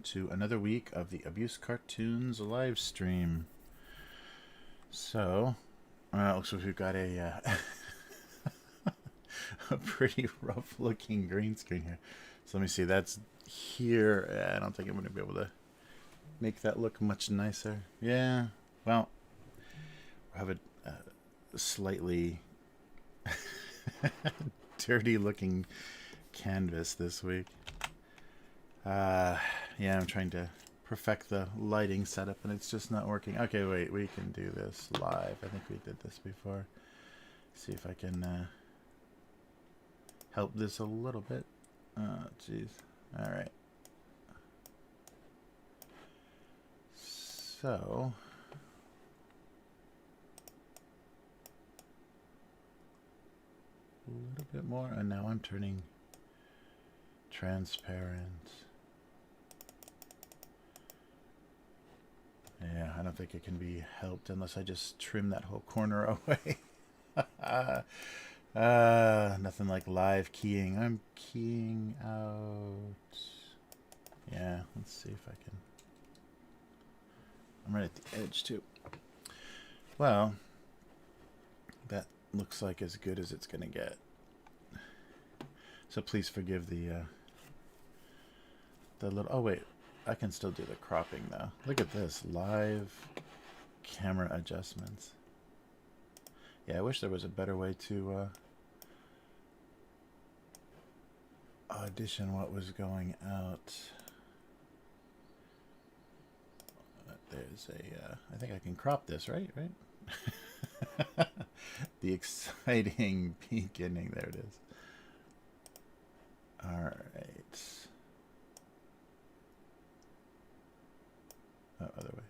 to another week of the Abuse Cartoons live stream. So, looks like we've got a a pretty rough looking green screen here. So let me see, that's here. I don't think I'm going to be able to make that look much nicer. Yeah, well, we have a slightly dirty looking canvas this week. Yeah, I'm trying to perfect the lighting setup and it's just not working. Okay, wait, we can do this live. I think we did this before. See if I can help this a little bit. Oh, jeez. All right. So a little bit more, and now I'm turning transparent. Yeah, I don't think it can be helped unless I just trim that whole corner away. Nothing like live keying. I'm keying out. Yeah, let's see if I can. I'm right at the edge too. Well, that looks like as good as it's gonna get. So please forgive the little. Oh wait, I can still do the cropping though. Look at this live camera adjustments. Yeah, I wish there was a better way to audition what was going out. There's a. I think I can crop this, right? Right. The exciting beginning. There it is. All right. Oh, other way.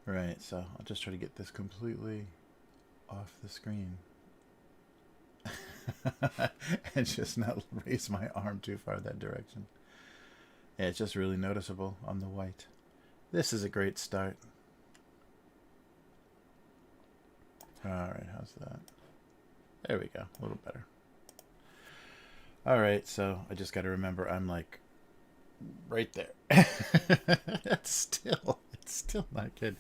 Right, so I'll just try to get this completely off the screen. And just not raise my arm too far that direction. Yeah, it's just really noticeable on the white. This is a great start. Alright, how's that? There we go, a little better. Alright, so I just got to remember I'm like right there. it's still not good.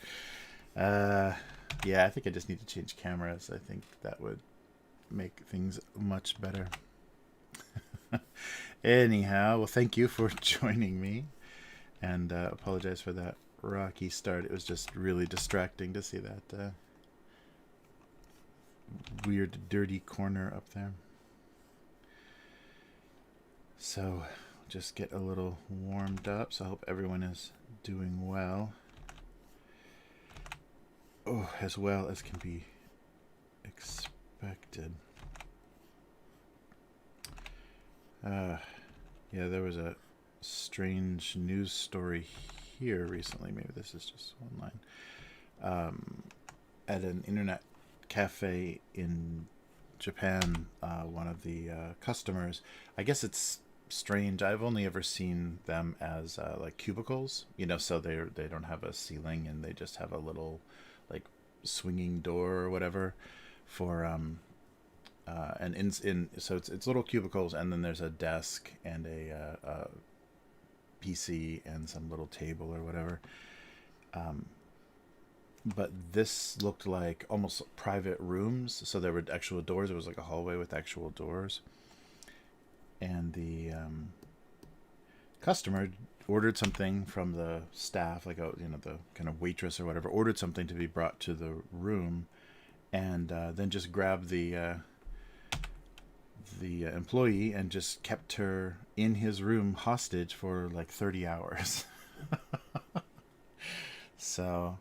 Yeah, I think I just need to change cameras. I think that would make things much better. Anyhow, well, thank you for joining me, and apologize for that rocky start. It was just really distracting to see that weird dirty corner up there. So just get a little warmed up. So I hope everyone is doing well. Oh, as well as can be expected. Yeah, there was a strange news story here recently. Maybe this is just one line. At an internet cafe in Japan, one of the customers, I guess it's strange. I've only ever seen them as like cubicles, you know, so they don't have a ceiling and they just have a little like swinging door or whatever for and in so it's little cubicles, and then there's a desk and a PC and some little table or whatever. But this looked like almost private rooms, so there were actual doors. It was like a hallway with actual doors, and the customer ordered something from the staff, like a, you know, the kind of waitress or whatever, ordered something to be brought to the room, and then just grabbed the employee and just kept her in his room hostage for like 30 hours. So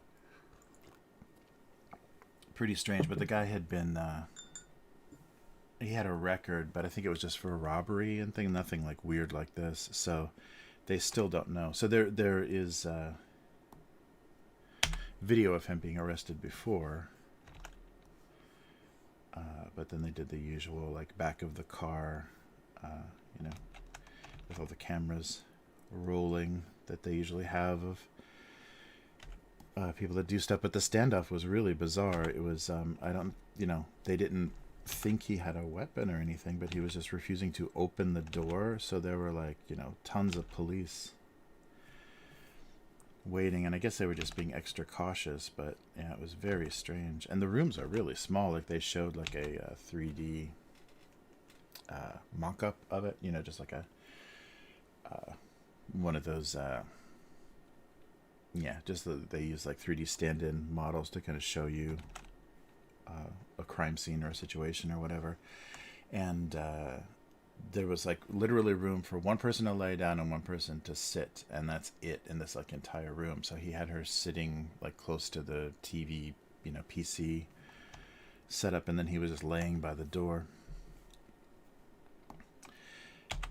pretty strange. But the guy had been he had a record, but I think it was just for robbery and thing, nothing like weird like this. So they still don't know. So there is video of him being arrested before, but then they did the usual, like, back of the car, you know, with all the cameras rolling that they usually have of people that do stuff. But the standoff was really bizarre. It was I don't, you know, they didn't think he had a weapon or anything, but he was just refusing to open the door. So there were like, tons of police waiting, and I guess they were just being extra cautious, but yeah, it was very strange. And the rooms are really small. Like they showed like a 3D mock-up of it, just like a one of those they use like 3D stand-in models to kind of show you a crime scene or a situation or whatever. And there was like literally room for one person to lay down and one person to sit, and that's it in this like entire room. So he had her sitting like close to the TV, PC setup, and then he was just laying by the door.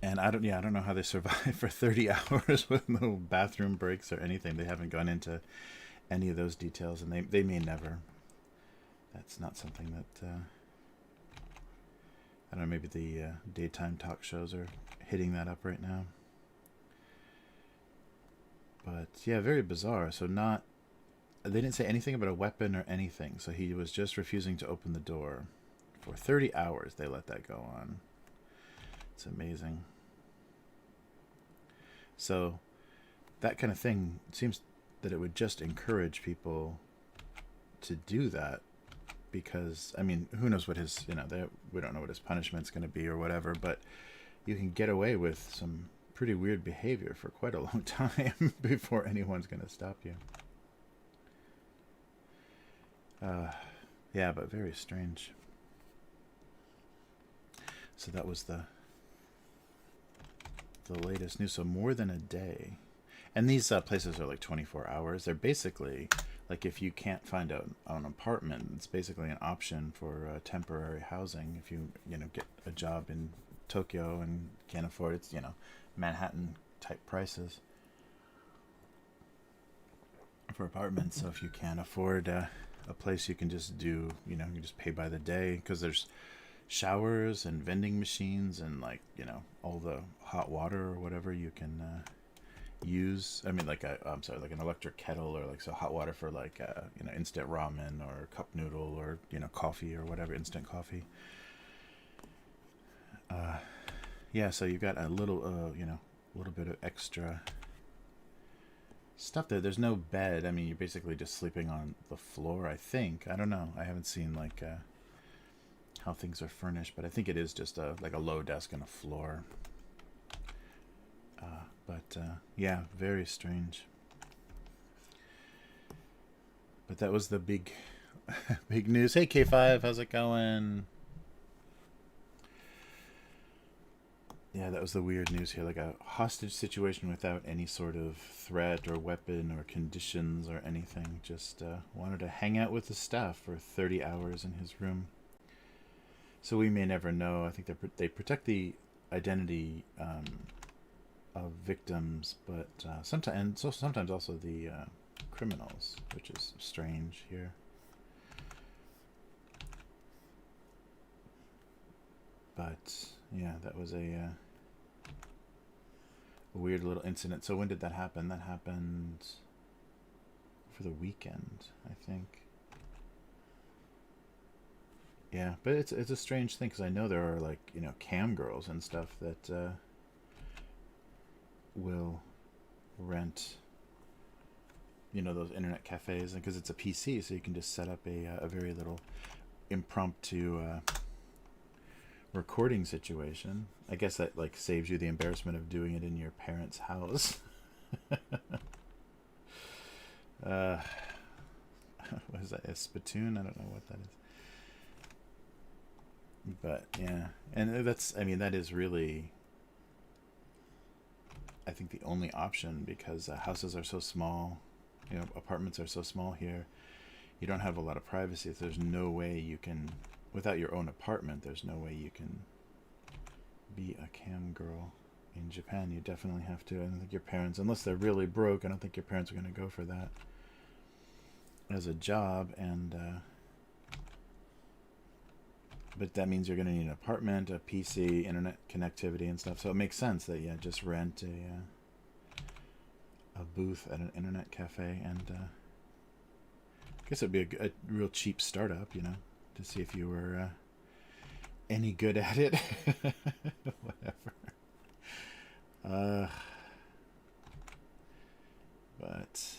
And I don't know how they survived for 30 hours with no bathroom breaks or anything. They haven't gone into any of those details, and they may never. That's not something that I don't know, maybe the daytime talk shows are hitting that up right now. But yeah, very bizarre. So they didn't say anything about a weapon or anything. So he was just refusing to open the door. For 30 hours they let that go on. It's amazing. So that kind of thing, it seems that it would just encourage people to do that. Because, I mean, who knows what his, we don't know what his punishment's going to be or whatever, but you can get away with some pretty weird behavior for quite a long time before anyone's going to stop you. Yeah, but very strange. So that was the latest news. So more than a day. And these places are like 24 hours. They're basically... like if you can't find an apartment, it's basically an option for temporary housing. If you get a job in Tokyo and can't afford it, it's Manhattan type prices for apartments. So if you can't afford a place, you can just do you just pay by the day, because there's showers and vending machines and all the hot water or whatever you can use. I mean, like an electric kettle, or hot water for instant ramen or cup noodle, or coffee or whatever, instant coffee. Yeah, so you've got a little bit of extra stuff there. There's no bed. I mean, you're basically just sleeping on the floor, I think. I don't know. I haven't seen how things are furnished, but I think it is just a low desk and a floor. But yeah, very strange. But that was the big news. Hey K5, how's it going? Yeah, that was the weird news here. Like a hostage situation without any sort of threat or weapon or conditions or anything. Just wanted to hang out with the staff for 30 hours in his room. So we may never know. I think they protect the identity of victims, but sometimes also the criminals, which is strange here. But yeah, that was a weird little incident. So when did that happen? That happened for the weekend, I think. Yeah, but it's a strange thing, because I know there are cam girls and stuff that will rent those internet cafes, and because it's a PC, so you can just set up a very little impromptu recording situation. I guess that saves you the embarrassment of doing it in your parents' house. What is that, a spittoon? I don't know what that is. But yeah, and that is really, I think, the only option, because houses are so small, apartments are so small here. You don't have a lot of privacy. So there's no way you can, without your own apartment, there's no way you can be a cam girl in Japan. You definitely have to. I don't think your parents, unless they're really broke, I don't think your parents are going to go for that as a job. And but that means you're going to need an apartment, a PC, internet connectivity and stuff. So it makes sense that just rent a booth at an internet cafe, and I guess it'd be a real cheap startup, to see if you were any good at it. Whatever. Uh, but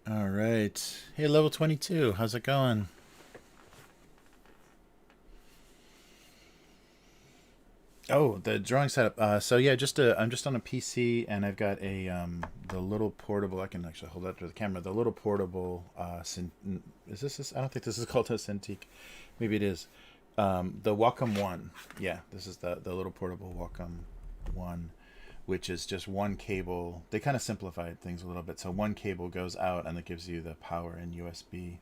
all right. Hey, level 22. How's it going? Oh, the drawing setup. So yeah, I'm just on a PC, and I've got a the little portable. I can actually hold that to the camera. The little portable. Is this? I don't think this is called a Cintiq. Maybe it is. The Wacom One. Yeah, this is the little portable Wacom One, which is just one cable. They kind of simplified things a little bit. So one cable goes out, and it gives you the power in USB,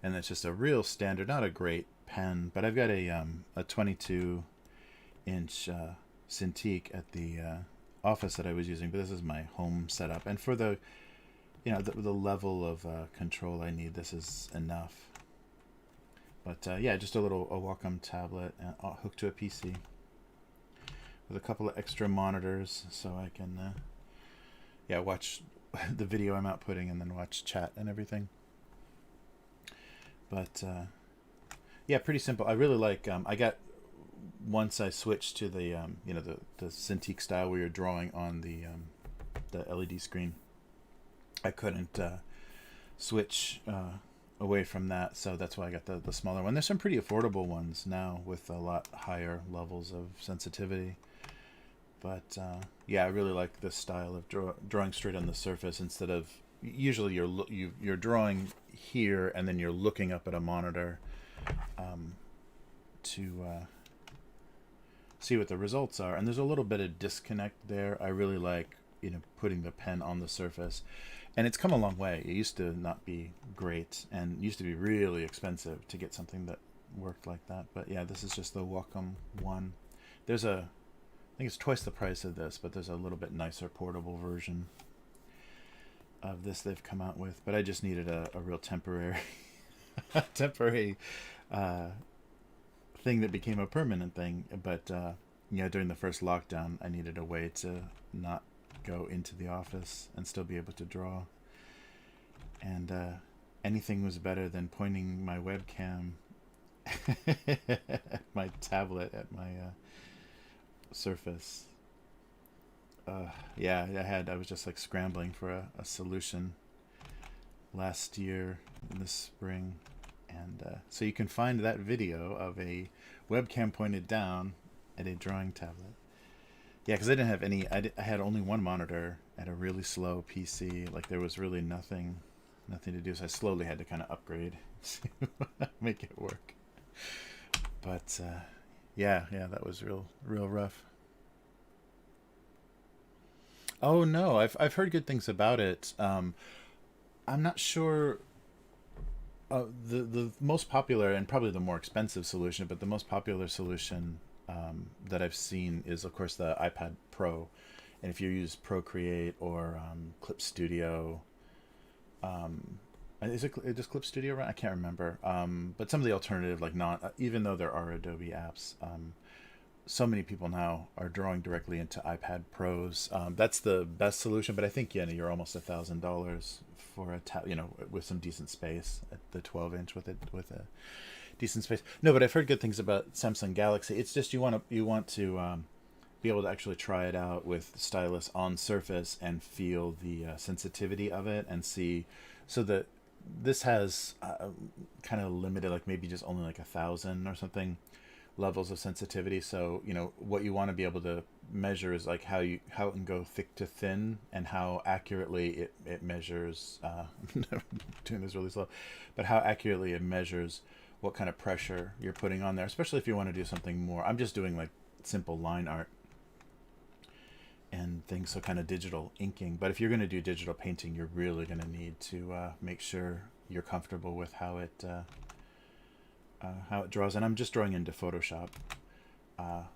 and it's just a real standard, not a great pen, but I've got a 22-inch Cintiq at the office that I was using, but this is my home setup, and for the the level of control I need, this is enough. But yeah, just a Wacom tablet hooked to a PC with a couple of extra monitors, so I can watch the video I'm outputting and then watch chat and everything. But yeah, pretty simple. I really like. I got once I switched to the the Cintiq style where you're drawing on the LED screen. I couldn't switch away from that, so that's why I got the smaller one. There's some pretty affordable ones now with a lot higher levels of sensitivity. But yeah, I really like this style of drawing straight on the surface instead of usually you're drawing here and then you're looking up at a monitor to see what the results are. And there's a little bit of disconnect there. I really like putting the pen on the surface, and it's come a long way. It used to not be great and used to be really expensive to get something that worked like that. But yeah, this is just the Wacom One. There's I think it's twice the price of this, but there's a little bit nicer portable version of this they've come out with. But I just needed a real temporary temporary thing that became a permanent thing. But during the first lockdown, I needed a way to not go into the office and still be able to draw. And anything was better than pointing my webcam at my tablet at my surface. Yeah, I was just like scrambling for a solution last year in the spring, and so you can find that video of a webcam pointed down at a drawing tablet. Yeah, because I didn't have any. I had only one monitor at a really slow PC. Like there was really nothing to do. So I slowly had to kind of upgrade to make it work. But yeah, that was real rough. Oh no, I've heard good things about it. I'm not sure. The most popular and probably the more expensive solution, but the most popular solution that I've seen is, of course, the iPad Pro. And if you use Procreate or Clip Studio, does Clip Studio run? I can't remember. But some of the alternative, like not even though there are Adobe apps, so many people now are drawing directly into iPad Pros. That's the best solution, but I think you're almost $1,000 for a with some decent space at the 12-inch with a decent space. No, but I've heard good things about Samsung Galaxy. It's just you want to be able to actually try it out with the stylus on Surface and feel the sensitivity of it and see. So that this has kind of limited, like maybe just only like 1,000 or something levels of sensitivity. So what you want to be able to measure is like how it can go thick to thin and how accurately it measures. I'm doing this really slow, but how accurately it measures what kind of pressure you're putting on there, especially if you want to do something more. I'm just doing like simple line art and things, so kind of digital inking. But if you're going to do digital painting, you're really going to need to make sure you're comfortable with how it draws. And I'm just drawing into Photoshop,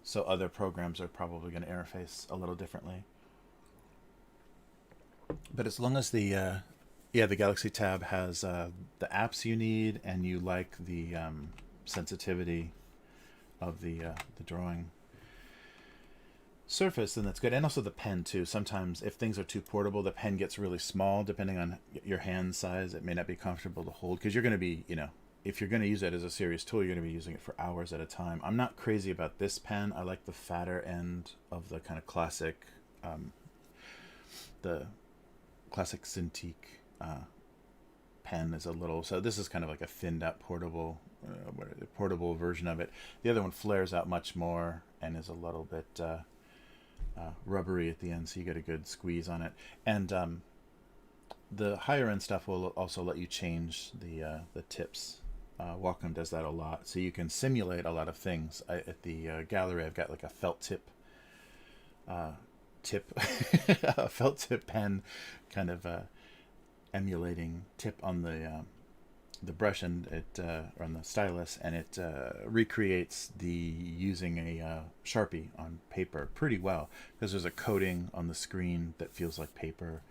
so other programs are probably going to interface a little differently. But as long as the Galaxy Tab has the apps you need and you like the sensitivity of the drawing. surface, then that's good. And also the pen too. Sometimes if things are too portable, the pen gets really small depending on your hand size. It may not be comfortable to hold because you're going to be, if you're going to use it as a serious tool, you're going to be using it for hours at a time. I'm not crazy about this pen. I like the fatter end of the kind of classic, the classic Cintiq pen is a little, so this is kind of like a thinned out portable version of it. The other one flares out much more and is a little bit rubbery at the end, so you get a good squeeze on it. And the higher end stuff will also let you change the tips. Wacom does that a lot, so you can simulate a lot of things. At the gallery, I've got like a felt tip, a felt tip pen, kind of emulating tip on the brush, and it or on the stylus, and it recreates the using a Sharpie on paper pretty well, because there's a coating on the screen that feels like paper,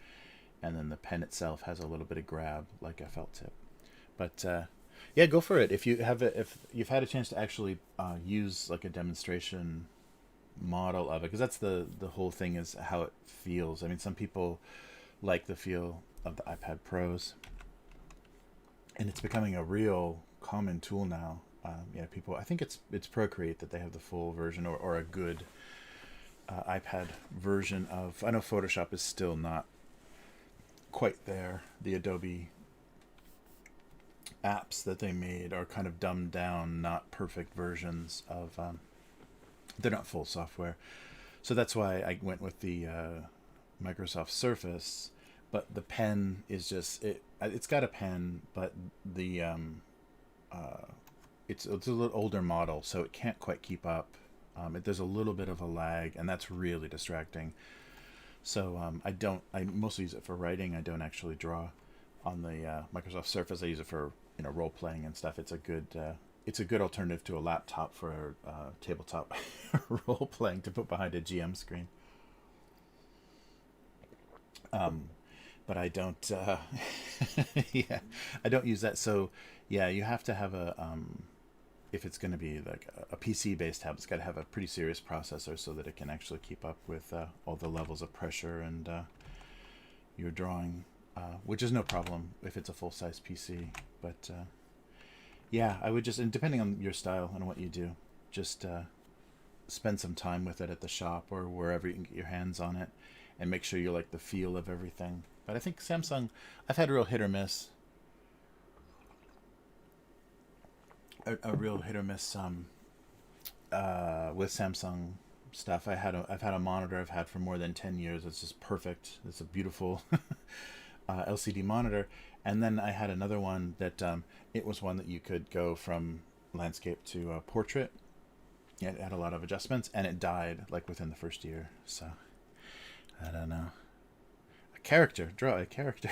and then the pen itself has a little bit of grab like a felt tip. But yeah, go for it if you've had a chance to actually use like a demonstration model of it, because that's the whole thing, is how it feels. I mean, some people like the feel of the iPad Pros, and it's becoming a real common tool now. People, I think it's Procreate that they have the full version, or a good iPad version of. I know Photoshop is still not quite there. The Adobe apps that they made are kind of dumbed down, not perfect versions of. They're not full software, so that's why I went with the Microsoft Surface. But the pen is just it's got a pen, but the it's a little older model, so it can't quite keep up. There's a little bit of a lag, and that's really distracting. So I mostly use it for writing. I don't actually draw on the Microsoft Surface. I use it for role playing and stuff. It's a good alternative to a laptop for tabletop role playing to put behind a GM screen. But I don't yeah, I don't use that. So yeah, you have to have a if it's going to be like a PC based tablet, it's got to have a pretty serious processor so that it can actually keep up with all the levels of pressure and your drawing, which is no problem if it's a full size PC. But yeah, I would just, and depending on your style and what you do, just spend some time with it at the shop or wherever you can get your hands on it, and make sure you like the feel of everything. But I think Samsung, I've had a real hit or miss. A real hit or miss with Samsung stuff. I've had a monitor I've had for more than 10 years. It's just perfect. It's a beautiful LCD monitor. And then I had another one that it was one that you could go from landscape to portrait. It had a lot of adjustments, and it died like within the first year. So I don't know. Draw a character.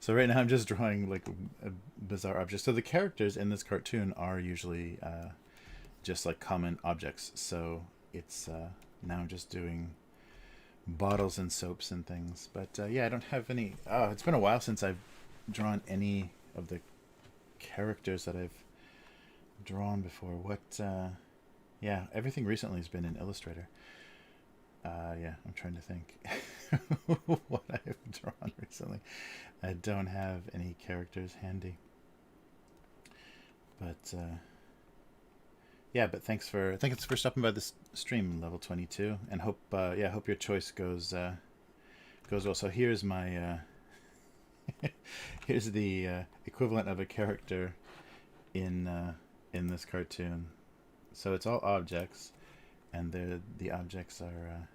So right now I'm just drawing like a bizarre object. So the characters in this cartoon are usually just like common objects. So it's now I'm just doing bottles and soaps and things. But yeah, I don't have any. Oh, it's been a while since I've drawn any of the characters that I've drawn before. Yeah, everything recently has been in Illustrator. Yeah, I'm trying to think what I have drawn recently. I don't have any characters handy. But yeah, but thanks for stopping by this stream, level 22, and hope your choice goes well. So here's my here's the equivalent of a character in this cartoon. So it's all objects, and the objects are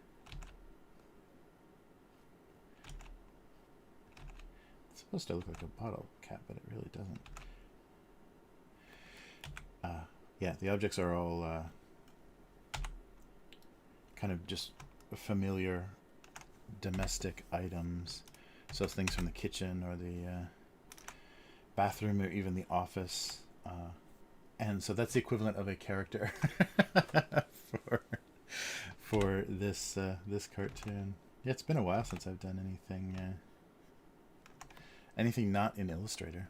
it's supposed to look like a bottle cap, but it really doesn't. Yeah, the objects are all kind of just familiar domestic items. So things from the kitchen or the bathroom or even the office. And so that's the equivalent of a character for this cartoon. Yeah, it's been a while since I've done anything not in Illustrator.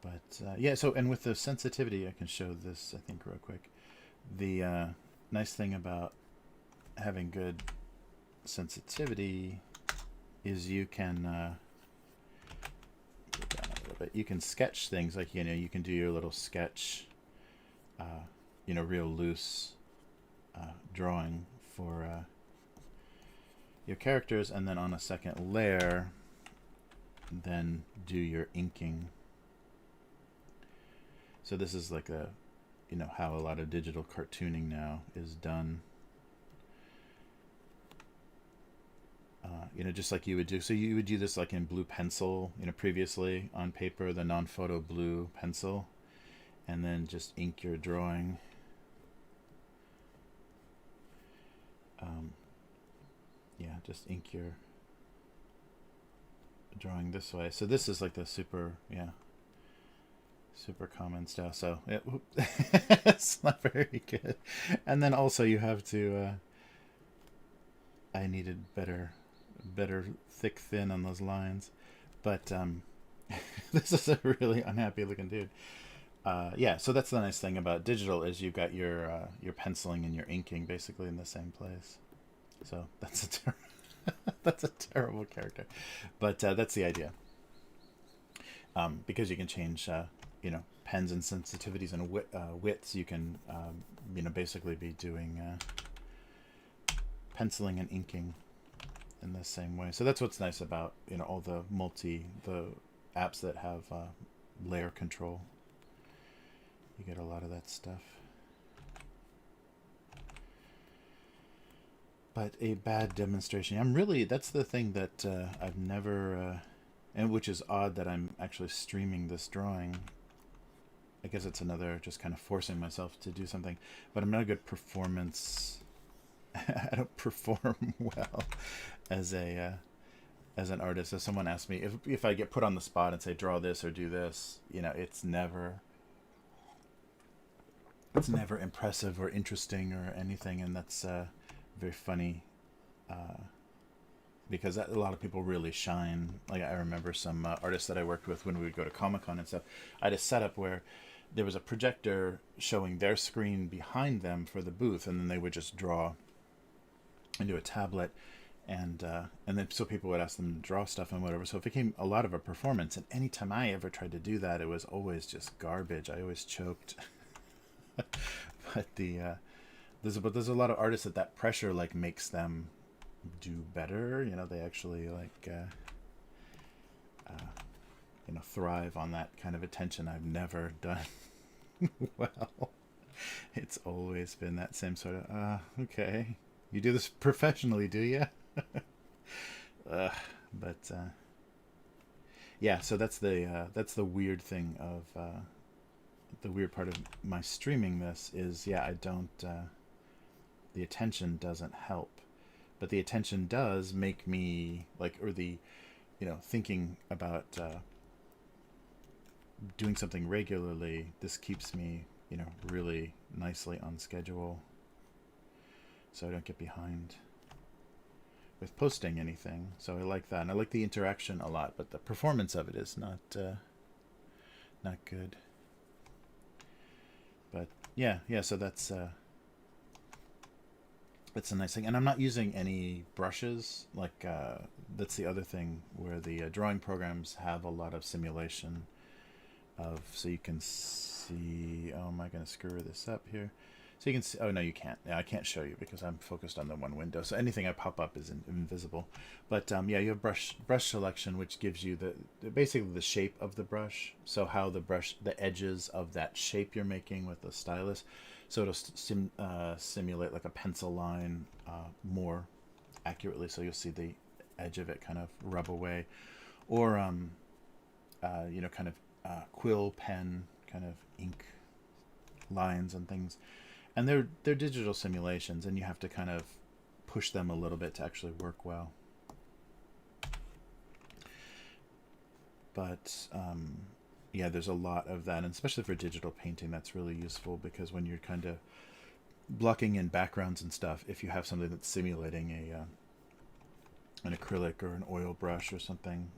But yeah, so, and with the sensitivity, I can show this, I think, real quick. The nice thing about having good sensitivity is you can go down a little bit. You can sketch things like, you know, you can do your little sketch, you know, real loose drawing for your characters, and then on a second layer, then do your inking. So this is like a, you know, how a lot of digital cartooning now is done. You know, just like you would do. So you would do this like in blue pencil, you know, previously on paper, the non-photo blue pencil, and then just ink your drawing. Yeah, just ink your drawing this way. So this is like the super, yeah, super common style. So it's not very good. And then also you have to, I needed better thick thin on those lines, but this is a really unhappy looking dude. Yeah, so that's the nice thing about digital is you've got your penciling and your inking basically in the same place. So that's that's a terrible character, but that's the idea. Because you can change, you know, pens and sensitivities and widths. You can, you know, basically be doing penciling and inking in the same way. So that's what's nice about, you know, all the apps that have layer control. You get a lot of that stuff. But a bad demonstration. That's the thing that I've never, and which is odd that I'm actually streaming this drawing. I guess it's another just kind of forcing myself to do something. But I'm not a good performance. I don't perform well as an artist. If someone asks me, if I get put on the spot and say draw this or do this, you know, it's never impressive or interesting or anything, and that's very funny, because a lot of people really shine. Like I remember some artists that I worked with when we would go to Comic-Con and stuff. I had a setup where there was a projector showing their screen behind them for the booth, and then they would just draw into a tablet, and then so people would ask them to draw stuff and whatever. So it became a lot of a performance, and anytime I ever tried to do that, it was always just garbage. I always choked. But there's a lot of artists that pressure like makes them do better. You know, they actually like you know, thrive on that kind of attention. I've never done well. It's always been that same sort of okay, you do this professionally, do you? But yeah, so that's the weird thing of the weird part of my streaming this is, yeah, I don't the attention doesn't help, but the attention does make me like, or the, you know, thinking about doing something regularly, this keeps me, you know, really nicely on schedule, so I don't get behind with posting anything. So I like that, and I like the interaction a lot, but the performance of it is not good. But yeah, so that's a nice thing. And I'm not using any brushes. Like that's the other thing, where the drawing programs have a lot of simulation of, so you can see, oh, am I going to screw this up here? So you can see, oh no, you can't. Yeah, I can't show you because I'm focused on the one window. So anything I pop up is invisible. But yeah, you have brush selection, which gives you basically the shape of the brush. So how the edges of that shape you're making with the stylus. So it'll simulate like a pencil line more accurately. So you'll see the edge of it kind of rub away, or you know, kind of quill pen kind of ink lines and things. And they're digital simulations, and you have to kind of push them a little bit to actually work well. But yeah, there's a lot of that, and especially for digital painting, that's really useful, because when you're kind of blocking in backgrounds and stuff, if you have something that's simulating an acrylic or an oil brush or something,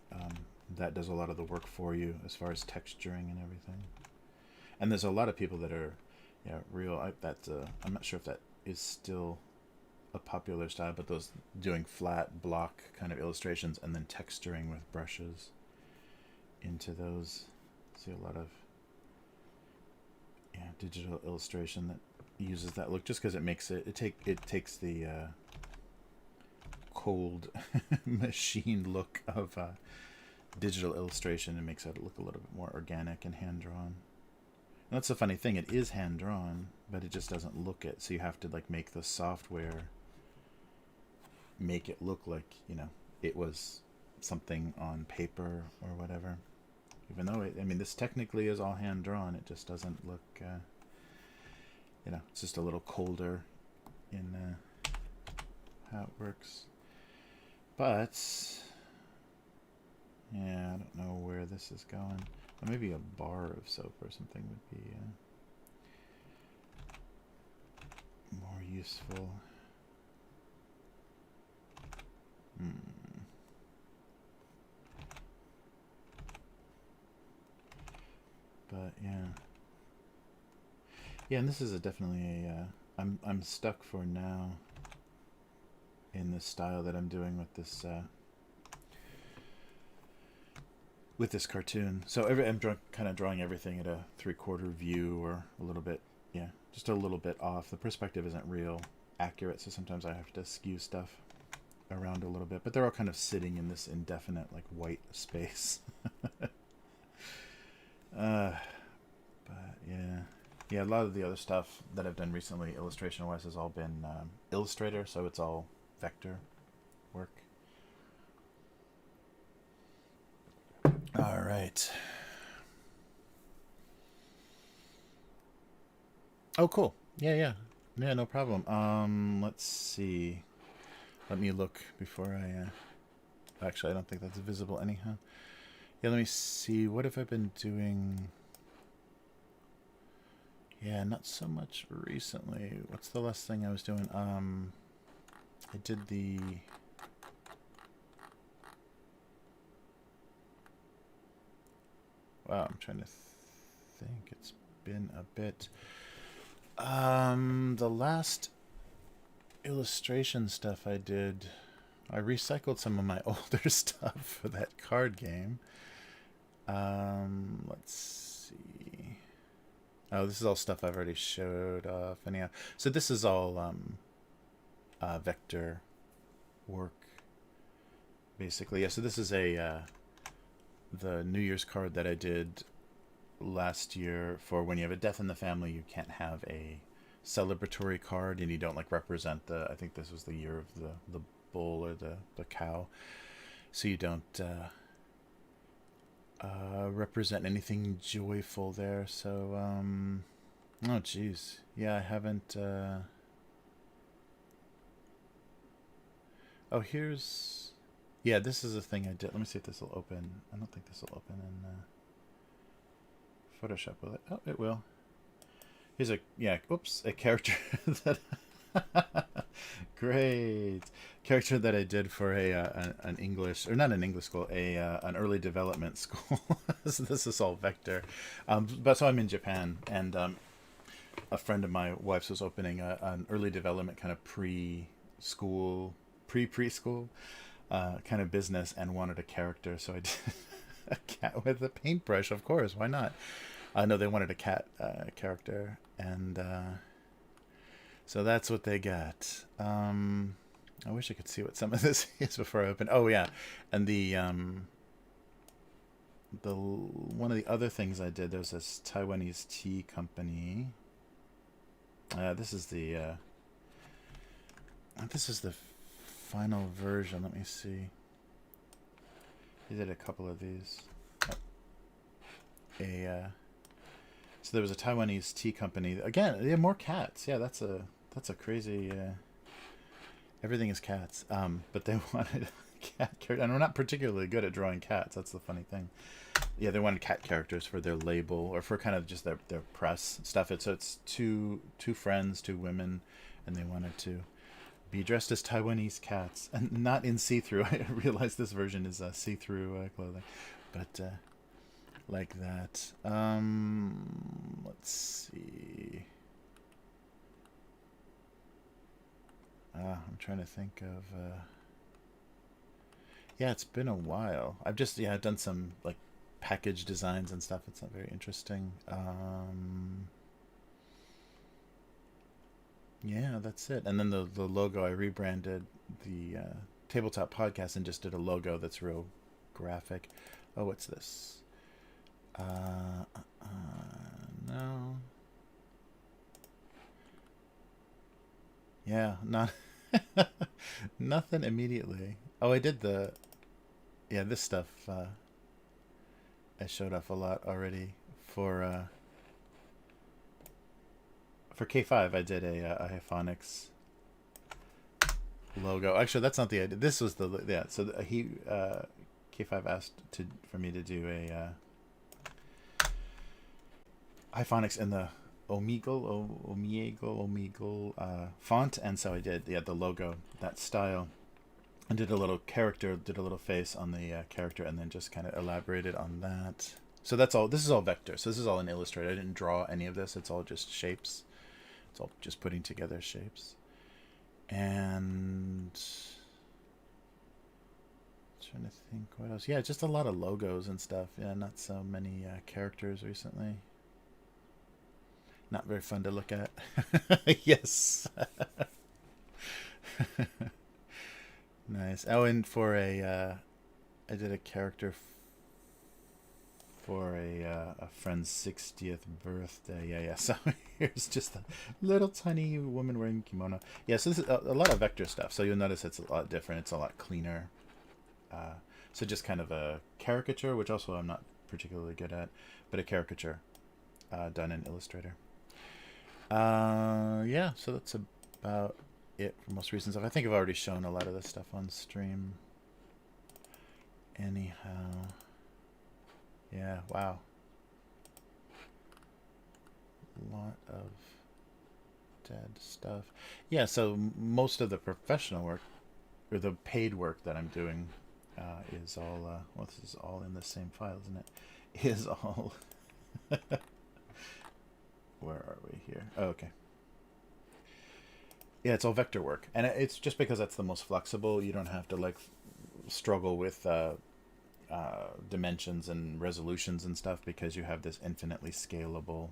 that does a lot of the work for you as far as texturing and everything. And there's a lot of people that are Yeah, real. I'm not sure if that is still a popular style, but those doing flat block kind of illustrations and then texturing with brushes into those. See a lot of digital illustration that uses that look, just because it makes it takes the cold machine look of digital illustration and makes it look a little bit more organic and hand drawn. And that's the funny thing, it is hand drawn, but it just doesn't look it. So you have to like make the software make it look like, you know, it was something on paper or whatever. Even though this technically is all hand drawn, it just doesn't look, it's just a little colder in how it works. But yeah, I don't know where this is going. Maybe a bar of soap or something would be more useful. But yeah, and this is definitely a. I'm stuck for now in this style that I'm doing with this cartoon. So I'm kind of drawing everything at a 3/4 view or a little bit, just a little bit off. The perspective isn't real accurate, so sometimes I have to skew stuff around a little bit. But they're all kind of sitting in this indefinite, like, white space. But yeah, a lot of the other stuff that I've done recently, illustration-wise, has all been Illustrator, so it's all vector work. All right. Oh, cool. Yeah, no problem. Let's see. Let me look before I... Actually, I don't think that's visible anyhow. Yeah, let me see. What have I been doing? Yeah, not so much recently. What's the last thing I was doing? I did the... Wow, I'm trying to think. It's been a bit. The last illustration stuff I did, I recycled some of my older stuff for that card game. Let's see. Oh, this is all stuff I've already showed off. Anyhow, so this is all vector work, basically. Yeah, so this is the New Year's card that I did last year for when you have a death in the family. You can't have a celebratory card, and you don't like represent the... I think this was the year of the bull or the cow, so you don't represent anything joyful there. So oh geez, yeah, I haven't oh, here's... Yeah, this is a thing I did. Let me see if this will open. I don't think this will open in Photoshop, will it? Oh, it will. Here's a a character that great character that I did for an English, or not an English school, an early development school. So this is all vector. But so I'm in Japan, and a friend of my wife's was opening an early development kind of preschool kind of business, and wanted a character, so I did a cat with a paintbrush. Of course, why not? No, they wanted a cat character, and so that's what they got. I wish I could see what some of this is before I open. Oh yeah, and the one of the other things I did, there's this Taiwanese tea company. This is the final version. Let me see. He did a couple of these. So there was a Taiwanese tea company. Again, they have more cats. Yeah, that's a crazy... everything is cats. But they wanted a cat character. And we're not particularly good at drawing cats. That's the funny thing. Yeah, they wanted cat characters for their label, or for kind of just their press stuff. So it's two friends, two women, and they wanted to be dressed as Taiwanese cats, and not in see-through. I realize this version is see-through clothing, but like that. Let's see. I'm trying to think of. Yeah, it's been a while. I've done some like package designs and stuff. It's not very interesting. Yeah, that's it. And then the logo, I rebranded the tabletop podcast and just did a logo that's real graphic. Oh, what's this? No. Yeah, not nothing immediately. Oh, I did the this stuff. I showed off a lot already for uh, for K5. I did a Hyphonics logo. Actually, that's not the idea. This was the So he K5 asked for me to do a Hyphonics in the Omegle font, and so I did the logo, that style, and did a little character, did a little face on the character, and then just kind of elaborated on that. So that's all. This is all vector. So this is all in Illustrator. I didn't draw any of this. It's all just shapes. It's all just putting together shapes. And trying to think what else. Yeah, just a lot of logos and stuff. Yeah, not so many characters recently. Not very fun to look at. Yes. Nice. Oh, and for I did a character for a friend's 60th birthday. Yeah. So here's just a little tiny woman wearing kimono. Yeah, so this is a lot of vector stuff. So you'll notice it's a lot different. It's a lot cleaner. So just kind of a caricature, which also I'm not particularly good at, but a caricature done in Illustrator. Yeah, so that's about it for most recent stuff. I think I've already shown a lot of this stuff on stream. Anyhow. Yeah, wow. A lot of dead stuff. Yeah, so most of the professional work, or the paid work that I'm doing, is all, well, this is all in the same file, isn't it? Is all... Where are we here? Oh, okay. Yeah, it's all vector work. And it's just because that's the most flexible. You don't have to, like, struggle with dimensions and resolutions and stuff, because you have this infinitely scalable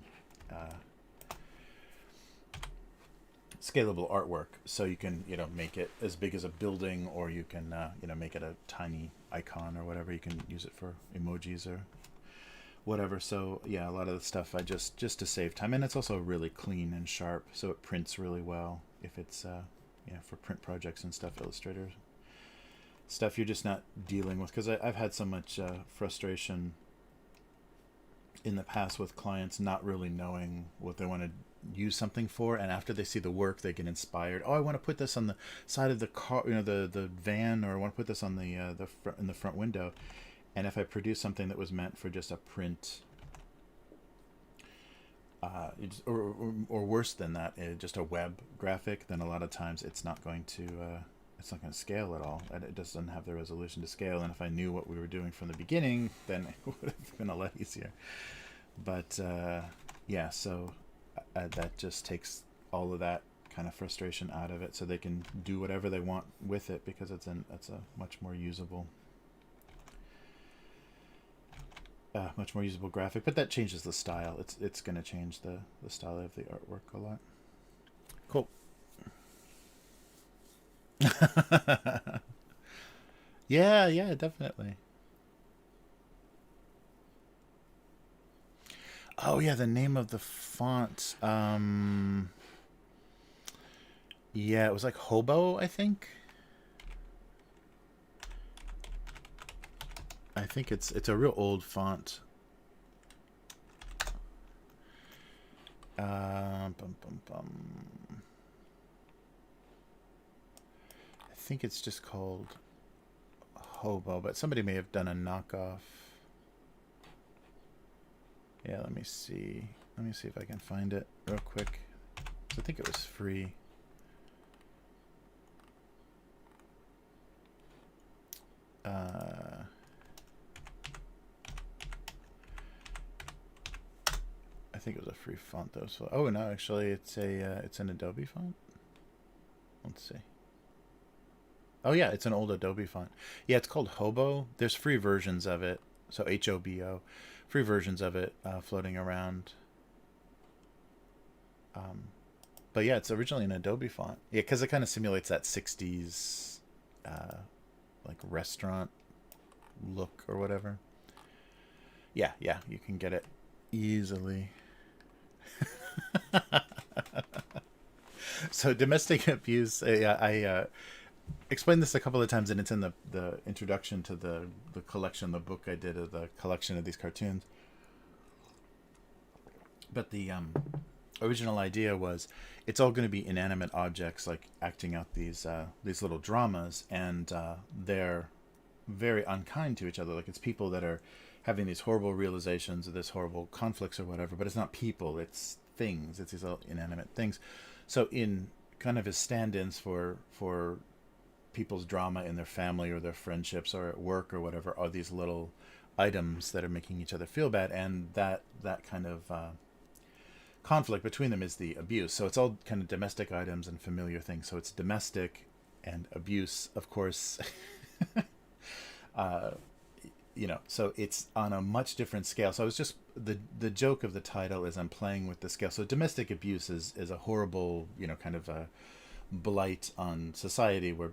artwork. So you can make it as big as a building, or you can make it a tiny icon or whatever. You can use it for emojis or whatever. So yeah, a lot of the stuff I just to save time, and it's also really clean and sharp, so it prints really well if it's for print projects and stuff. Illustrator stuff you're just not dealing with, because I've had so much frustration in the past with clients not really knowing what they want to use something for, and after they see the work they get inspired. Oh, I want to put this on the side of the car, the van, or I want to put this on in the front window. And if I produce something that was meant for just a print, or worse than that, just a web graphic, then a lot of times it's not going to scale at all. It doesn't have the resolution to scale. And if I knew what we were doing from the beginning, then it would have been a lot easier. But yeah, so that just takes all of that kind of frustration out of it, so they can do whatever they want with it, because it's a much more usable graphic. But that changes the style. It's going to change the style of the artwork a lot. Cool. Yeah, definitely. Oh yeah, the name of the font. Yeah, it was like Hobo, I think. I think it's a real old font. I think it's just called Hobo, but somebody may have done a knockoff. Yeah, let me see. Let me see if I can find it real quick. I think it was free. I think it was a free font though. So, oh no, actually, it's an Adobe font. Let's see. Oh yeah, it's an old Adobe font. Yeah, it's called Hobo. There's free versions of it. So Hobo, free versions of it floating around. Um, but yeah, it's originally an Adobe font. Yeah, because it kind of simulates that '60s uh, like restaurant look or whatever. Yeah, yeah, you can get it easily. So domestic abuse. I explained this a couple of times, and it's in the introduction to the collection, the book I did of the collection of these cartoons. But the original idea was it's all going to be inanimate objects like acting out these little dramas, and they're very unkind to each other. Like it's people that are having these horrible realizations or this horrible conflicts or whatever, but it's not people, it's things. It's these little inanimate things. So in kind of as stand-ins for people's drama in their family or their friendships or at work or whatever are these little items that are making each other feel bad, and that kind of conflict between them is the abuse. So it's all kind of domestic items and familiar things. So it's domestic and abuse, of course. uh, so it's on a much different scale. So I was just the joke of the title is I'm playing with the scale. So domestic abuse is a horrible, kind of a blight on society where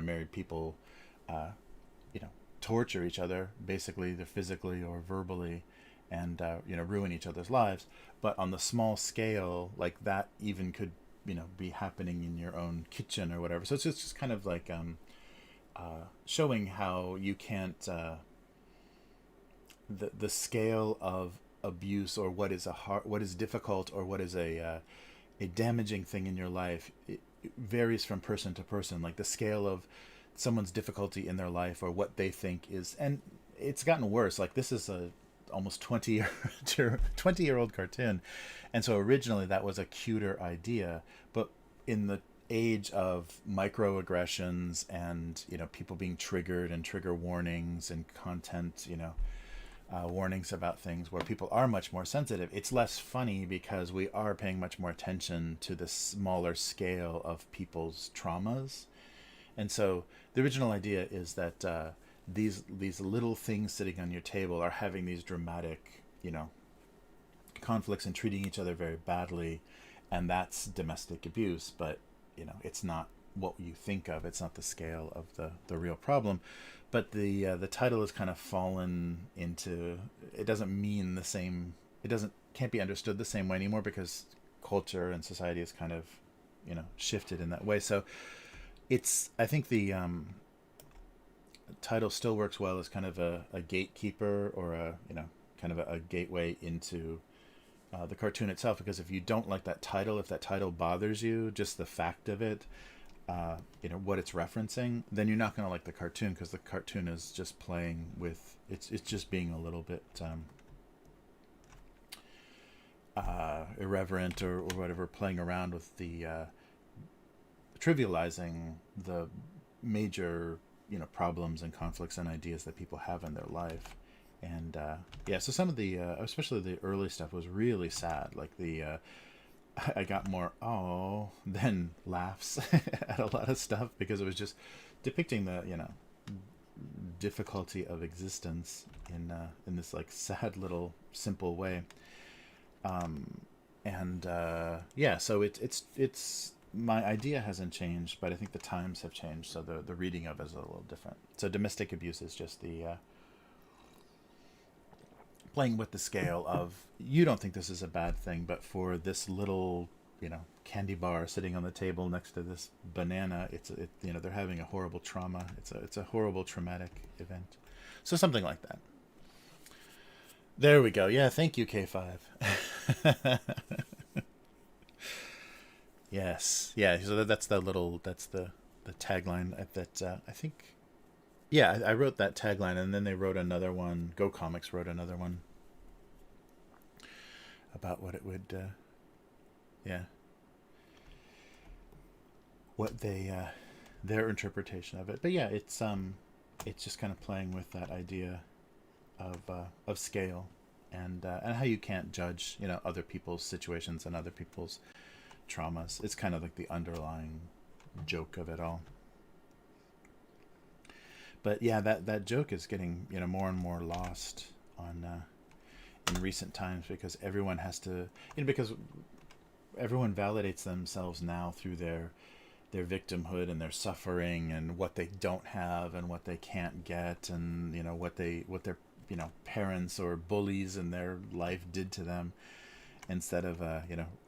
married people, uh, you know, torture each other basically, either physically or verbally, and ruin each other's lives. But on the small scale, like that even could be happening in your own kitchen or whatever. So it's just kind of like showing how you can't the scale of abuse, or what is what is difficult, or what is a damaging thing in your life, it varies from person to person. Like the scale of someone's difficulty in their life, or what they think is, and it's gotten worse. Like this is a almost 20-year-old cartoon, and so originally that was a cuter idea, but in the age of microaggressions and people being triggered and trigger warnings and content warnings about things where people are much more sensitive, it's less funny because we are paying much more attention to the smaller scale of people's traumas. And so the original idea is that these little things sitting on your table are having these dramatic, conflicts and treating each other very badly, and that's domestic abuse. But it's not what you think of. It's not the scale of the real problem. But the title has kind of fallen into, it doesn't mean the same. It can't be understood the same way anymore because culture and society has kind of shifted in that way. So I think the title still works well as kind of a gatekeeper, or a kind of a gateway into the cartoon itself. Because if you don't like that title, if that title bothers you, just the fact of it, what it's referencing, then you're not going to like the cartoon, because the cartoon is just playing with it's just being a little bit irreverent, or whatever, playing around with the trivializing the major problems and conflicts and ideas that people have in their life. And so some of the especially the early stuff was really sad. Like I got more than laughs at a lot of stuff, because it was just depicting the difficulty of existence in this like sad little simple way. So it's my idea hasn't changed, but I think the times have changed, so the reading of it is a little different. So domestic abuse is just the playing with the scale of, you don't think this is a bad thing, but for this little candy bar sitting on the table next to this banana, they're having a horrible trauma. It's a horrible traumatic event. So something like that. There we go. Yeah, thank you, K5. Yes, yeah. So that's the tagline that I think. Yeah, I wrote that tagline, and then they wrote another one. Go Comics wrote another one about what it would, yeah, what they, their interpretation of it. But yeah, it's just kind of playing with that idea of scale, and how you can't judge other people's situations and other people's traumas. It's kind of like the underlying joke of it all. But yeah, that joke is getting more and more lost on in recent times, because everyone has to, because everyone validates themselves now through their victimhood and their suffering and what they don't have and what they can't get, and what their parents or bullies in their life did to them. Instead of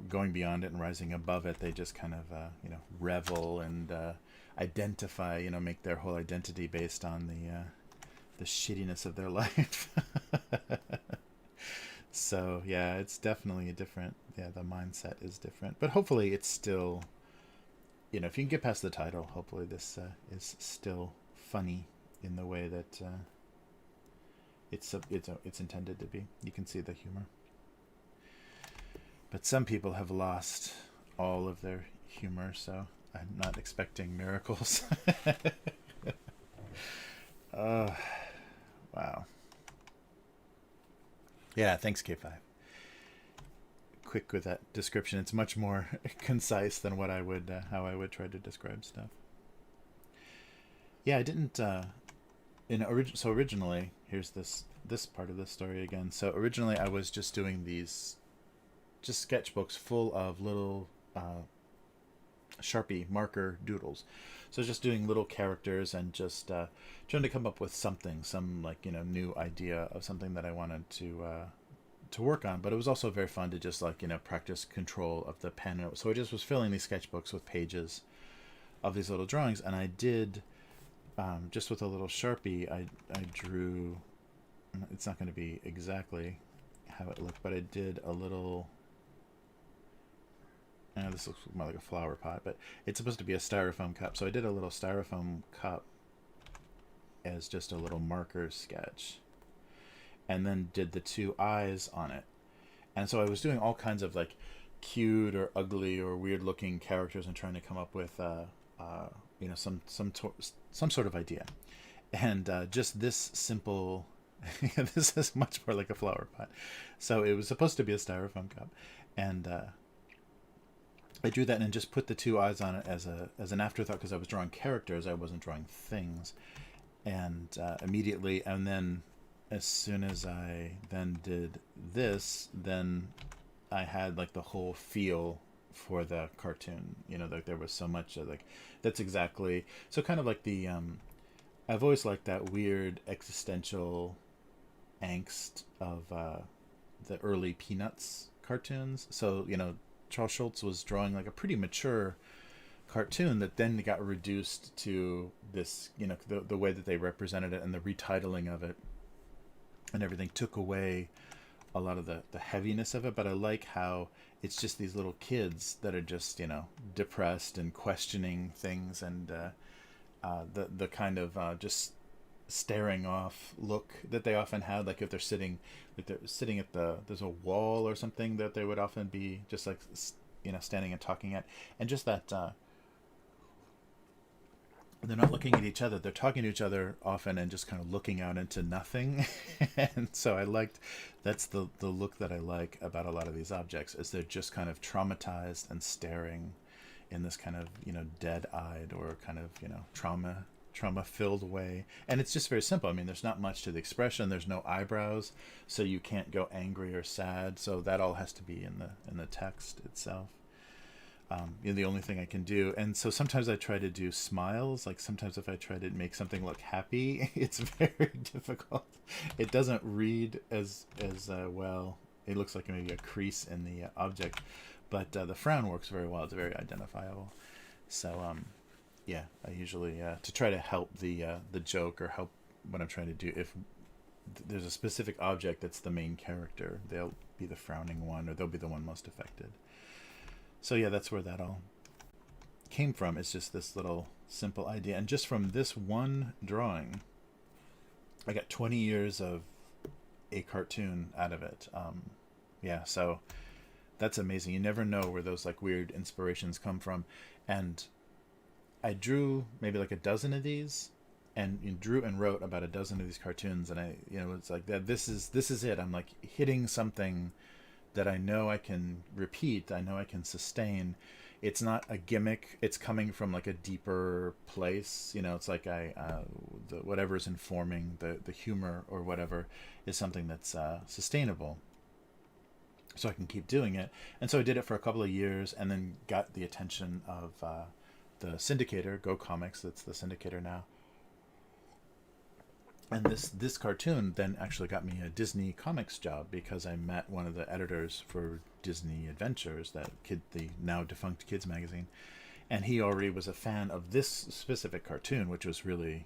going beyond it and rising above it, they just kind of revel and identify, make their whole identity based on the shittiness of their life. So yeah, it's definitely a different. Yeah, the mindset is different, but hopefully it's still, if you can get past the title, hopefully this is still funny in the way that it's intended to be. You can see the humor. But some people have lost all of their humor, so I'm not expecting miracles. Wow. Yeah, thanks, K5. Quick with that description. It's much more concise than what I would, how I would try to describe stuff. Yeah, I didn't. So originally, here's this part of the story again. So originally, I was just doing these, just sketchbooks full of little Sharpie marker doodles. So just doing little characters and just trying to come up with something, some new idea of something that I wanted to work on. But it was also very fun to just practice control of the pen. So I just was filling these sketchbooks with pages of these little drawings, and I did just with a little Sharpie. I drew. It's not going to be exactly how it looked, but I did a little. This looks more like a flower pot, but it's supposed to be a styrofoam cup. So I did a little styrofoam cup as just a little marker sketch, and then did the two eyes on it. And so I was doing all kinds of cute or ugly or weird looking characters and trying to come up with some sort of idea. And just this simple, this is much more like a flower pot. So it was supposed to be a styrofoam cup, and I drew that and just put the two eyes on it as an afterthought, because I was drawing characters, I wasn't drawing things. And immediately, and then as soon as I then did this, then I had the whole feel for the cartoon. There was so much that's exactly, so kind of like the I've always liked that weird existential angst of the early Peanuts cartoons. So Charles Schulz was drawing a pretty mature cartoon that then got reduced to this, the way that they represented it and the retitling of it and everything took away a lot of the heaviness of it. But I like how it's just these little kids that are just, depressed and questioning things, and the kind of just staring off look that they often had, if they're sitting at there's a wall or something that they would often be just standing and talking at, and just that they're not looking at each other, they're talking to each other often and just kind of looking out into nothing. And so that's the look that I like about a lot of these objects, is they're just kind of traumatized and staring in this kind of dead-eyed or kind of trauma-filled way. And it's just very simple. I mean, there's not much to the expression. There's no eyebrows, so you can't go angry or sad. So that all has to be in the text itself. The only thing I can do. And so sometimes I try to do smiles. Sometimes if I try to make something look happy, it's very difficult. It doesn't read as well. It looks like maybe a crease in the object, but the frown works very well. It's very identifiable. So yeah, I usually to try to help the joke, or help what I'm trying to do. If there's a specific object that's the main character, they'll be the frowning one, or they'll be the one most affected. So yeah, that's where that all came from. It's just this little simple idea, and just from this one drawing, I got 20 years of a cartoon out of it. Yeah, so that's amazing. You never know where those weird inspirations come from. And I drew maybe a dozen of these, and drew and wrote about a dozen of these cartoons, and I, it's that this is it. I'm hitting something that I know I can repeat, I know I can sustain, it's not a gimmick. It's coming from like a deeper place. You know, it's like whatever's informing the humor or whatever is something that's sustainable. So I can keep doing it. And so I did it for a couple of years, and then got the attention of the syndicator, Go Comics. That's the syndicator now. And this cartoon then actually got me a Disney Comics job, because I met one of the editors for Disney Adventures, the now defunct kids magazine, and he already was a fan of this specific cartoon, which was really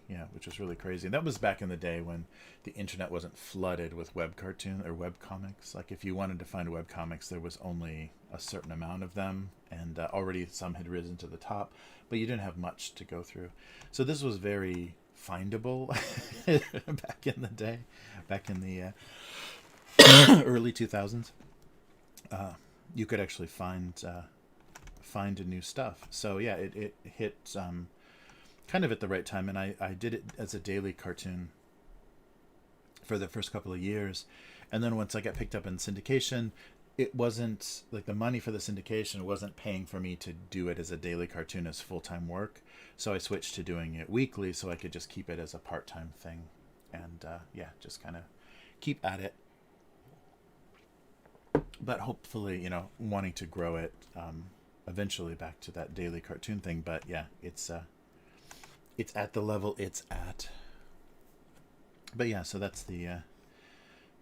crazy. And that was back in the day when the internet wasn't flooded with web cartoon or web comics. Like, if you wanted to find web comics, there was only a certain amount of them, and already some had risen to the top, but you didn't have much to go through. So this was very findable back in the day, back in the early 2000s. You could actually find new stuff. So yeah, it hit kind of at the right time, and I did it as a daily cartoon for the first couple of years, and then once I got picked up in syndication, it wasn't like the money for the syndication wasn't paying for me to do it as a daily cartoon as full-time work. So I switched to doing it weekly, so I could just keep it as a part-time thing, and just kind of keep at it. But hopefully, wanting to grow it eventually back to that daily cartoon thing. But yeah, it's at the level it's at. But yeah, so that's the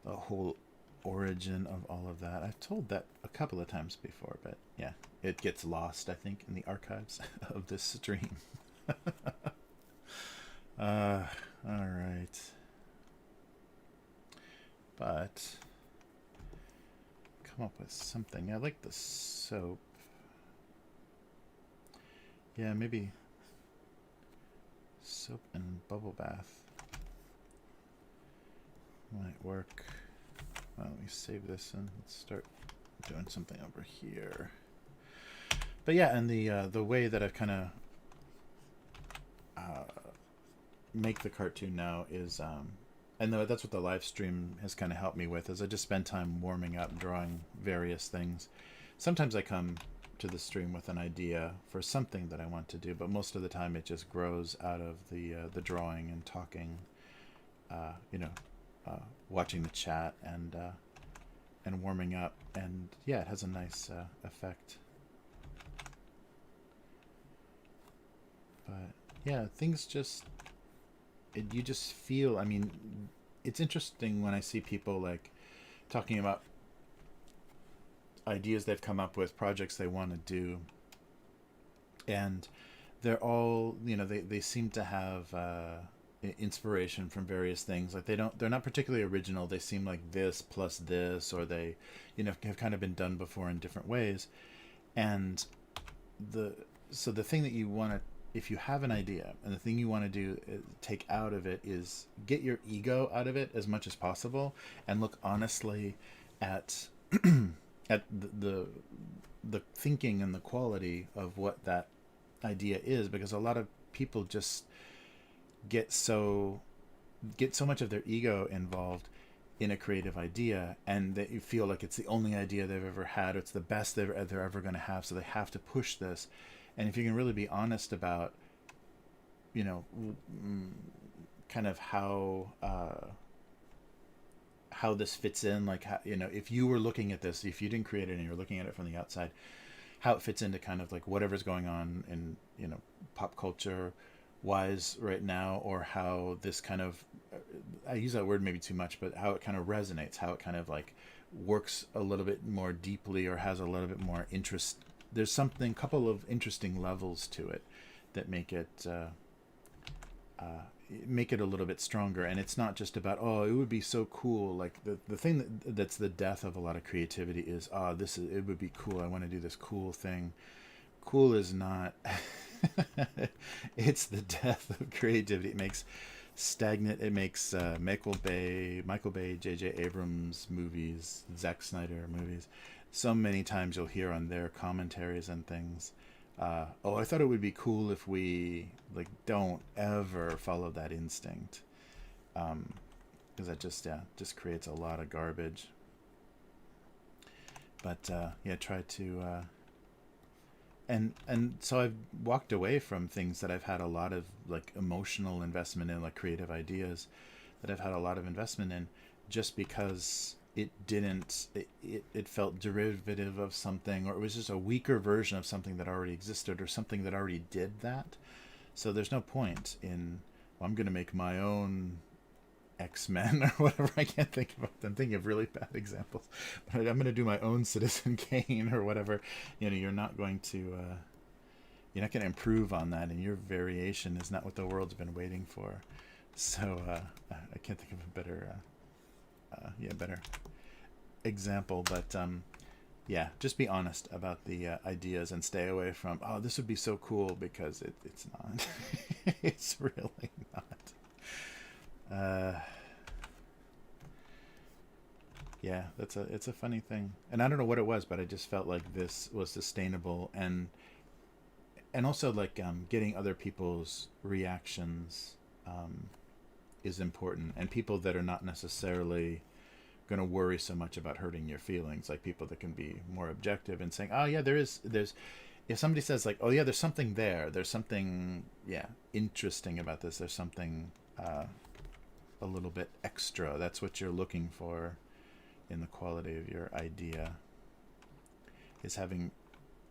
whole origin of all of that. I've told that a couple of times before, but yeah, it gets lost, I think, in the archives of this stream. All right. But come up with something. I like the soap. Yeah, maybe soap and bubble bath might work. Well, let me save this and let's start doing something over here. But yeah, and the way that I've kind of make the cartoon now is, and that's what the live stream has kind of helped me with, is I just spend time warming up, drawing various things. Sometimes I come to the stream with an idea for something that I want to do, but most of the time it just grows out of the drawing and talking, watching the chat and warming up, and yeah, it has a nice effect. But yeah, things you just feel, I mean, it's interesting when I see people like talking about ideas they've come up with, projects they want to do, and they're all, they seem to have inspiration from various things. Like they're not particularly original. They seem like this plus this, or they have kind of been done before in different ways. And the thing that you want to, if you have an idea, and the thing you want to do take out of it is get your ego out of it as much as possible, and look honestly at at the thinking and the quality of what that idea is, because a lot of people just get so much of their ego involved in a creative idea, and that you feel like it's the only idea they've ever had, or it's the best they're ever going to have, so they have to push this. And if you can really be honest about, kind of how this fits in, like how, if you were looking at this, if you didn't create it and you're looking at it from the outside, how it fits into kind of like whatever's going on in pop culture wise right now, or how this kind of, I use that word maybe too much, but how it kind of resonates, how it kind of like works a little bit more deeply, or has a little bit more interest. There's couple of interesting levels to it that make it a little bit stronger. And it's not just about, oh, it would be so cool. Like the thing that's the death of a lot of creativity is, it would be cool, I want to do this cool thing. Cool is not it's the death of creativity. It makes stagnant. It makes Michael Bay, J.J. Abrams movies, Zack Snyder movies. So many times you'll hear on their commentaries and things, I thought it would be cool if we don't ever follow that instinct, because that just creates a lot of garbage. But try to and so I've walked away from things that I've had a lot of like emotional investment in, like creative ideas that I've had a lot of investment in, just because it felt derivative of something, or it was just a weaker version of something that already existed, or something that already did that. So there's no point in, well, I'm going to make my own X-Men or whatever. I can't think of, I'm thinking of really bad examples, but I'm going to do my own Citizen Kane or whatever. You're not going to improve on that, and your variation is not what the world's been waiting for. So I can't think of a better example, but yeah, just be honest about the ideas and stay away from, oh, this would be so cool, because it's not. It's really not. Yeah, it's a funny thing, and I don't know what it was, but I just felt like this was sustainable, and also like getting other people's reactions is important, and people that are not necessarily going to worry so much about hurting your feelings, like people that can be more objective and saying, oh yeah, there's if somebody says like, oh yeah, there's something there's something, yeah, interesting about this, there's something a little bit extra, that's what you're looking for in the quality of your idea, is having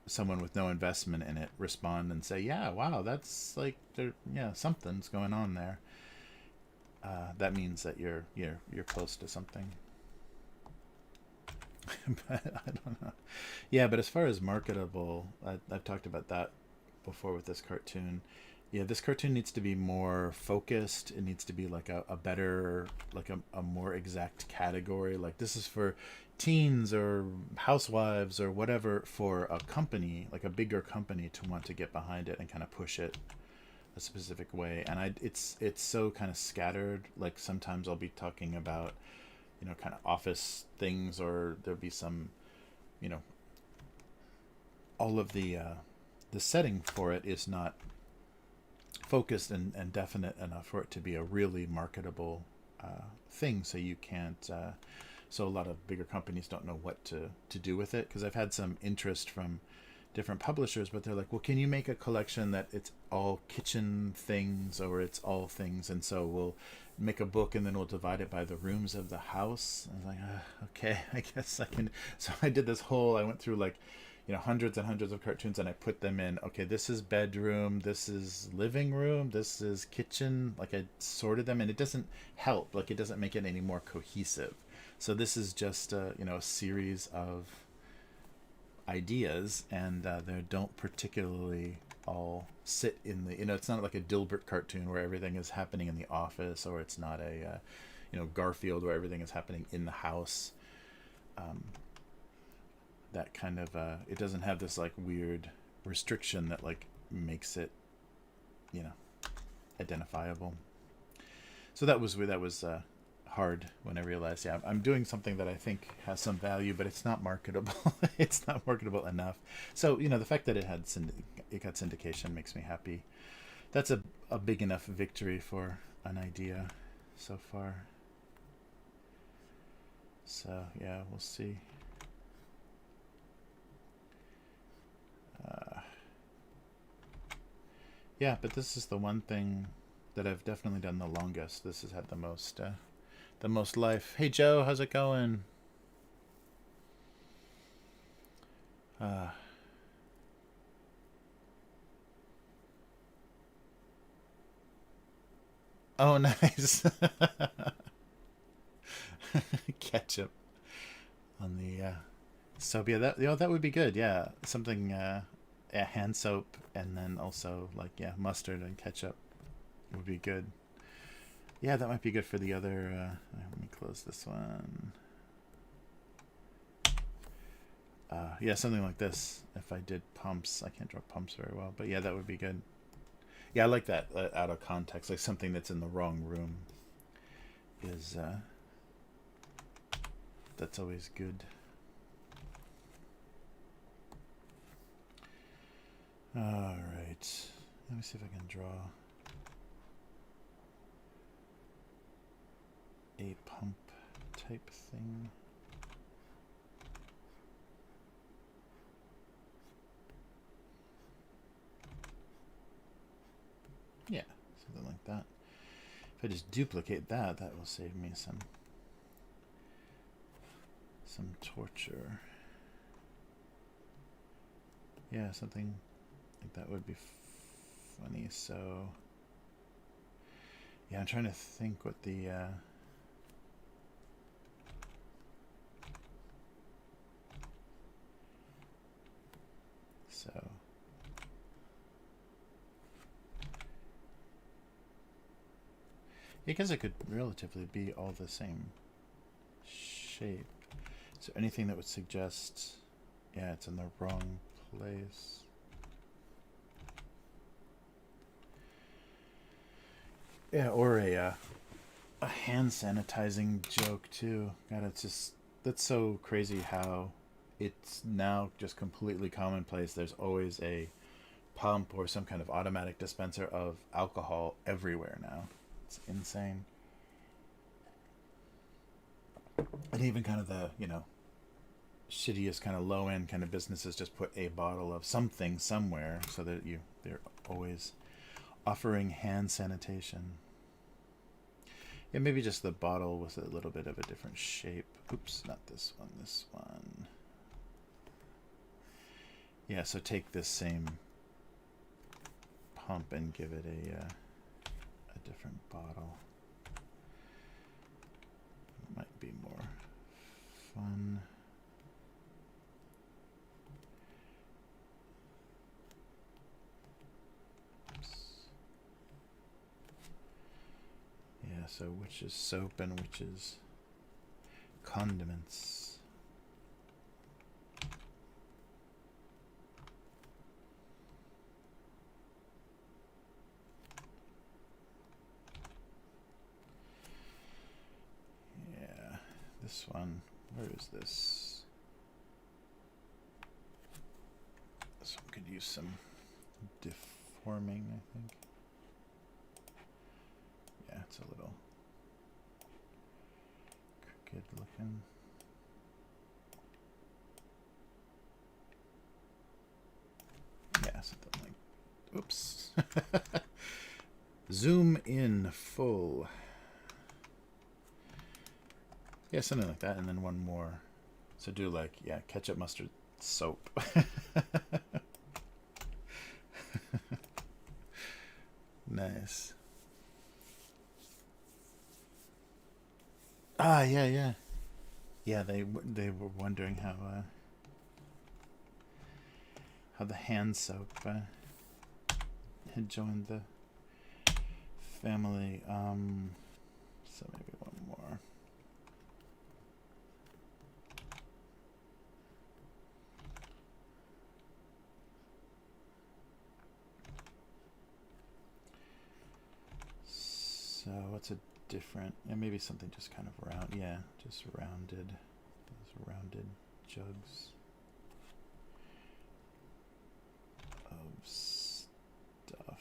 someone with no investment in it respond and say, yeah, wow, that's like, there, yeah, something's going on there. That means that you're close to something. But I don't know. Yeah, but as far as marketable, I've talked about that before with this cartoon. Yeah, this cartoon needs to be more focused. It needs to be like a better, like a more exact category. Like, this is for teens or housewives or whatever, for a company, like a bigger company, to want to get behind it and kind of push it a specific way. And it's so kind of scattered. Like, sometimes I'll be talking about, kind of office things, or there'll be some, all of the setting for it is not focused and definite enough for it to be a really marketable thing. So you can't. So a lot of bigger companies don't know what to do with it, because I've had some interest from different publishers, but they're like, well, can you make a collection that it's all kitchen things, or it's all things, and so we'll make a book and then we'll divide it by the rooms of the house. I was like, okay, I guess I can. So I did this whole, I went through like, hundreds and hundreds of cartoons, and I put them in, okay, this is bedroom, this is living room, this is kitchen. Like, I sorted them, and it doesn't help, like it doesn't make it any more cohesive. So this is just a series of ideas, and they don't particularly all sit in the, it's not like a Dilbert cartoon where everything is happening in the office, or it's not a Garfield where everything is happening in the house. That kind of it doesn't have this like weird restriction that like makes it identifiable. So that was hard when I realized, yeah, I'm doing something that I think has some value, but it's not marketable. It's not marketable enough. So the fact that it got syndication makes me happy. That's a big enough victory for an idea so far. So yeah, we'll see. Yeah, but this is the one thing that I've definitely done the longest. This has had the most life. Hey Joe, how's it going? Oh, nice. Ketchup on the soap. Yeah, that would be good. Yeah, something hand soap, and then also like, yeah, mustard and ketchup would be good. Yeah, that might be good for the other. Let me close this one. Yeah, something like this. If I did pumps, I can't draw pumps very well, but yeah, that would be good. Yeah, I like that out of context, like something that's in the wrong room is that's always good. All right, let me see if I can draw a pump type thing. Yeah, something like that. If I just duplicate that, that will save me some torture. Yeah, something like that would be funny. So yeah, I'm trying to think what the so because it could relatively be all the same shape. So anything that would suggest, yeah, it's in the wrong place. Yeah, or a hand sanitizing joke too. God, it's just, that's so crazy how it's now just completely commonplace. There's always a pump or some kind of automatic dispenser of alcohol everywhere now. It's insane. And even kind of the, shittiest kind of low end kind of businesses just put a bottle of something somewhere so that they're always offering hand sanitation. Yeah, maybe just the bottle with a little bit of a different shape. Oops, not this one, this one. Yeah, so take this same pump and give it a different bottle. Might be more fun. Yeah, so which is soap and which is condiments. Yeah, this one, where is this? This one could use some deforming, I think. Yeah, it's a little crooked looking. Yeah, something like, oops. Zoom in full. Yeah, something like that, and then one more. So do like, yeah, ketchup, mustard, soap. Nice. Ah, yeah, yeah. Yeah, they were wondering how the hand soap had joined the family. So maybe one more. So what's a different? Yeah, maybe something just kind of round. Yeah, just rounded. Those rounded jugs of stuff.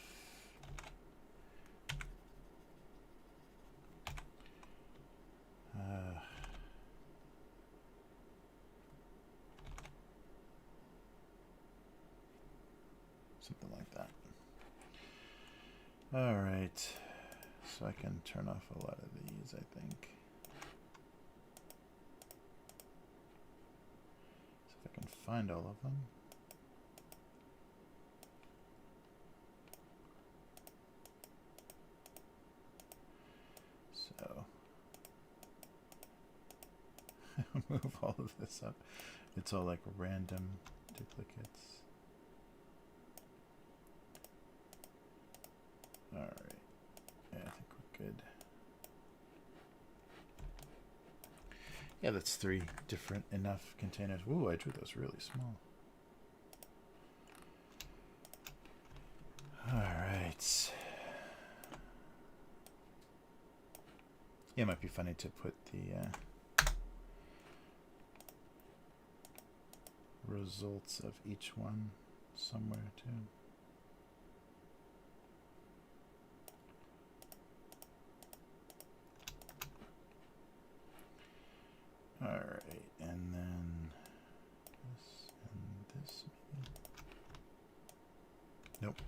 Something like that. All right. So I can turn off a lot of these, I think. So if I can find all of them. So move all of this up. It's all like random duplicates. All right. Yeah, I think we're good. Yeah, that's 3 different enough containers. Ooh, I drew those really small. All right. Yeah, it might be funny to put the results of each one somewhere too. All right, and then this and this maybe. Nope.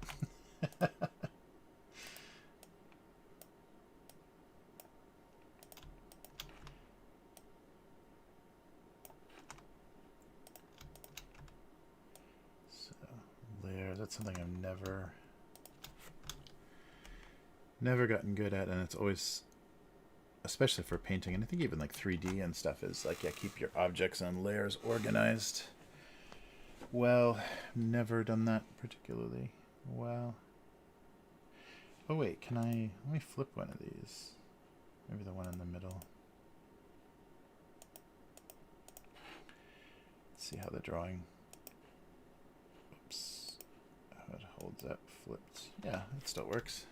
something I've never gotten good at, and it's always, especially for painting, and I think even like 3D and stuff, is like, yeah, keep your objects and layers organized. Well, never done that particularly well. Oh wait, can I, let me flip one of these. Maybe the one in the middle. Let's see how the drawing, oops, how it holds up flipped. Yeah, it still works.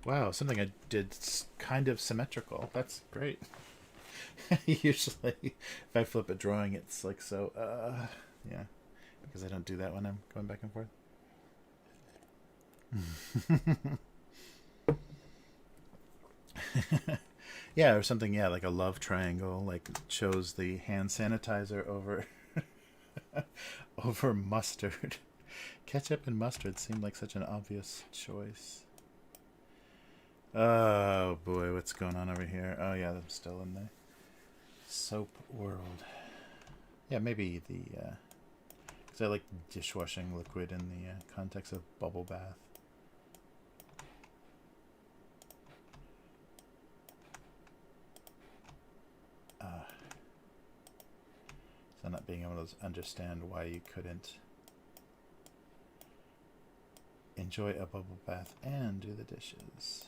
Wow, something I did kind of symmetrical. That's great. Usually, if I flip a drawing, it's like so, yeah, because I don't do that when I'm going back and forth. Yeah, or something, yeah, like a love triangle, like chose the hand sanitizer over over mustard. Ketchup and mustard seemed like such an obvious choice. Oh boy, what's going on over here? Oh yeah, I'm still in the soap world. Yeah, maybe the because I like dishwashing liquid in the context of bubble bath. So not being able to understand why you couldn't enjoy a bubble bath and do the dishes.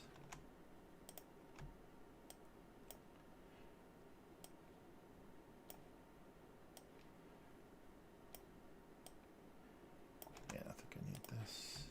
Yeah, I think I need this.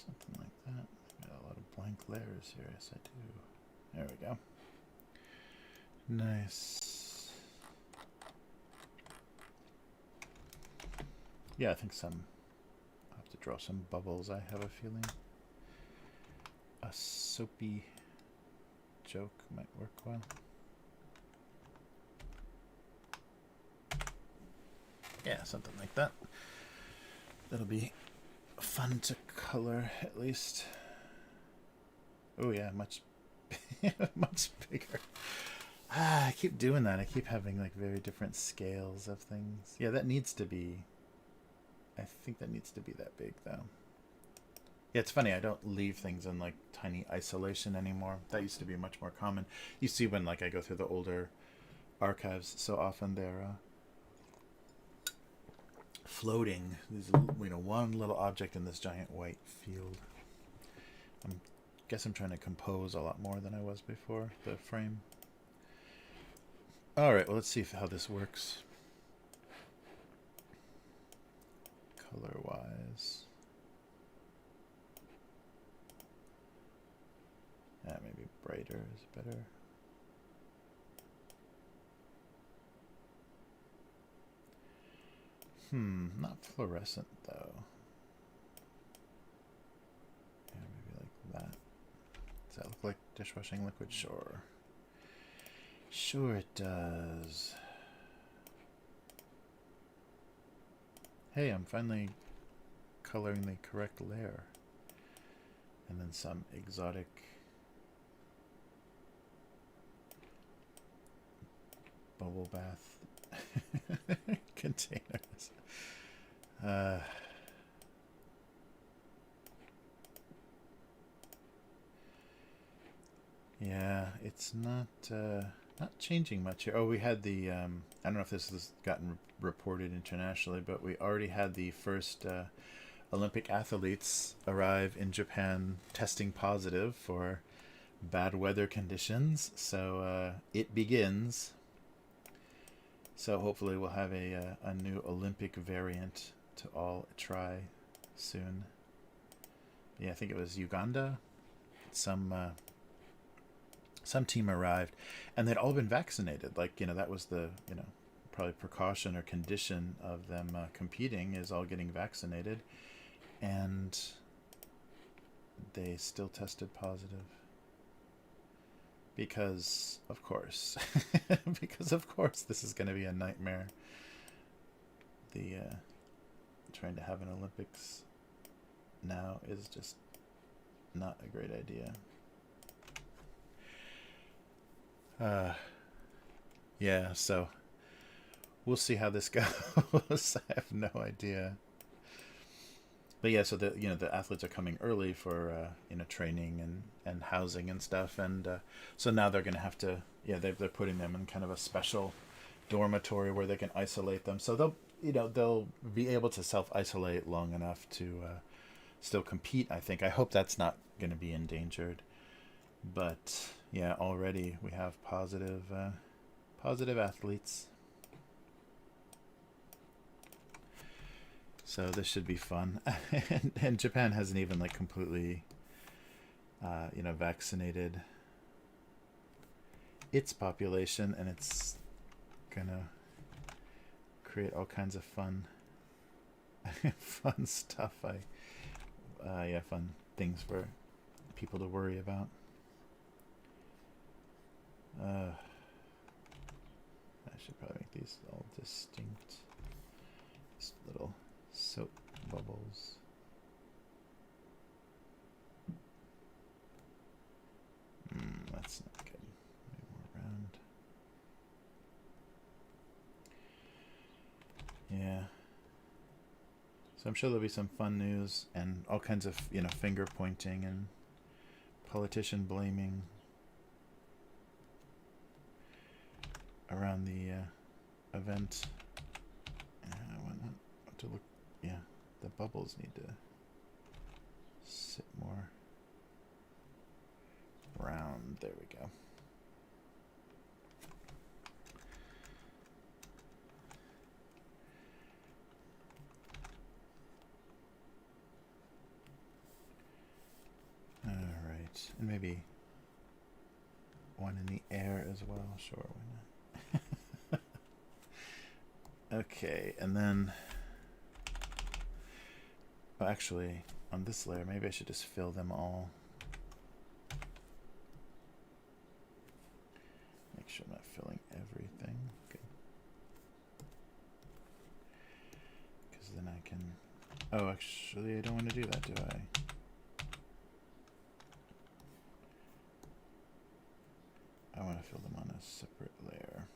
Something like that. Got a lot of blank layers here. Yes, I do. There we go. Nice. Yeah, I think I'll have to draw some bubbles, I have a feeling. A soapy joke might work well. Yeah, something like that. That'll be fun to color, at least. Oh yeah, much much bigger. I keep doing that. I keep having like very different scales of things. Yeah, that needs to be, I think that needs to be that big though. Yeah, it's funny, I don't leave things in like tiny isolation anymore. That used to be much more common. You see when like I go through the older archives, so often they're floating. There's, you know, one little object in this giant white field. I guess I'm trying to compose a lot more than I was before the frame. All right, well, let's see how this works color wise. Yeah, maybe brighter is better. Not fluorescent though. Yeah, maybe like that. Does that look like dishwashing liquid? Sure. Sure it does. Hey, I'm finally coloring the correct layer. And then some exotic bubble bath containers. Yeah, it's not changing much here. Oh, we had the I don't know if this has gotten reported internationally, but we already had the first Olympic athletes arrive in Japan testing positive for bad weather conditions. So it begins. So hopefully we'll have a new Olympic variant to all try soon. Yeah, I think it was Uganda. Some team arrived, and they'd all been vaccinated. Like, you know, that was the, you know, probably precaution or condition of them competing, is all getting vaccinated. And they still tested positive. Because, of course. Because, of course, this is going to be a nightmare. The trying to have an Olympics now is just not a great idea. Yeah, so we'll see how this goes. I have no idea. But yeah, so the athletes are coming early for training and housing and stuff, and so now they're going to have to they're putting them in kind of a special dormitory where they can isolate them. So they'll be able to self-isolate long enough to still compete. I hope that's not going to be endangered. But yeah, already we have positive athletes. So this should be fun. and Japan hasn't even completely vaccinated its population, and it's gonna create all kinds of fun stuff. Fun things for people to worry about. I should probably make these all distinct. Just little soap bubbles. That's not good. Maybe more round. Yeah. So I'm sure there'll be some fun news and all kinds of, finger pointing and politician blaming around the event. I want to look. Yeah, the bubbles need to sit more round. There we go. All right, and maybe one in the air as well. Sure, why not? Okay, and then actually on this layer maybe I should just fill them all. Make sure I'm not filling everything. Good. Because then I can... Oh, actually I don't want to do that, do I? I want to fill them on a separate layer.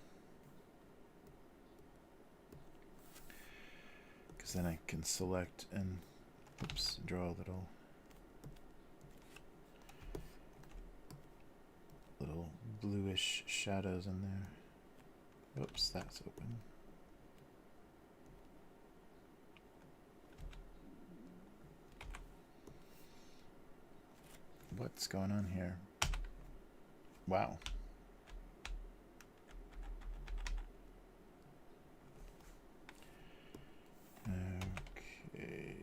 Because then I can select and draw a little bluish shadows in there. Oops, that's open. What's going on here? Wow. Okay.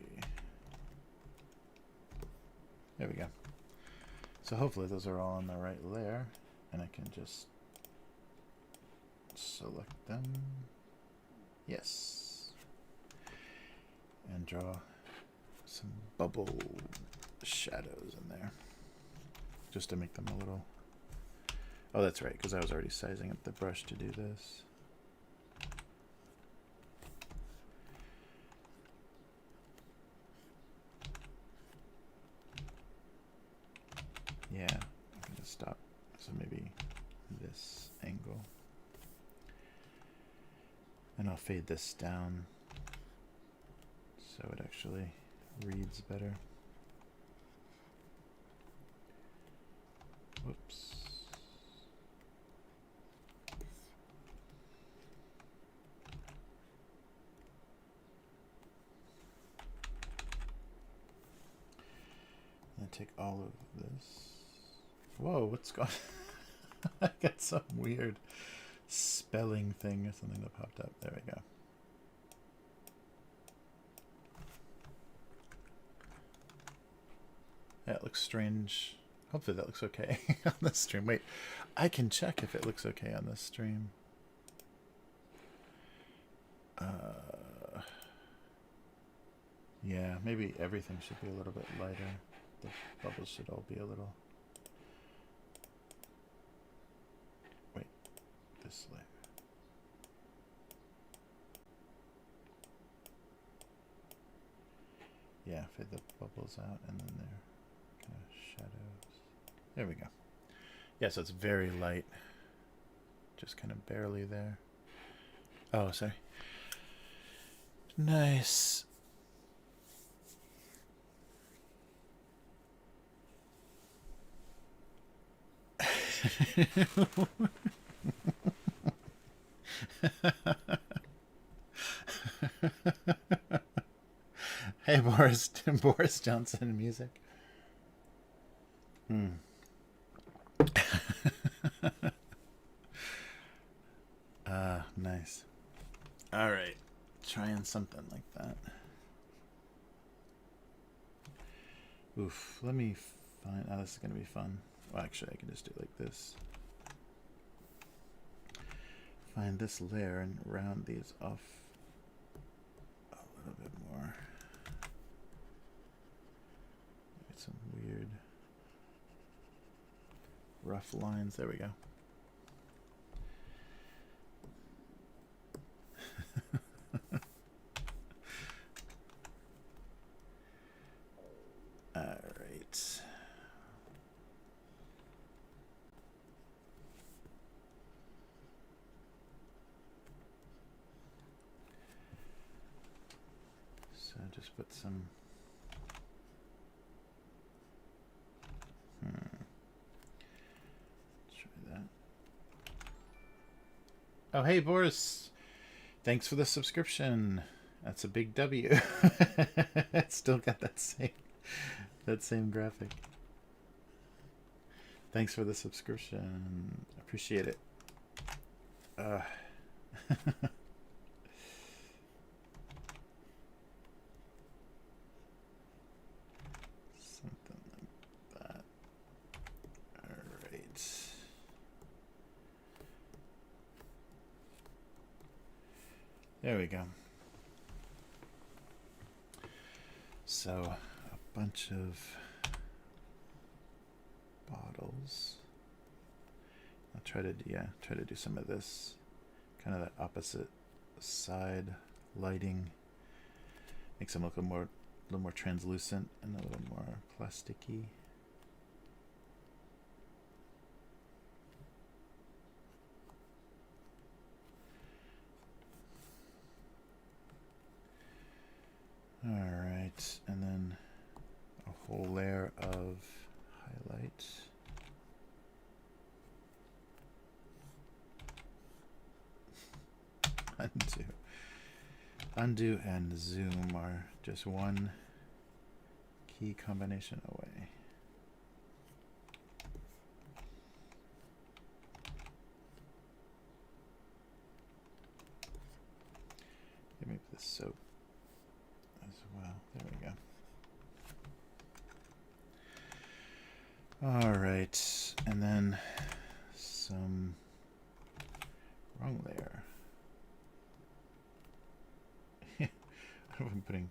There we go. So hopefully those are all on the right layer, and I can just select them. Yes. And draw some bubble shadows in there, just to make them a little... Oh, that's right, because I was already sizing up the brush to do this. Yeah, I'm going to stop. So maybe this angle. And I'll fade this down so it actually reads better. Whoops. And take all of this. Whoa, what's going on? I got some weird spelling thing or something that popped up. There we go. Yeah, it looks strange. Hopefully that looks okay on this stream. Wait, I can check if it looks okay on this stream. Yeah, maybe everything should be a little bit lighter. The bubbles should all be a little... Wait, this layer. Yeah, fade the bubbles out and then they're kind of shadows. There we go. Yeah, so it's very light. Just kind of barely there. Oh, sorry. Nice. Hey, Boris Johnson music. Nice. All right, trying something like that. Oof, let me find... Oh, this is going to be fun. Well, actually, I can just do it like this. Find this layer and round these off a little bit more. Get some weird rough lines. There we go. All right. So just put some... Try that. Oh, hey, Boris. Thanks for the subscription. That's a big W. It's still got that same graphic. Thanks for the subscription. Appreciate it. Something like that. All right. There we go. So, a bunch of bottles. I'll try to do some of this, kind of that opposite side lighting. Makes them look a little more translucent and a little more plasticky. All right, and then a whole layer of highlight. Undo and zoom are just one key combination away. Let me put the soap as well. There we go. All right, and then some wrong layer. I don't know if I'm putting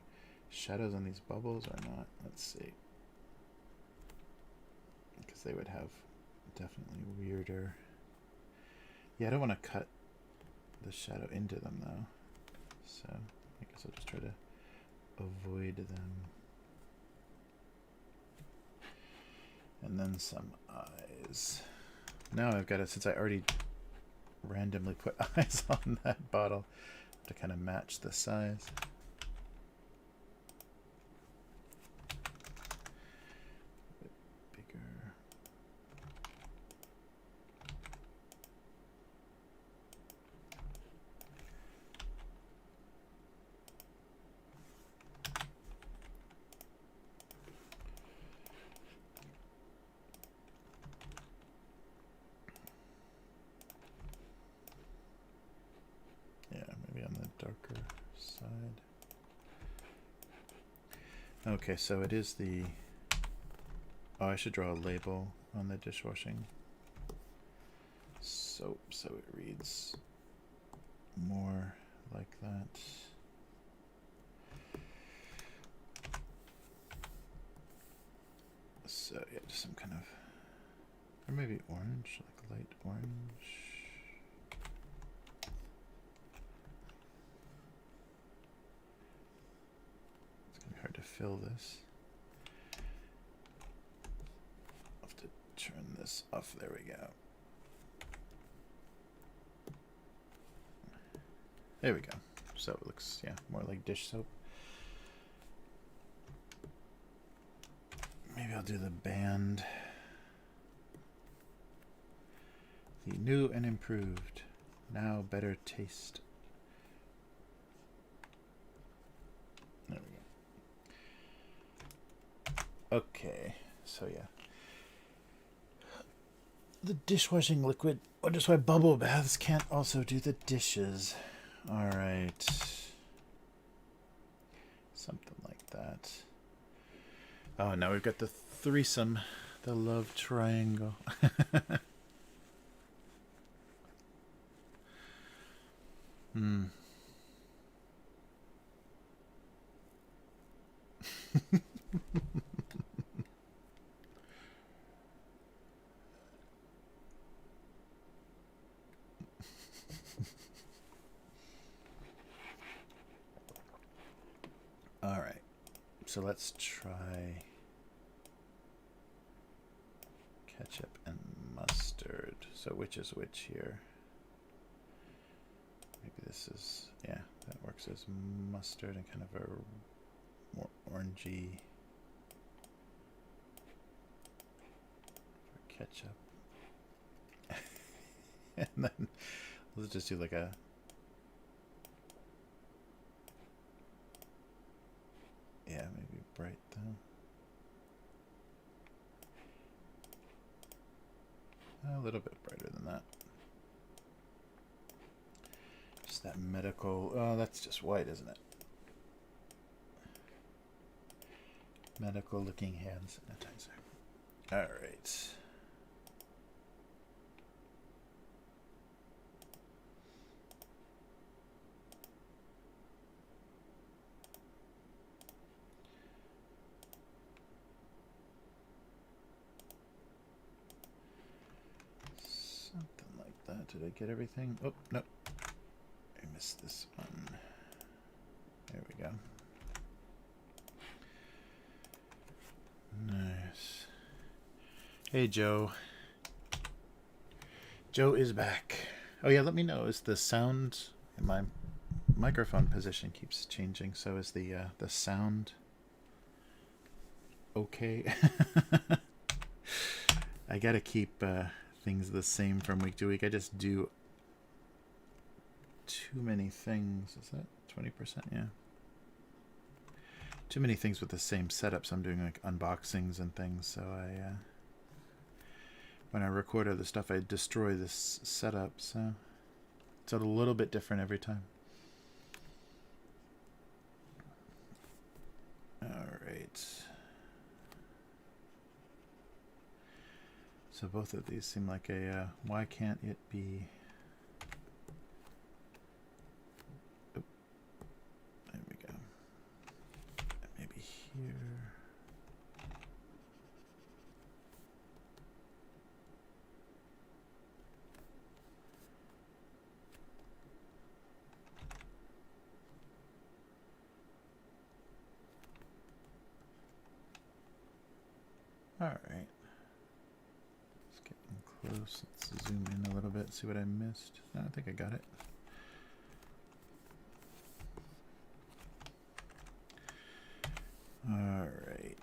shadows on these bubbles or not. Let's see. Because they would have definitely weirder... Yeah, I don't want to cut the shadow into them though. So I guess I'll just try to avoid them. And then some eyes. Now I've got it, since I already randomly put eyes on that bottle, to kind of match the size. Darker side. Okay, so it is the... Oh, I should draw a label on the dishwashing soap so it reads more like that. So yeah, just some kind of, or maybe orange, like light orange. It's gonna be hard to fill this. I'll have to turn this off. There we go. There we go. So it looks, yeah, more like dish soap. Maybe I'll do the band. The new and improved, now better taste. There we go. Okay, so yeah. The dishwashing liquid. Wonder why bubble baths can't also do the dishes. Alright. Something like that. Oh, now we've got the threesome. The love triangle. Alright. So let's try ketchup and mustard. So which is which here? Maybe this is, yeah, that works as mustard and kind of a more orangey for ketchup. And then let's just do like a, yeah, maybe bright though. A little bit brighter than that. Just that medical, oh, that's just white, isn't it? Medical looking hand sanitizer. All right. Something like that. Did I get everything? Oh, no. I missed this one. There we go. Nice. Hey, Joe. Joe is back. Oh, yeah, let me know. Is the sound in my microphone position keeps changing, so is the sound okay? I gotta keep things the same from week to week. I just do too many things. Is that 20%? Yeah. Too many things with the same setup, so I'm doing like unboxings and things. So I, when I record other stuff, I destroy this setup. So it's a little bit different every time. All right. So both of these seem like a, why can't it be? Oh, there we go. Maybe here. All right. Let's get in close. Let's zoom in a little bit, see what I missed. No, I think I got it. All right.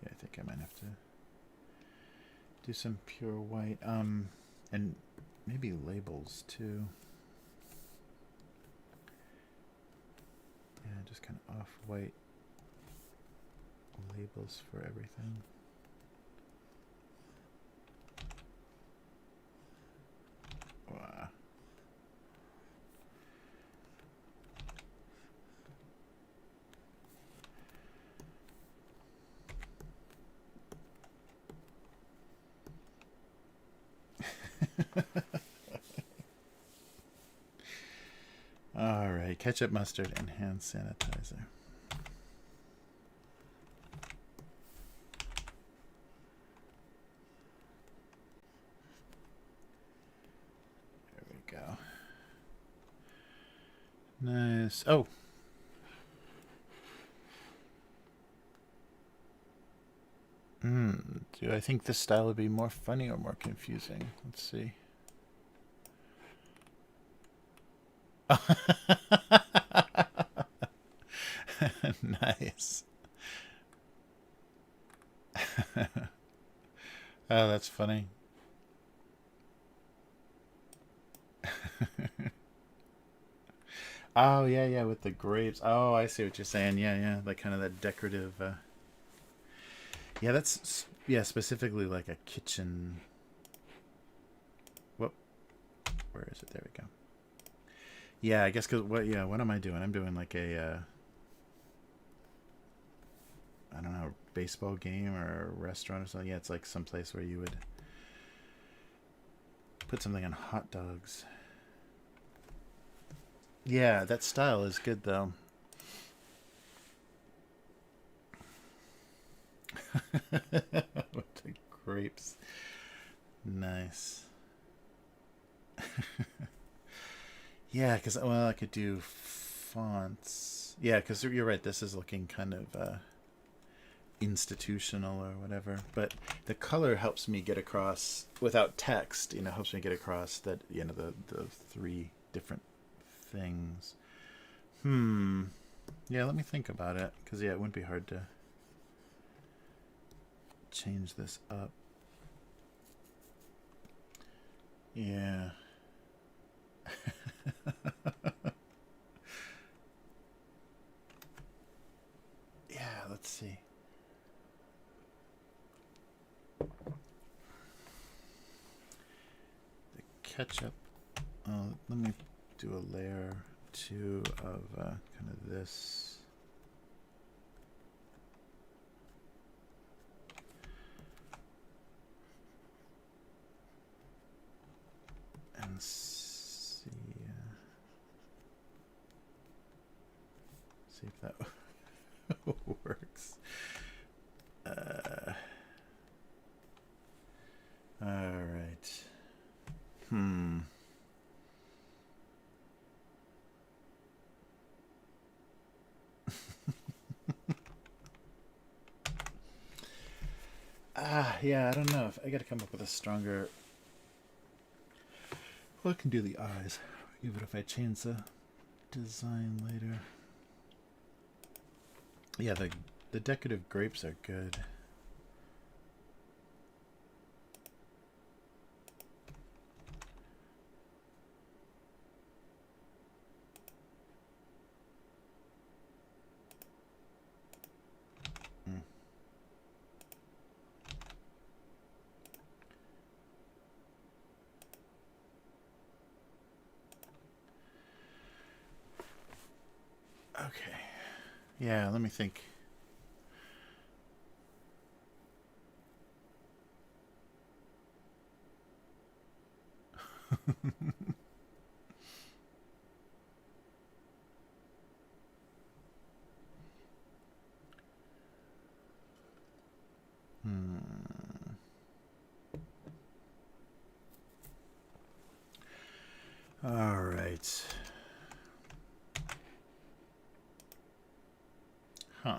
Yeah, I think I might have to do some pure white. And maybe labels too. Yeah, just kind of off-white labels for everything. Wow. ketchup, mustard, and hand sanitizer. There we go. Nice. Oh. Do I think this style would be more funny or more confusing? Let's see. Nice. Oh, that's funny. Oh, yeah, yeah, with the grapes. Oh, I see what you're saying. Yeah, yeah, like kind of that decorative. Yeah, that's specifically like a kitchen. Whoop, where is it? There we go. Yeah, I guess because what? Yeah, what am I doing? I'm doing like a I don't know, baseball game or a restaurant or something. Yeah, it's like someplace where you would put something on hot dogs. Yeah, that style is good though. With the grapes. Nice. Yeah, because, well, I could do fonts. Yeah, because you're right. This is looking kind of institutional or whatever. But the color helps me get across, without text, helps me get across that, the three different things. Yeah, let me think about it. Because, yeah, it wouldn't be hard to change this up. Yeah. Yeah, let's see. The ketchup. Let me do a layer 2 of kind of this. And see if that works. All right. Yeah, I don't know. If I got to come up with a stronger. Well, I can do the eyes. Even if I change the design later. Yeah, the decorative grapes are good. Okay. Yeah, let me think. All right. Huh.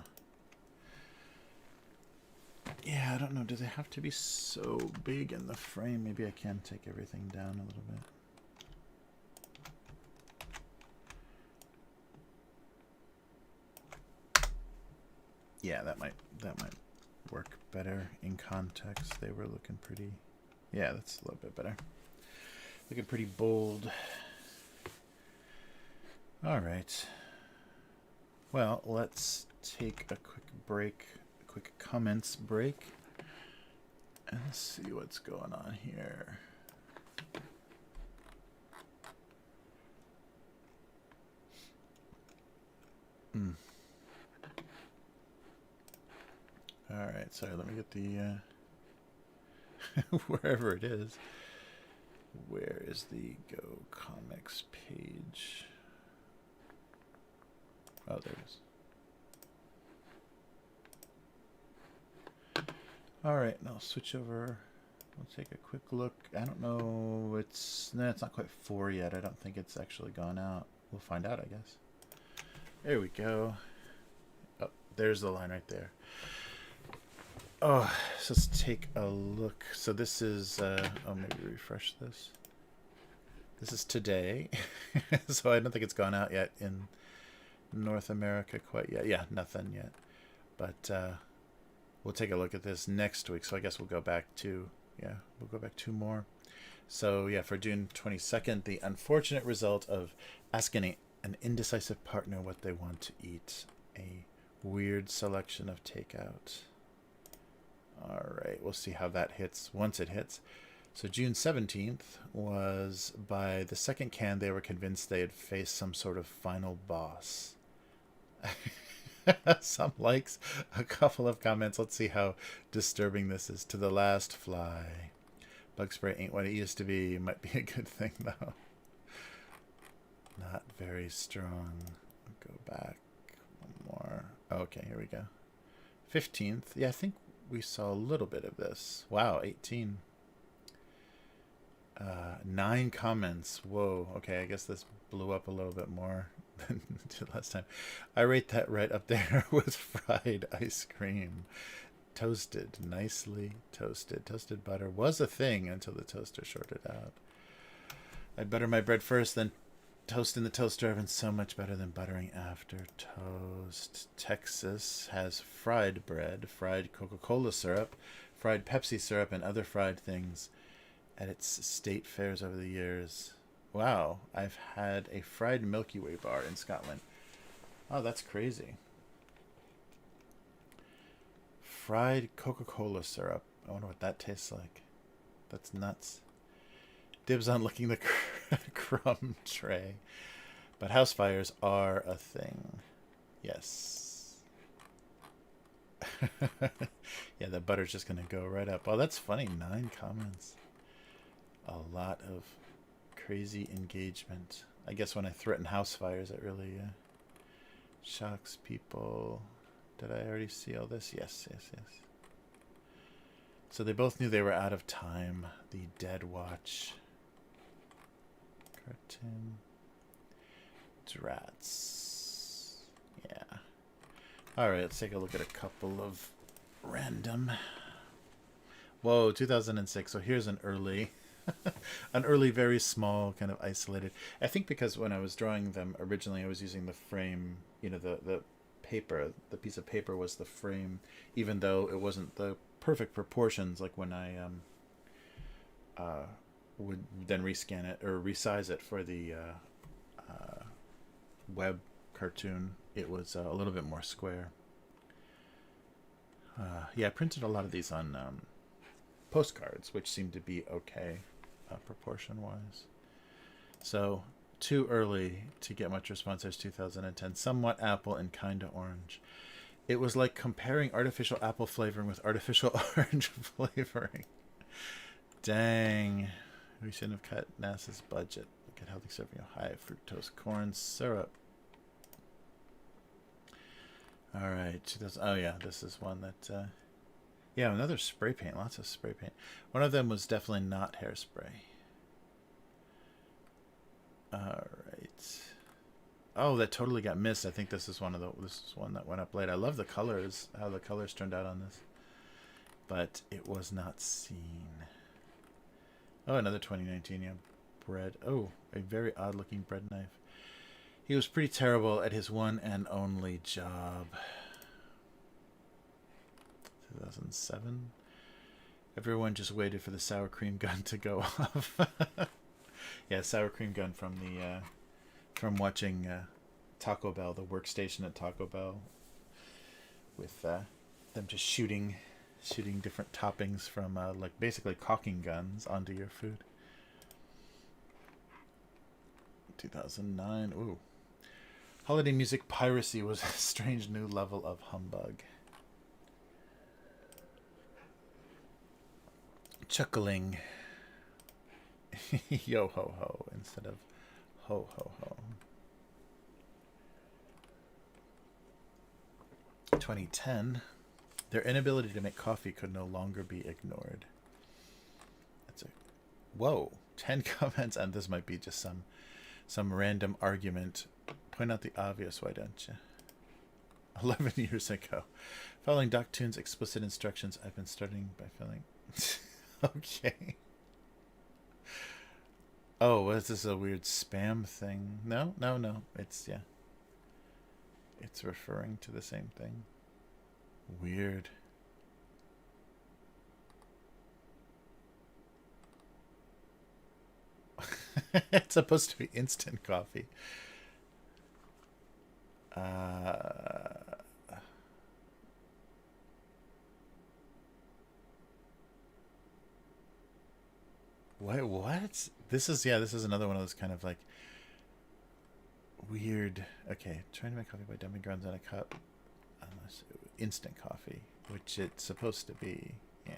Yeah, I don't know. Do they have to be so big in the frame? Maybe I can take everything down a little bit. Yeah, that might work better in context. They were looking pretty. Yeah, that's a little bit better. Looking pretty bold. All right. Well, let's take a quick break, a quick comments break, and see what's going on here. All right, sorry, let me get the wherever it is. Where is the Go Comics page? Oh, there it is. All right, now switch over. We'll take a quick look. I don't know. It's not quite 4 yet. I don't think it's actually gone out. We'll find out, I guess. There we go. Oh, there's the line right there. Oh, so let's take a look. So this is, oh, maybe refresh this. This is today. So I don't think it's gone out yet in North America quite yet. Yeah, nothing yet. But we'll take a look at this next week. So I guess we'll go back to, yeah, we'll go back 2 more. So yeah, for June 22nd, the unfortunate result of asking an indecisive partner what they want to eat. A weird selection of takeout. All right, we'll see how that hits once it hits. So June 17th was, by the second can, they were convinced they had faced some sort of final boss. Some likes, a couple of comments. Let's see how disturbing this is. To the last fly. Bug spray ain't what it used to be. Might be a good thing, though. Not very strong. Go back one more. Okay, here we go. 15th. Yeah, I think we saw a little bit of this. Wow, 18. 9 comments. Whoa. Okay, I guess this blew up a little bit more than last time. I rate that right up there with fried ice cream. Toasted. Nicely toasted. Toasted butter was a thing until the toaster shorted out. I butter my bread first, then toast in the toaster oven. So much better than buttering after toast. Texas has fried bread, fried Coca-Cola syrup, fried Pepsi syrup, and other fried things at its state fairs over the years. Wow, I've had a fried Milky Way bar in Scotland. Oh, that's crazy. Fried Coca-Cola syrup. I wonder what that tastes like. That's nuts. Dibs on licking the crumb tray. But house fires are a thing. Yes. Yeah, the butter's just going to go right up. Oh, that's funny. 9 comments. A lot of crazy engagement. I guess when I threaten house fires, it really shocks people. Did I already see all this? Yes. So they both knew they were out of time. The Dead Watch. Cartoon. Drats. Yeah. Alright, let's take a look at a couple of random. Whoa, 2006. So here's an early... an early, very small, kind of isolated. I think because when I was drawing them originally, I was using the frame, you know, the paper. The piece of paper was the frame, even though it wasn't the perfect proportions, like when I would then rescan it or resize it for the web cartoon. It was a little bit more square. Yeah, I printed a lot of these on postcards, which seemed to be okay proportion-wise. So, too early to get much response. There's 2010. Somewhat apple and kinda orange. It was like comparing artificial apple flavoring with artificial orange flavoring. Dang. We shouldn't have cut NASA's budget. Look at healthy serving of high fructose corn syrup. Alright. Oh yeah, this is one that... yeah, another spray paint. Lots of spray paint. One of them was definitely not hairspray. Alright. Oh, that totally got missed. I think this is one that went up late. I love the colors, how the colors turned out on this. But it was not seen. Oh, another 2019, yeah. Bread. Oh, a very odd looking bread knife. He was pretty terrible at his one and only job. 2007. Everyone just waited for the sour cream gun to go off. Yeah, sour cream gun from the from watching Taco Bell, the workstation at Taco Bell, with them just shooting different toppings from like basically caulking guns onto your food. 2009. Ooh. Holiday music piracy was a strange new level of humbug. Chuckling. Yo ho ho instead of ho ho ho. 2010. Their inability to make coffee could no longer be ignored. That's a whoa. 10 comments, and this might be just some random argument. Point out the obvious, why don't you? 11 years ago. Following Doc Toon's explicit instructions, I've been starting by filling. Okay. Oh, is this a weird spam thing? No. It's, yeah. It's referring to the same thing. Weird. It's supposed to be instant coffee. What? This is another one of those kind of like weird. Okay, trying to make coffee by dumping grounds in a cup. Unless instant coffee, which it's supposed to be. Yeah.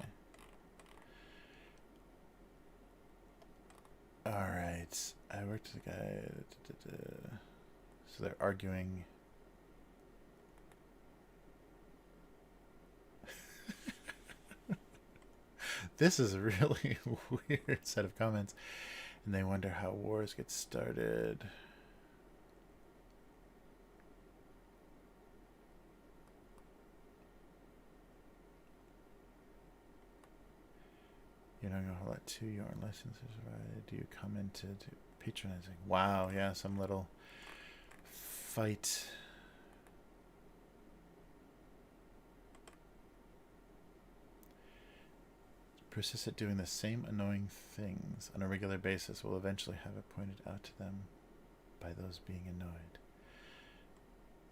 All right. I worked with a guy. So they're arguing. This is a really weird set of comments. And they wonder how wars get started. You don't know how that too. You aren't licensed. Do you come into patronizing? Wow, yeah, some little fight. Persist at doing the same annoying things on a regular basis will eventually have it pointed out to them by those being annoyed.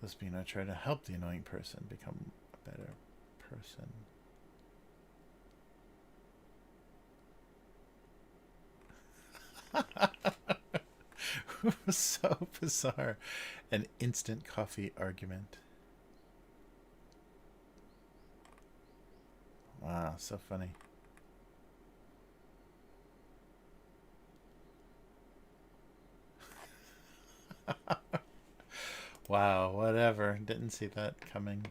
Those being annoyed try to help the annoying person become a better person. So bizarre. An instant coffee argument. Wow, so funny. Wow, whatever. Didn't see that coming.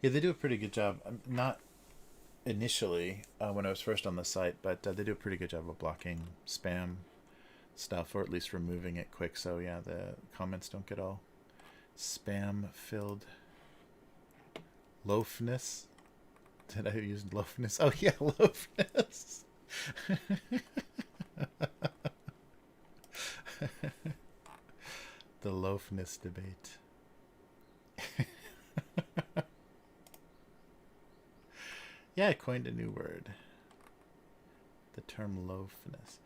Yeah, they do a pretty good job. Not initially when I was first on the site, but they do a pretty good job of blocking spam stuff, or at least removing it quick, so yeah, the comments don't get all spam filled. Loafness. Did I use loafness? Oh yeah, loafness. The loafness debate. Yeah, I coined a new word. The term loafness.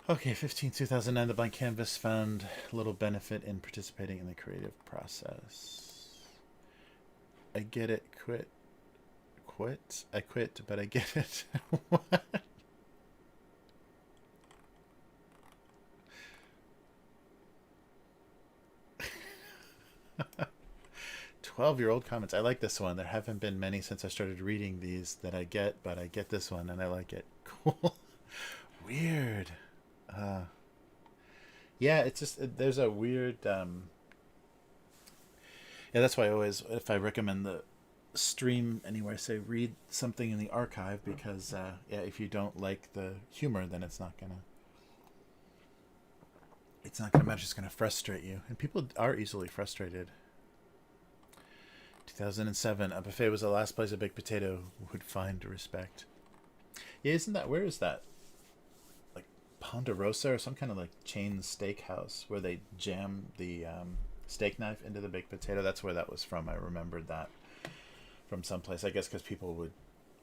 Okay, 2009, the blank canvas found little benefit in participating in the creative process. I get it, quit. I quit, but I get it. What? 12-year-old comments. I like this one. There haven't been many since I started reading these that I get, but I get this one and I like it. Cool. Weird. Yeah, it's just, there's a weird, yeah, that's why I always, if I recommend the stream anywhere, I say read something in the archive, because, yeah, if you don't like the humor, then it's not gonna matter. It's gonna frustrate you. And people are easily frustrated. 2007, a buffet was the last place a baked potato would find respect. Yeah, isn't that, where is that? Like Ponderosa or some kind of like chain steakhouse where they jam the steak knife into the baked potato. That's where that was from. I remembered that from someplace. I guess because people would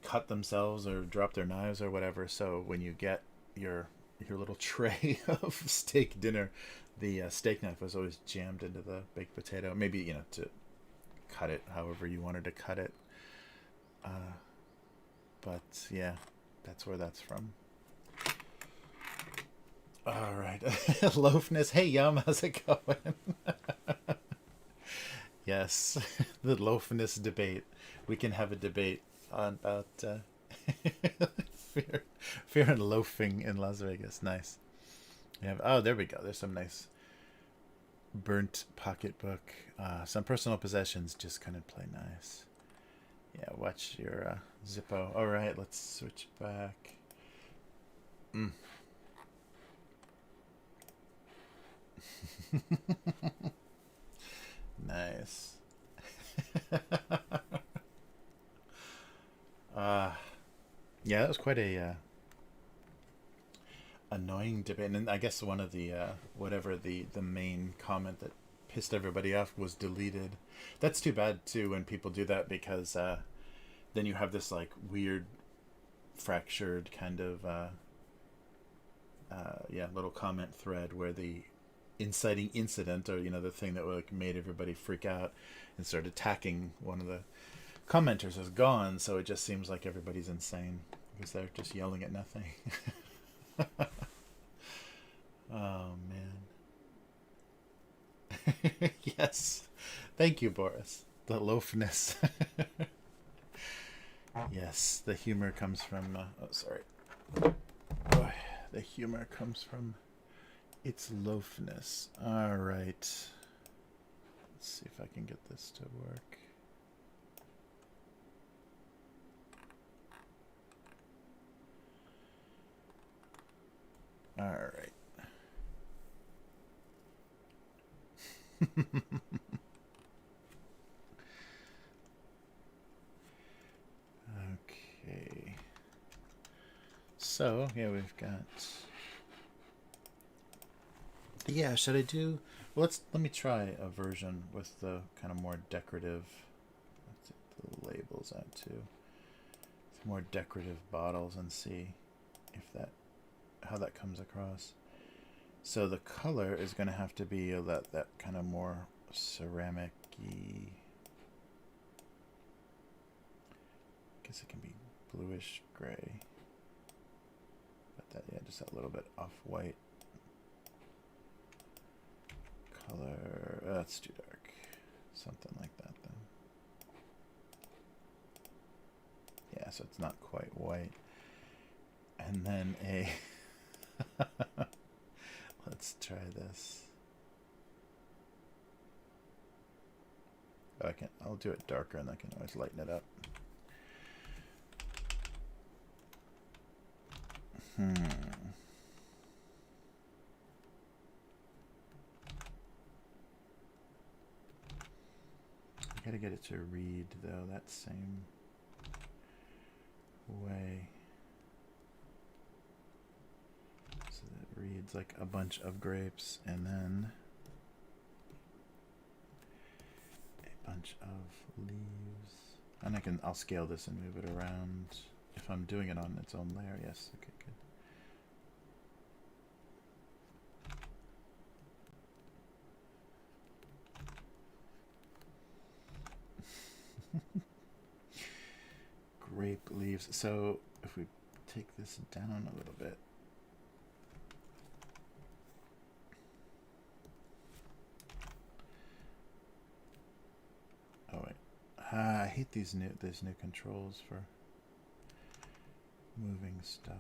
cut themselves or drop their knives or whatever. So when you get your little tray of steak dinner, the steak knife was always jammed into the baked potato. Maybe, you know, to cut it however you wanted to cut it. But yeah, that's where that's from. All right. Loafness. Hey, Yum, how's it going? Yes, the loafness debate. We can have a debate on about fear and loafing in Las Vegas. Nice. We have, oh, there we go. There's some nice burnt pocketbook. Some personal possessions just couldn't play nice. Yeah, watch your Zippo. All right, let's switch back. Mm. Nice. Yeah, that was quite a annoying debate, and I guess one of the whatever the main comment that pissed everybody off was deleted. That's too bad too when people do that, because then you have this like weird fractured kind of yeah, little comment thread where the inciting incident, or the thing that like made everybody freak out and start attacking one of the commenters, is gone. So it just seems like everybody's insane because they're just yelling at nothing. Oh man. Yes, thank you, Boris. The loafness. Yes, the humor comes from oh, sorry. Oh, the humor comes from its loafness. All right, let's see if I can get this to work. All right. Okay. So, yeah, we've got... Yeah, should I do... Well, let me try a version with the kind of more decorative... Let's take the labels out too. More decorative bottles and see if how that comes across. So the color is going to have to be that kind of more ceramic-y... I guess it can be bluish gray. But that, yeah, just a little bit off-white color. That's too dark. Something like that then. Yeah, so it's not quite white. And then a... Let's try this. Oh, I'll do it darker and I can always lighten it up. I gotta get it to read though, that same way. So that reads like a bunch of grapes and then a bunch of leaves. And I'll scale this and move it around if I'm doing it on its own layer. Yes, okay, good. Grape leaves. So if we take this down a little bit. Oh wait. I hate these new controls for moving stuff.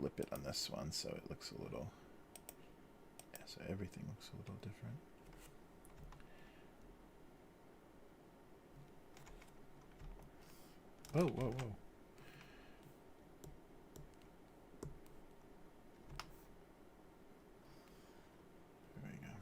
Flip it on this one so it looks a little, yeah, so everything looks a little different. Whoa, whoa, whoa. There we go.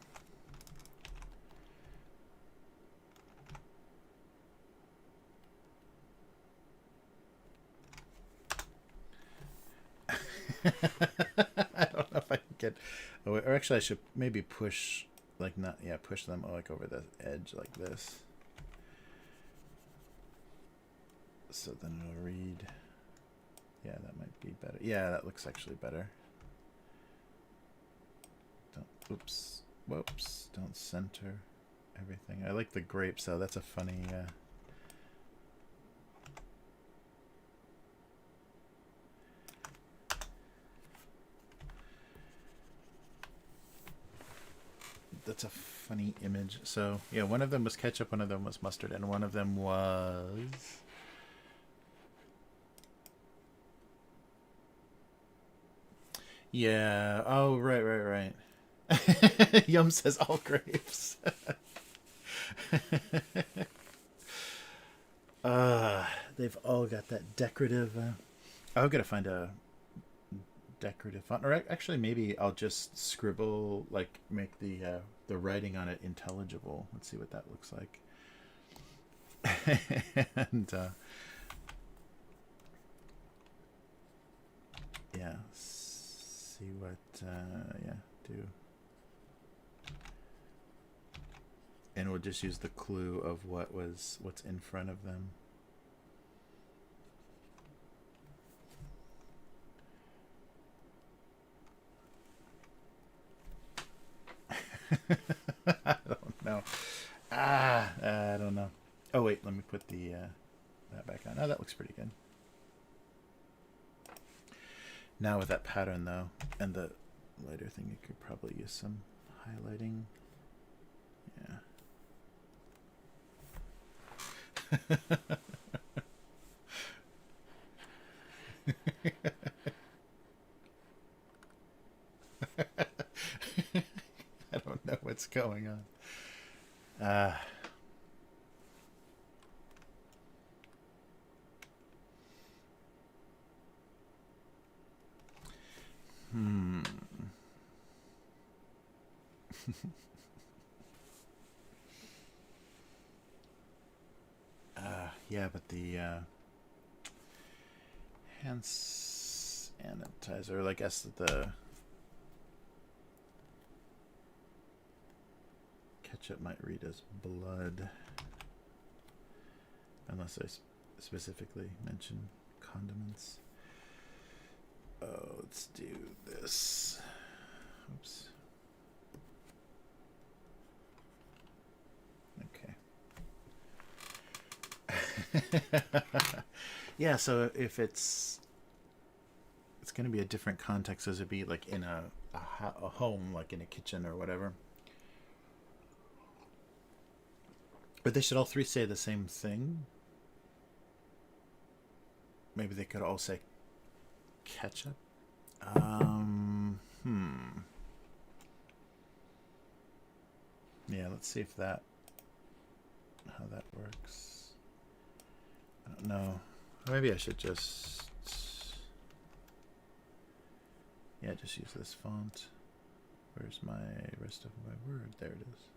I don't know if I can get, or actually I should maybe push, like not, yeah, push them like over the edge like this. So then it'll read. Yeah, that might be better. Yeah, that looks actually better. Oops, whoops, don't center everything. I like the grapes though, that's a funny, funny image. So yeah, one of them was ketchup, one of them was mustard, and one of them was yeah. Oh right. Yum says all grapes. They've all got that decorative. I'm gonna find a decorative font, or actually maybe I'll just scribble, like make the writing on it intelligible. Let's see what that looks like. And yeah, see what yeah do, and we'll just use the clue of what's in front of them. I don't know. I don't know. Oh wait, let me put the that back on. Oh, that looks pretty good. Now with that pattern though, and the lighter thing, you could probably use some highlighting. Yeah. I don't know what's going on. Yeah, but the hand sanitizer, I guess the ketchup might read as blood, unless I specifically mention condiments. Oh, let's do this. Oops. Okay. Yeah, so if it's going to be a different context, as it'd be like in a home, like in a kitchen or whatever. But they should all three say the same thing. Maybe they could all say ketchup. Yeah, let's see if how that works. I don't know. Maybe I should just use this font. Where's my rest of my word? There it is.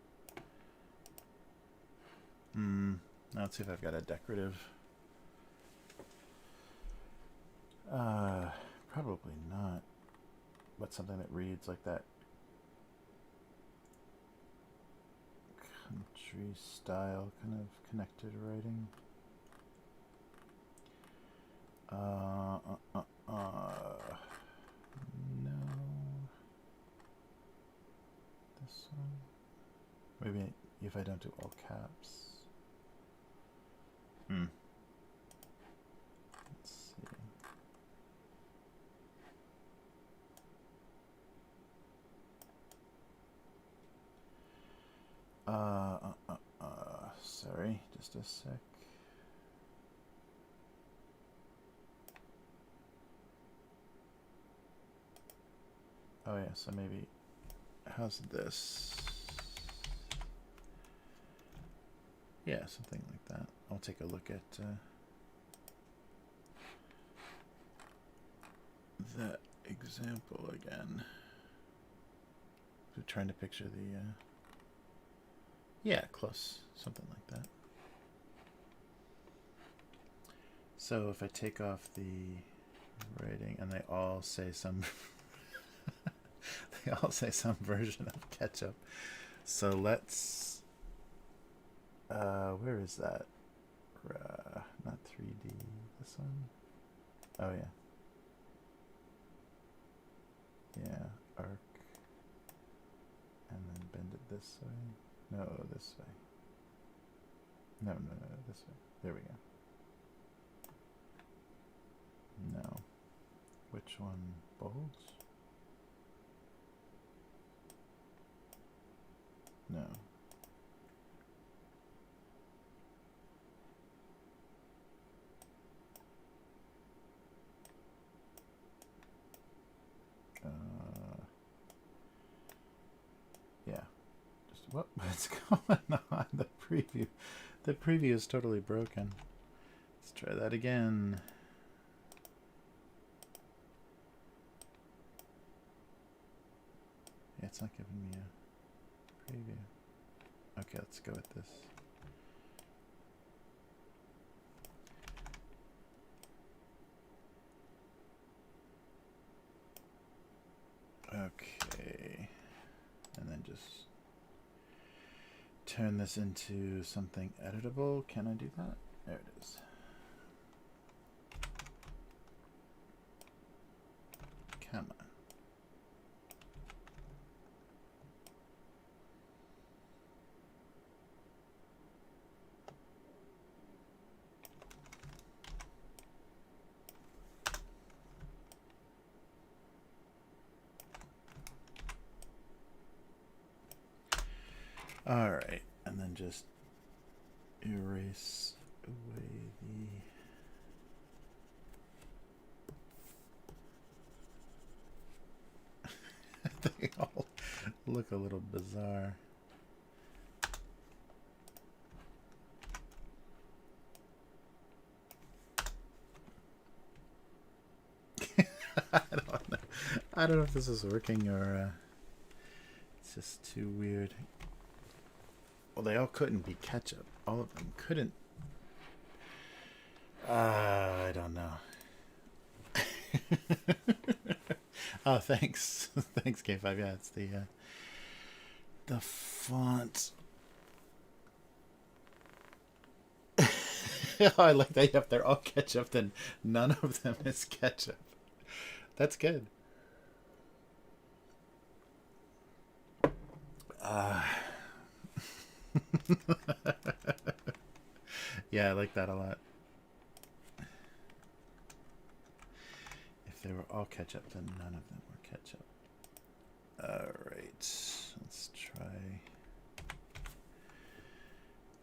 Now let's see if I've got a decorative. Probably not. But something that reads like that. Country style kind of connected writing. No. This one. Maybe if I don't do all caps. Let's see. Sorry, just a sec. Oh yeah, so maybe, how's this? Yeah, something like that. I'll take a look at that example again. We're trying to picture the yeah, close, something like that. So if I take off the writing and they all say some they all say some version of ketchup. So let's where is that? Not 3D, this one? Oh yeah. Yeah, arc. And then bend it this way. No, this way. No, this way. There we go. No. Which one? Bulge? No. What's going on? The preview is totally broken. Let's try that again. Yeah, it's not giving me a preview. Okay, let's go with this. Okay, and then just turn this into something editable. Can I do that? There it is. Come on. All right, and then just erase away the they all look a little bizarre. I don't know if this is working or it's just too weird. Well, they all couldn't be ketchup. All of them couldn't. I don't know. Oh, thanks. Thanks, K5. Yeah, it's the font. Oh, I like that. Yep, they're all ketchup, then none of them is ketchup. That's good. Yeah, I like that a lot. If they were all ketchup, then none of them were ketchup. Alright, let's try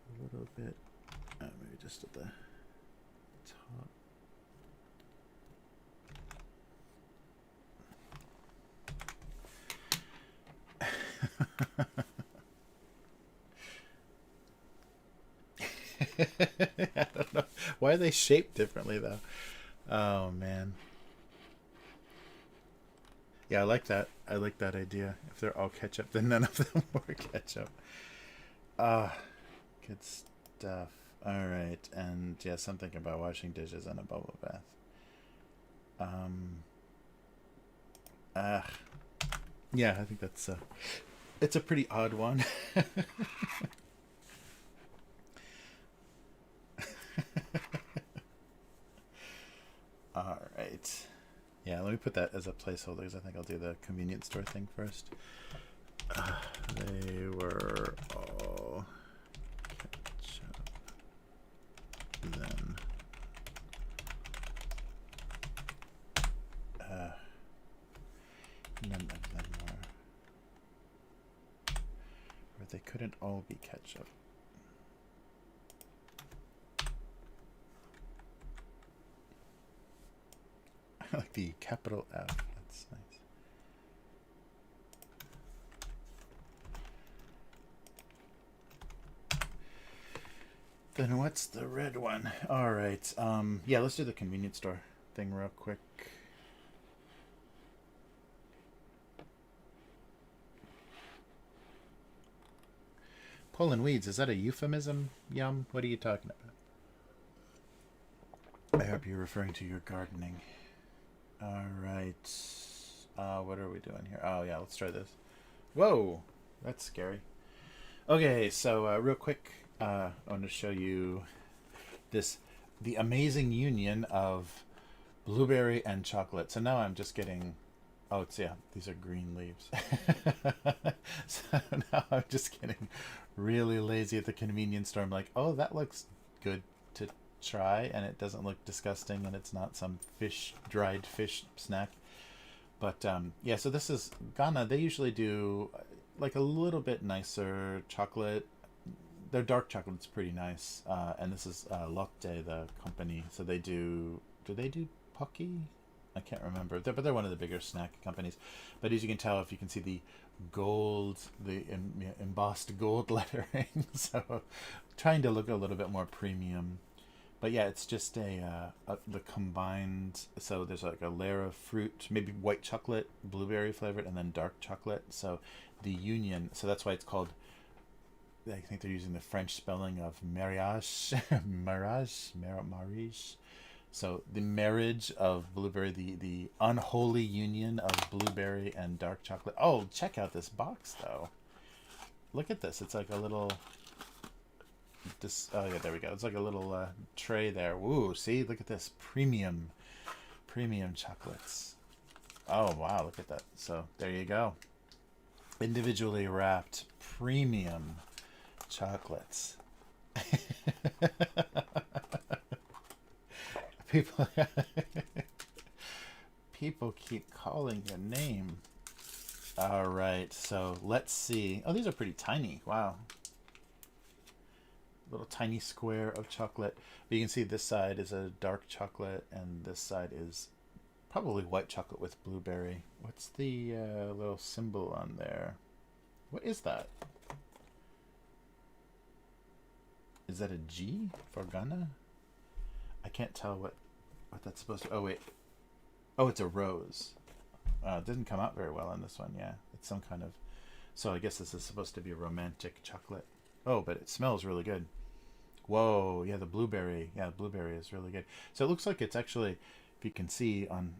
a little bit. Maybe just at the top. I don't know. Why are they shaped differently, though? Oh, man. Yeah, I like that. I like that idea. If they're all ketchup, then none of them were ketchup. Good stuff. All right, and yeah, something about washing dishes in a bubble bath. Yeah, I think that's it's a pretty odd one. All right. Yeah, let me put that as a placeholder because I think I'll do the convenience store thing first. They were all ketchup. Then none of them were. Or they couldn't all be ketchup. I like the capital F. That's nice. Then what's the red one? All right. Yeah, let's do the convenience store thing real quick. Pulling weeds, is that a euphemism, Yum? What are you talking about? I hope you're referring to your gardening. All right. What are we doing here? Oh, yeah, let's try this. Whoa, that's scary. Okay, so real quick, I want to show you the amazing union of blueberry and chocolate. So now I'm just getting, oh, it's, yeah, these are green leaves. So now I'm just getting really lazy at the convenience store. I'm like, oh, that looks good to try, and it doesn't look disgusting, and it's not some dried fish snack. But yeah, so this is Ghana. They usually do like a little bit nicer chocolate. Their dark chocolate's pretty nice, and this is Lotte, the company. So they do. Do they do Pocky? I can't remember, but they're one of the bigger snack companies. But as you can tell, if you can see the gold, the embossed gold lettering, so trying to look a little bit more premium. But yeah, it's just the combined. So there's like a layer of fruit, maybe white chocolate, blueberry flavored, and then dark chocolate. So the union. So that's why it's called. I think they're using the French spelling of mariage, mariage. So the marriage of blueberry, the unholy union of blueberry and dark chocolate. Oh, check out this box though. Look at this. It's like a little. Oh yeah, there we go. It's like a little tray there. Ooh, see, look at this premium chocolates. Oh wow, look at that. So there you go. Individually wrapped premium chocolates. People keep calling your name. All right, so let's see. Oh, these are pretty tiny. Wow. Little tiny square of chocolate. But you can see this side is a dark chocolate and this side is probably white chocolate with blueberry. What's the little symbol on there? What is that? Is that a G for Ghana? I can't tell what that's supposed to. Oh wait. Oh, it's a rose. It didn't come out very well on this one. Yeah, it's some kind of. So I guess this is supposed to be a romantic chocolate. Oh, but it smells really good. Whoa, yeah, the blueberry. Yeah, the blueberry is really good. So it looks like it's actually, if you can see on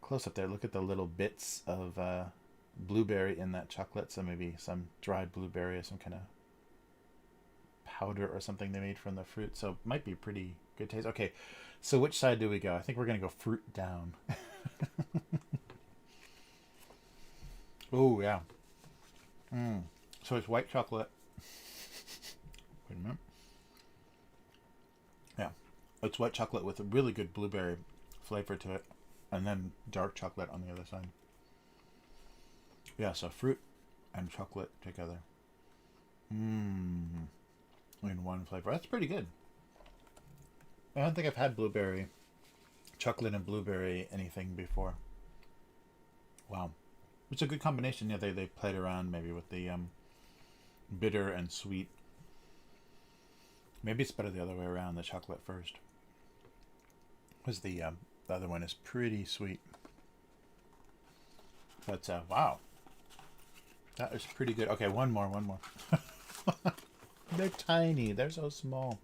close up there, look at the little bits of blueberry in that chocolate. So maybe some dried blueberry or some kind of powder or something they made from the fruit. So it might be pretty good taste. Okay, so which side do we go? I think we're going to go fruit down. Oh, yeah. So it's white chocolate. Wait a minute. Yeah. It's white chocolate with a really good blueberry flavor to it. And then dark chocolate on the other side. Yeah, so fruit and chocolate together. In one flavor. That's pretty good. I don't think I've had blueberry, chocolate and blueberry anything before. Wow. It's a good combination. Yeah, they played around maybe with the bitter and sweet. Maybe it's better the other way around, the chocolate first. Because the other one is pretty sweet. But wow. That is pretty good. Okay, one more. They're tiny. They're so small.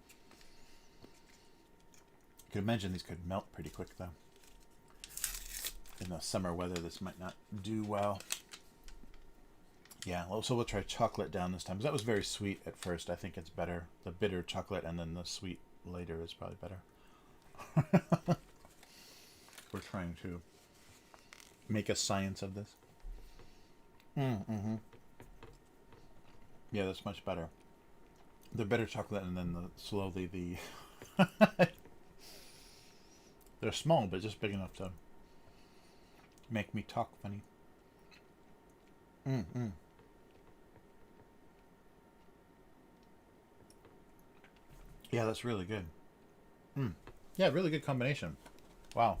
You could imagine these could melt pretty quick though. In the summer weather, this might not do well. Yeah, so we'll try chocolate down this time. Because that was very sweet at first. I think it's better. The bitter chocolate and then the sweet later is probably better. We're trying to make a science of this. Yeah, that's much better. The bitter chocolate and then slowly the... They're small, but just big enough to make me talk funny. Yeah, that's really good. Yeah, really good combination. Wow.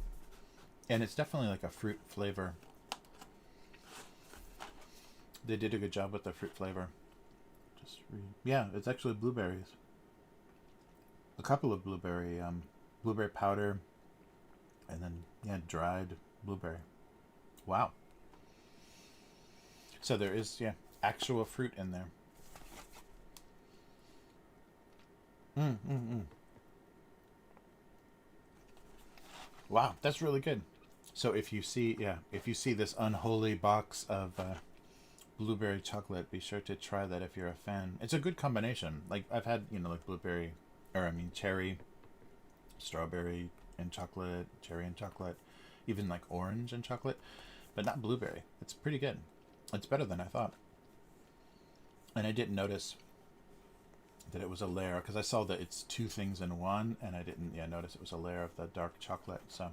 And it's definitely like a fruit flavor. They did a good job with the fruit flavor. Yeah, it's actually blueberries. A couple of blueberry powder, and then dried blueberry. Wow. So there is actual fruit in there. Wow, that's really good. So if you see this unholy box of blueberry chocolate, be sure to try that if you're a fan. It's a good combination. Like I've had, like blueberry, cherry, strawberry and chocolate, cherry and chocolate, even like orange and chocolate, but not blueberry. It's pretty good. It's better than I thought. And I didn't notice that it was a layer, because I saw that it's two things in one, and I didn't notice it was a layer of the dark chocolate. So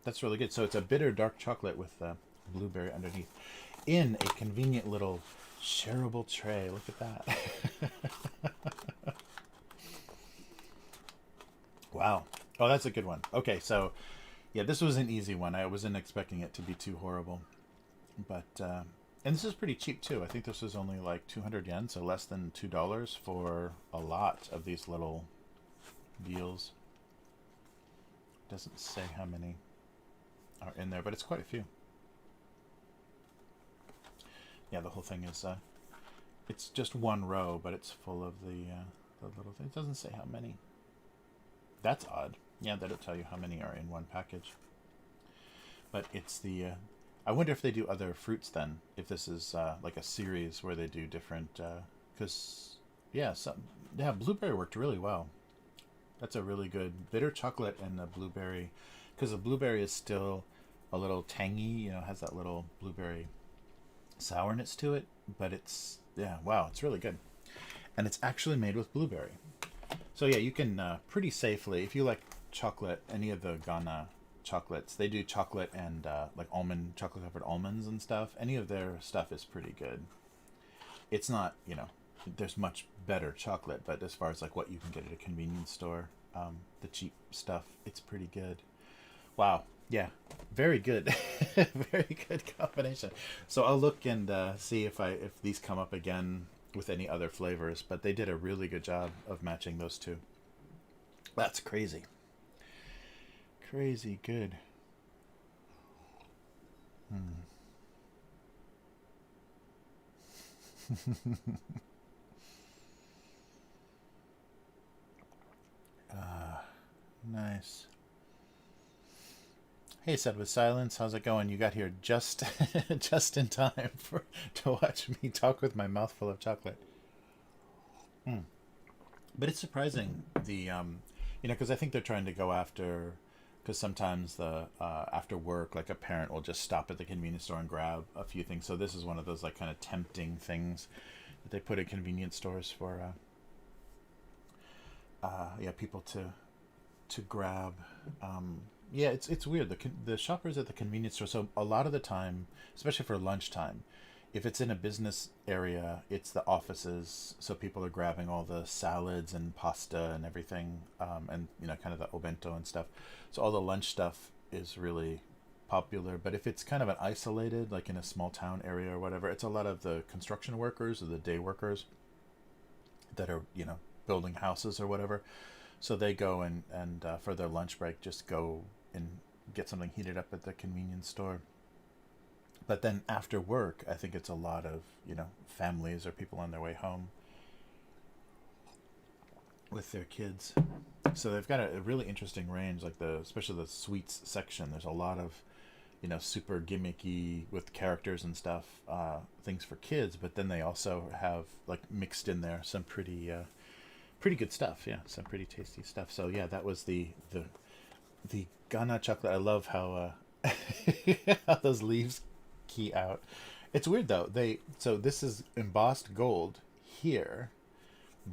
that's really good. So it's a bitter dark chocolate with blueberry underneath in a convenient little shareable tray. Look at that. Wow. Oh, that's a good one. Okay, so Yeah, this was an easy one. I wasn't expecting it to be too horrible. But and this is pretty cheap too. I think this was only like 200 yen, so less than $2 for a lot of these little deals. Doesn't say how many are in there, but it's quite a few. Yeah, the whole thing is it's just one row, but it's full of the little thing. It doesn't say how many. That's odd. Yeah, that'll tell you how many are in one package. But it's the I wonder if they do other fruits then. If this is like a series where they do different. Because yeah, blueberry worked really well. That's a really good bitter chocolate and the blueberry, because the blueberry is still a little tangy. You know, has that little blueberry sourness to it. But it's wow, it's really good, and it's actually made with blueberry. So yeah, you can pretty safely, if you like chocolate, any of the Ghana chocolates, they do chocolate and like chocolate covered almonds and stuff. Any of their stuff is pretty good. It's not, there's much better chocolate, but as far as like what you can get at a convenience store, the cheap stuff, it's pretty good. Wow, yeah, very good, very good combination. So I'll look and see if these come up again with any other flavors, but they did a really good job of matching those two. That's crazy. Crazy good. Nice. Hey, said with silence, how's it going? You got here just just in time to watch me talk with my mouth full of chocolate. But it's surprising because I think they're trying to go after, because sometimes the after work, like a parent will just stop at the convenience store and grab a few things. So this is one of those like kind of tempting things that they put in convenience stores for people to grab. Yeah, it's weird. The shoppers at the convenience store. So a lot of the time, especially for lunchtime, if it's in a business area, it's the offices. So people are grabbing all the salads and pasta and everything, and kind of the obento and stuff. So all the lunch stuff is really popular. But if it's kind of an isolated, like in a small town area or whatever, it's a lot of the construction workers or the day workers that are building houses or whatever. So they go and for their lunch break, just go and get something heated up at the convenience store. But then after work, I think it's a lot of, families or people on their way home with their kids. So they've got a really interesting range, like especially the sweets section. There's a lot of, super gimmicky with characters and stuff, things for kids. But then they also have like mixed in there some pretty good stuff. Yeah, some pretty tasty stuff. So yeah, that was the Ghana chocolate. I love how how those leaves key out. It's weird though. So this is embossed gold here,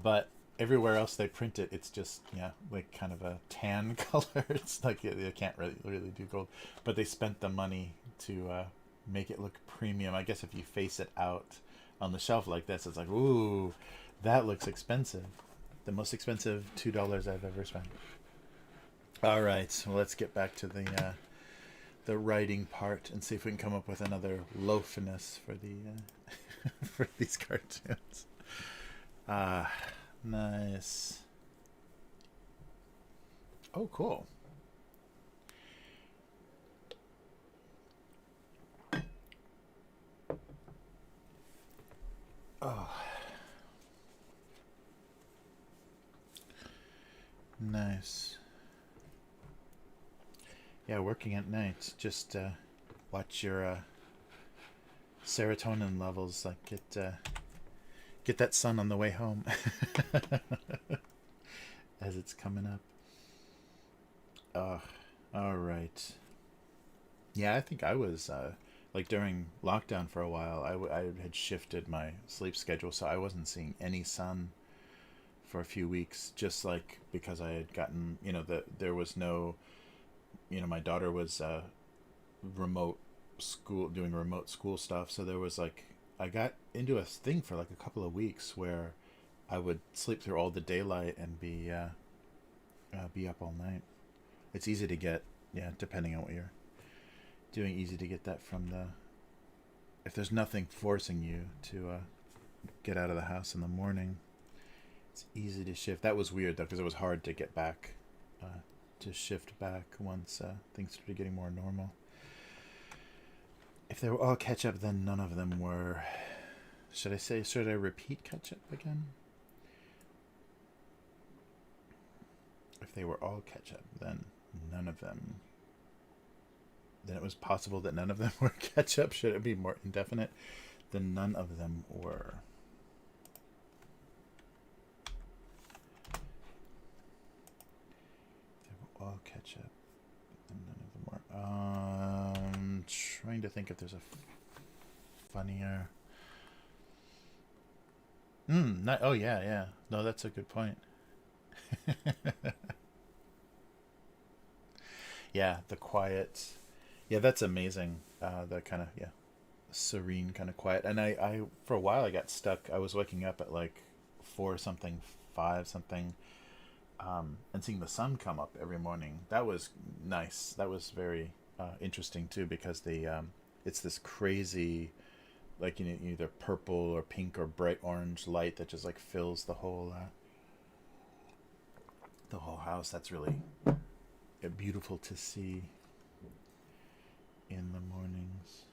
but everywhere else they print it, it's just like kind of a tan color. It's like you can't really do gold, but they spent the money to make it look premium. I guess if you face it out on the shelf like this, it's like, ooh, that looks expensive. The most expensive $2 I've ever spent. All right, so let's get back to the writing part and see if we can come up with another loafiness for the for these cartoons. Nice. Oh, cool. Oh. Nice. Yeah, working at night. Just watch your serotonin levels like get that sun on the way home as it's coming up. All right. Yeah, I think I was like during lockdown for a while. I had shifted my sleep schedule, so I wasn't seeing any sun for a few weeks, just like because I had gotten there was no my daughter was remote school, doing remote school stuff, so there was like I got into a thing for like a couple of weeks where I would sleep through all the daylight and be up all night. It's easy to get yeah, depending on what you're doing, easy to get that from the, if there's nothing forcing you to get out of the house in the morning, it's easy to shift. That was weird though, because it was hard to get back, to shift back once things started getting more normal. If they were all ketchup, then none of them were. Should I repeat ketchup again? If they were all ketchup, then none of them. Then it was possible that none of them were ketchup. Should it be more indefinite? Then none of them were. They were all ketchup, and none of them were. Trying to think if there's a funnier. Oh yeah. No, that's a good point. Yeah, the quiet. Yeah, that's amazing. The kind of, yeah, serene kind of quiet. And I for a while I got stuck. I was waking up at like 4 something, 5 something, and seeing the sun come up every morning. That was nice. That was very interesting too, because it's this crazy, like, you know, either purple or pink or bright orange light that just like fills the whole house. That's really beautiful to see in the mornings.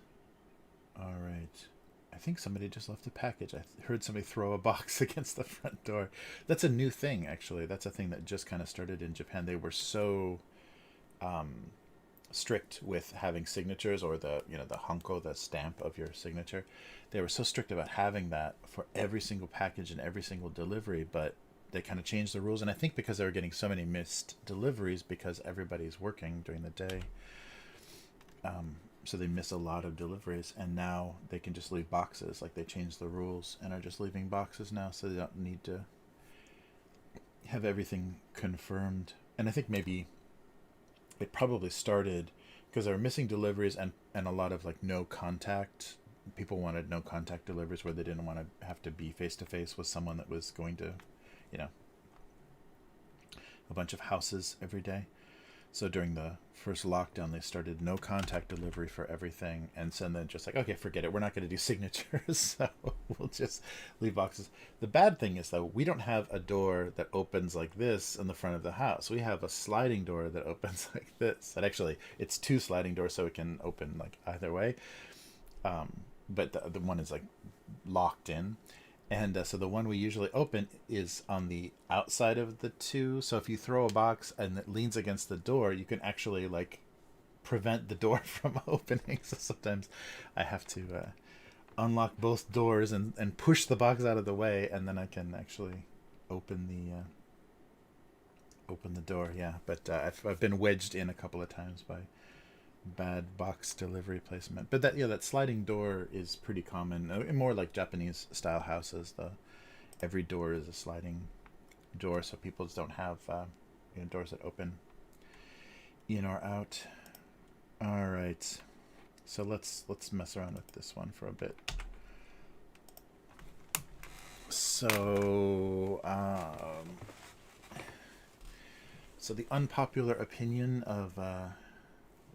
All right. I think somebody just left a package. I heard somebody throw a box against the front door. That's a new thing, actually. That's a thing that just kind of started in Japan. They were so strict with having signatures, or the hanko, the stamp of your signature. They were so strict about having that for every single package and every single delivery, but they kind of changed the rules. And I think because they were getting so many missed deliveries because everybody's working during the day, so they miss a lot of deliveries, and now they can just leave boxes. Like, they changed the rules and are just leaving boxes now, so they don't need to have everything confirmed. And I think maybe it probably started because they were missing deliveries, and a lot of like no contact. People wanted no contact deliveries where they didn't want to have to be face to face with someone that was going to, you know, a bunch of houses every day. So during the first lockdown, they started no contact delivery for everything, and so then just like, okay, forget it, we're not going to do signatures, so we'll just leave boxes. The bad thing is, though, we don't have a door that opens like this in the front of the house. We have a sliding door that opens like this. And actually, it's 2 sliding doors, so it can open like either way. But the one is like locked in. And so the one we usually open is on the outside of the 2. So if you throw a box and it leans against the door, you can actually like prevent the door from opening. So sometimes I have to unlock both doors and push the box out of the way, and then I can actually open the door. Yeah, but I've been wedged in a couple of times by bad box delivery placement. But that sliding door is pretty common. More like Japanese style houses, every door is a sliding door, so people just don't have doors that open in or out. All right, so let's mess around with this one for a bit. So the unpopular opinion of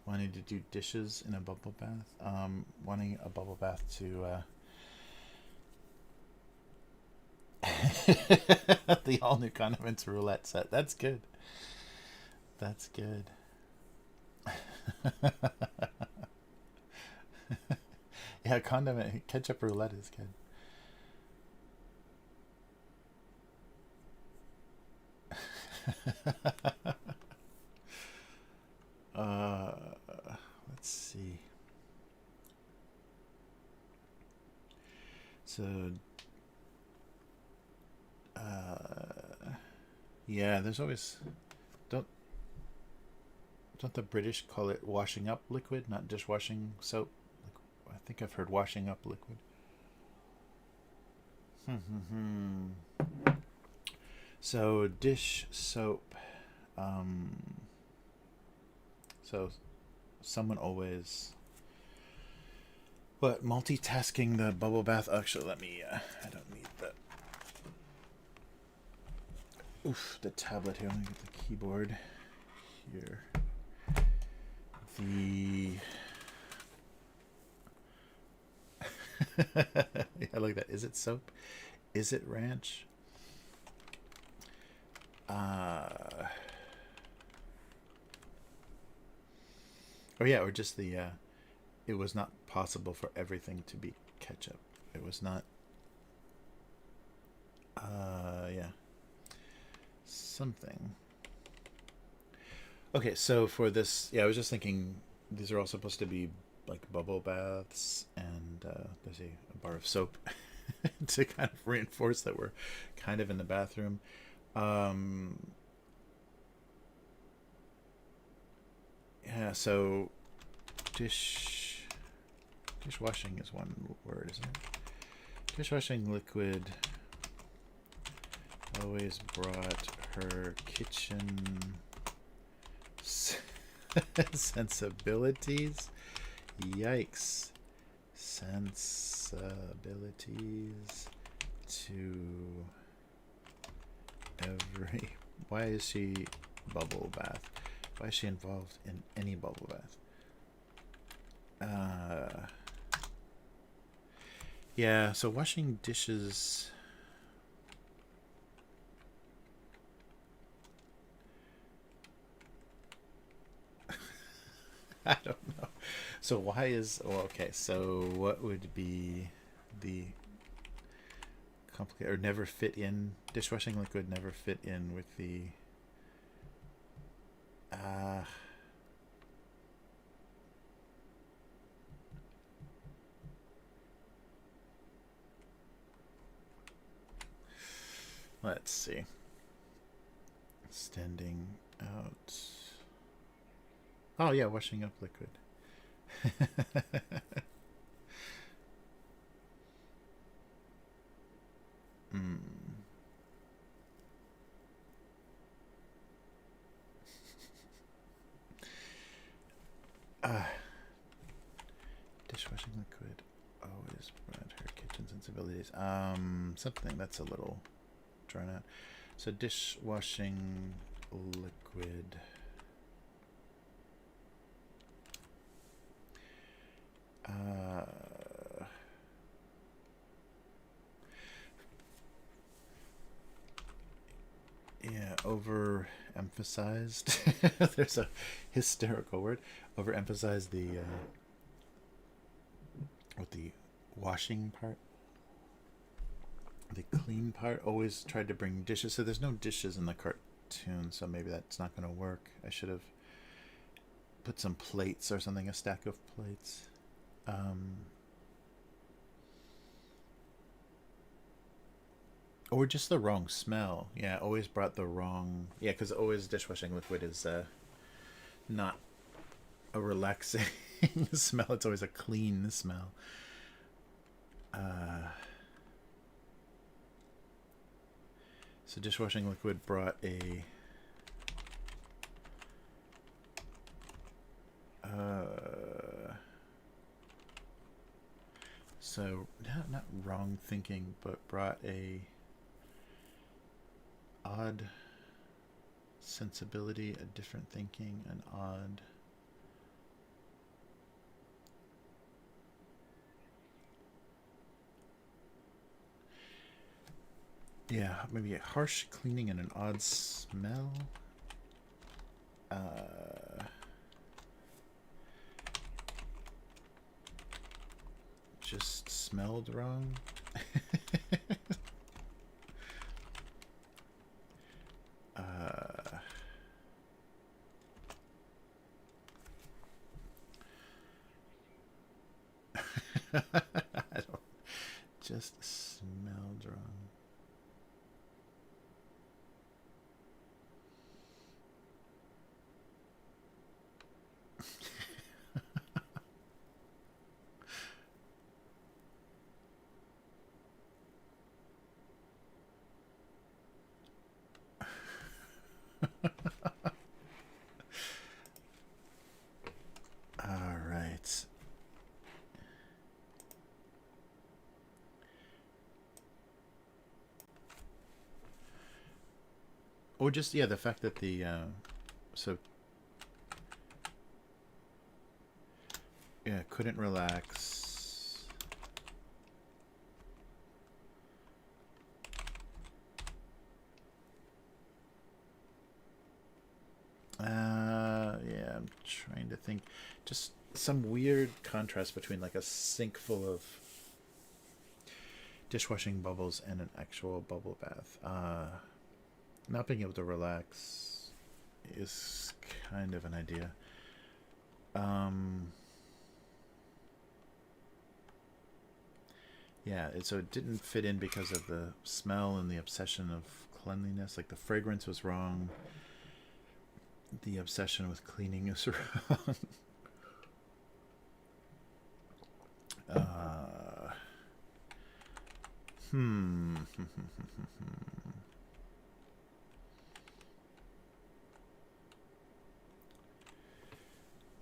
wanting to do dishes in a bubble bath, wanting a bubble bath to the all new condiments roulette set. That's good. That's good. Yeah, ketchup roulette is good. Let's see. So, yeah, there's always don't the British call it washing up liquid, not dishwashing soap? I think I've heard washing up liquid. So dish soap. So someone always. But multitasking the bubble bath. Actually, let me. I don't need that. The tablet here. Let me get the keyboard here. The I like that. Is it soap? Is it ranch? Oh yeah, or just the it was not possible for everything to be ketchup. It was not. Yeah, something. Okay, so for this, yeah, I was just thinking these are all supposed to be like bubble baths, and there's a bar of soap to kind of reinforce that we're kind of in the bathroom. Um, yeah, so dishwashing is one word, isn't it? Dishwashing liquid always brought her kitchen sensibilities. Yikes. Sensibilities to every. Why is she bubble bath? Why is she involved in any bubble bath? Yeah, so washing dishes. I don't know. So why is, well, okay, so what would be the complicated, or never fit in, dishwashing liquid never fit in with the let's see, standing out. Oh yeah, washing up liquid. mm. Dishwashing liquid always brought her kitchen sensibilities. Something that's a little drawn out. So dishwashing liquid. Yeah, overemphasized. There's a hysterical word. Overemphasized the with the washing part. The clean part. Always tried to bring dishes. So there's no dishes in the cartoon, so maybe that's not going to work. I should have put some plates or something, a stack of plates. Or just the wrong smell. Yeah, always brought the wrong. Yeah, because always dishwashing liquid is not a relaxing smell. It's always a clean smell. So dishwashing liquid brought a. So not wrong thinking, but brought a odd sensibility, a different thinking, an odd. Yeah, maybe a harsh cleaning and an odd smell. Just smelled wrong. I don't. Just smelled wrong. All right. Or just, yeah, the fact that the so Yeah, couldn't relax. Yeah, I'm trying to think. Just some weird contrast between like a sink full of dishwashing bubbles and an actual bubble bath. Not being able to relax is kind of an idea. Yeah, so it didn't fit in because of the smell and the obsession of cleanliness. Like the fragrance was wrong. The obsession with cleaning is wrong. Hmm.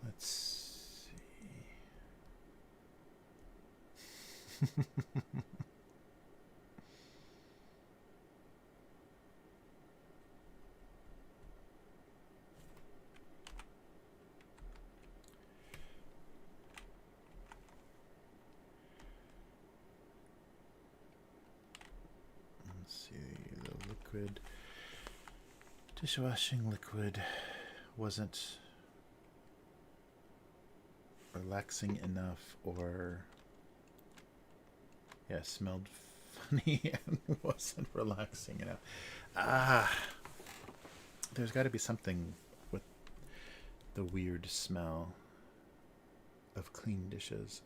Let's see. Let's see. The liquid. Dishwashing liquid wasn't relaxing enough, or yeah, smelled funny and wasn't relaxing enough. There's got to be something with the weird smell of clean dishes.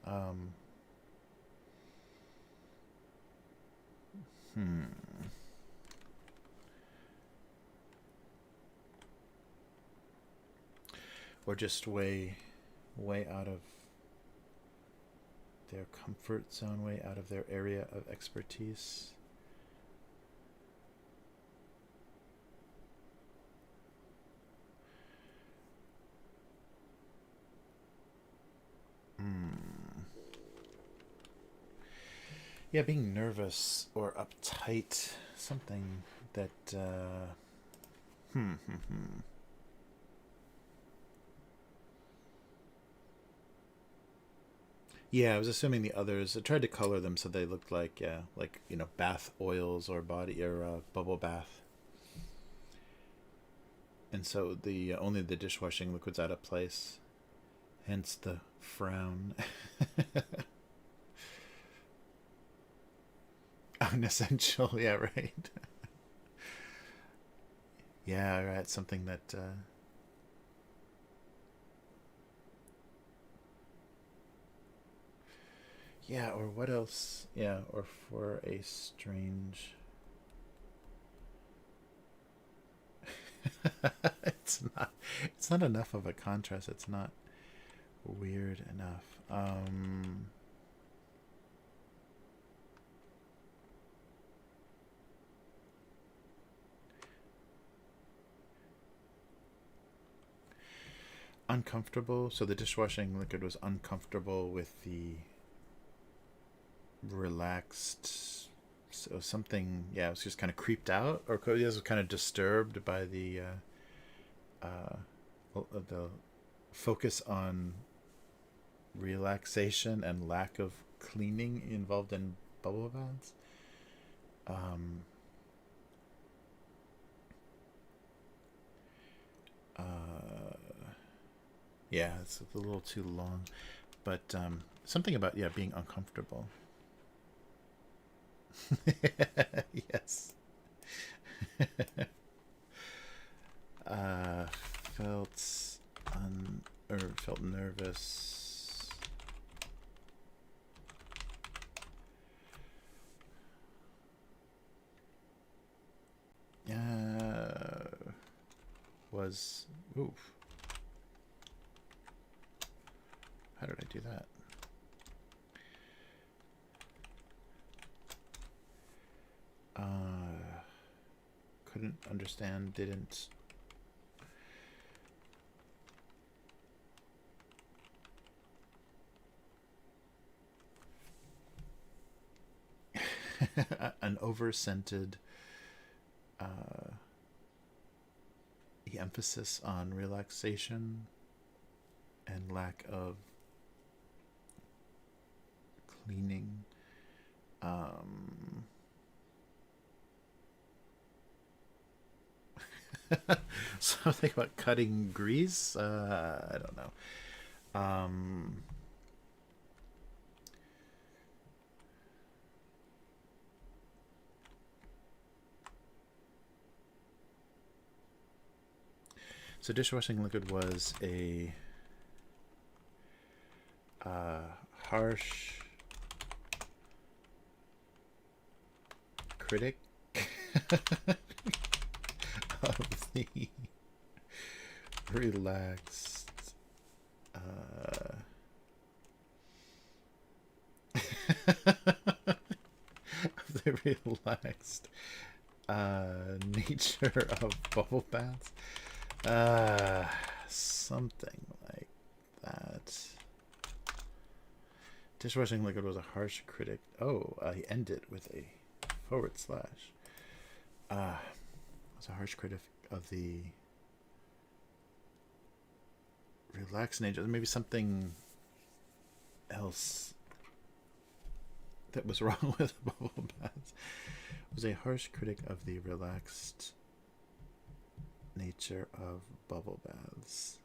Or just way out of their comfort zone, way out of their area of expertise. Yeah, being nervous or uptight, something that Yeah, I was assuming the others. I tried to color them so they looked like, yeah, like, bath oils or body or bubble bath. And so the only the dishwashing liquid's out of place. Hence the frown. Unessential, yeah, right. Yeah, right. Something that yeah, or what else? Yeah, or for a strange it's not enough of a contrast. It's not weird enough. Uncomfortable. So the dishwashing liquid was uncomfortable with the relaxed. So something, yeah, it was just kind of creeped out, or it was kind of disturbed by the focus on relaxation and lack of cleaning involved in bubble baths. Um, uh, yeah, it's a little too long, but something about being uncomfortable. Yes. uh, felt felt nervous. Was oof. How did I do that? Couldn't understand, didn't. An over-scented emphasis on relaxation and lack of cleaning. Something about cutting grease. I don't know. So dishwashing liquid was a harsh critic of the relaxed of the relaxed nature of bubble baths. Something like that. Dishwashing liquid was a harsh critic. Oh, he ended with a / was a harsh critic of the relaxed nature. Maybe something else that was wrong with bubble baths. Was a harsh critic of the relaxed nature of bubble baths.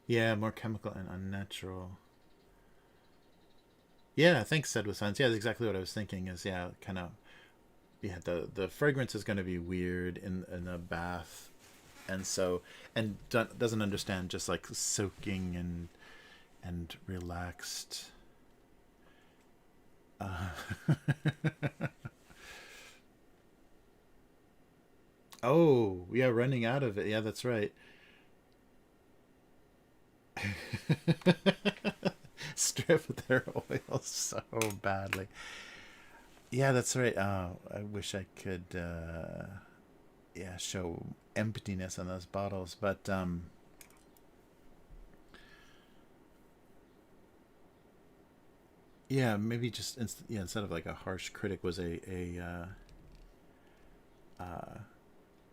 Yeah, more chemical and unnatural. Yeah, thanks, said with science. Yeah, that's exactly what I was thinking. Is kind of the fragrance is going to be weird in a bath, and so doesn't understand just like soaking and relaxed. Oh yeah, running out of it. Yeah, that's right. Strip their oil so badly. Yeah, that's right. I wish I could show emptiness on those bottles, but yeah, maybe just instead of like a harsh critic was a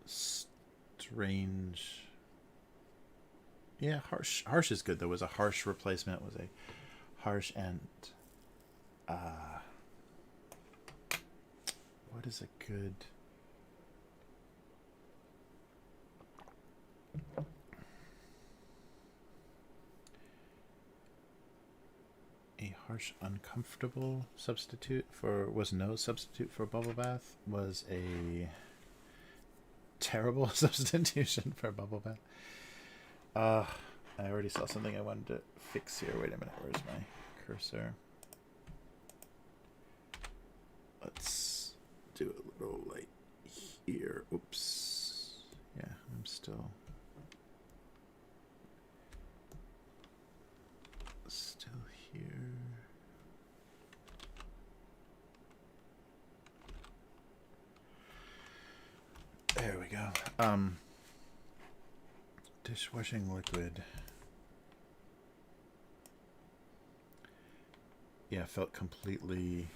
strange. Yeah, harsh is good. There was a harsh replacement. Was a harsh and what is a good? A harsh, uncomfortable substitute for was no substitute for bubble bath. Was a terrible substitution for bubble bath. I already saw something I wanted to fix here. Wait a minute. Where's my cursor? Let's do a little light here. Oops. Yeah, I'm still here. There we go. Dishwashing liquid. Yeah, felt completely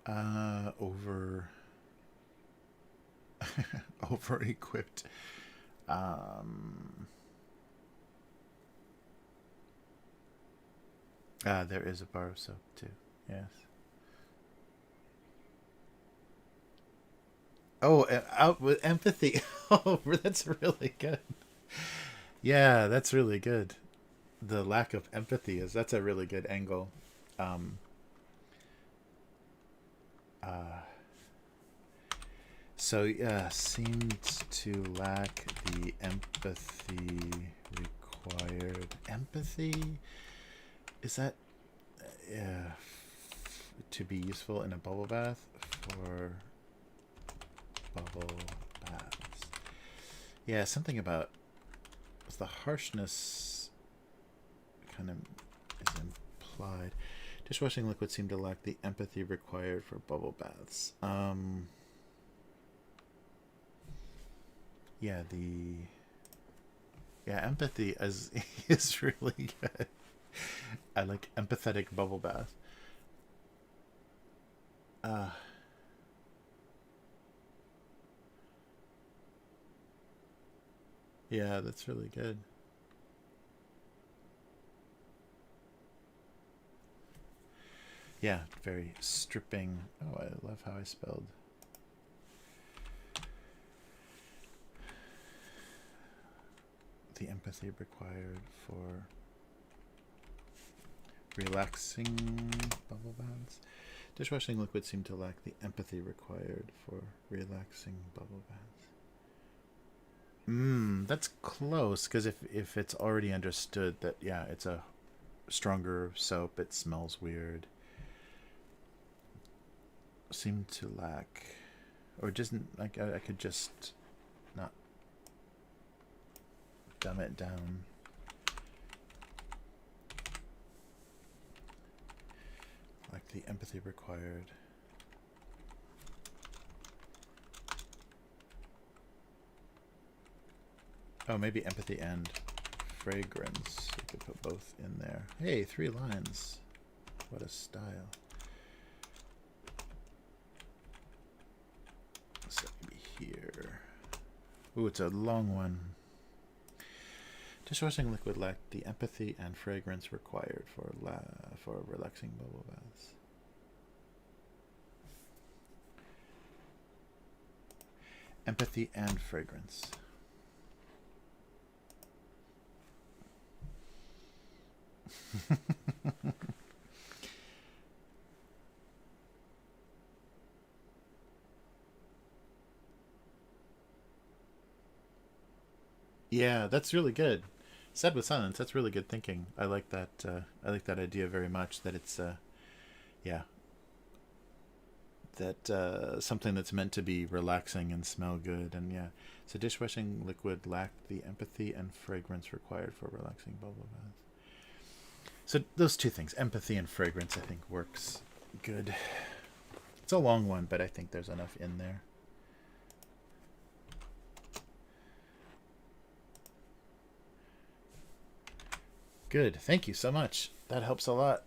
over equipped. There is a bar of soap too. Yes. Oh, out with empathy. Oh, that's really good. Yeah, that's really good. The lack of empathy that's a really good angle. Um, so yeah, seemed to lack the empathy required. Empathy is that to be useful in a bubble bath for bubble baths. Yeah, something about the harshness kind of is implied. Dishwashing liquid seemed to lack the empathy required for bubble baths. Empathy is really good. I like empathetic bubble bath. Yeah, that's really good. Yeah, very stripping. Oh, I love how I spelled. The empathy required for relaxing bubble baths. Dishwashing liquids seem to lack the empathy required for relaxing bubble baths. That's close, because if it's already understood that, yeah, it's a stronger soap, it smells weird. Seem to lack, or just like I could just not dumb it down. Like the empathy required. Oh, maybe empathy and fragrance. We could put both in there. Hey, 3 lines. What a style. So maybe here. Ooh, it's a long one. Dishwashing liquid lacked the empathy and fragrance required for relaxing bubble baths. Empathy and fragrance. Yeah, that's really good. Said with silence. That's really good thinking. I like that. I like that idea very much. That it's, yeah, that something that's meant to be relaxing and smell good, and yeah. So dishwashing liquid lacked the empathy and fragrance required for relaxing bubble baths. So those two things, empathy and fragrance, I think works good. It's a long one, but I think there's enough in there. Good. Thank you so much. That helps a lot.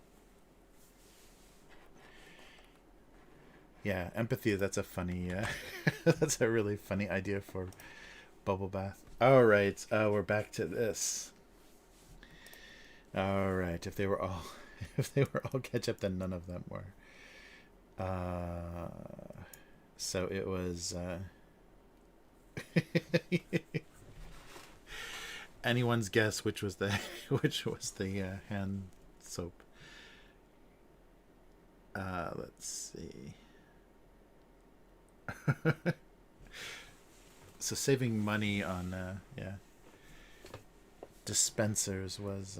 Yeah, empathy, that's a funny, that's a really funny idea for bubble bath. All right, we're back to this. All right, if they were all, if they were all ketchup, then none of them were. So it was, anyone's guess which was the, which was the hand soap. Let's see. So saving money on dispensers was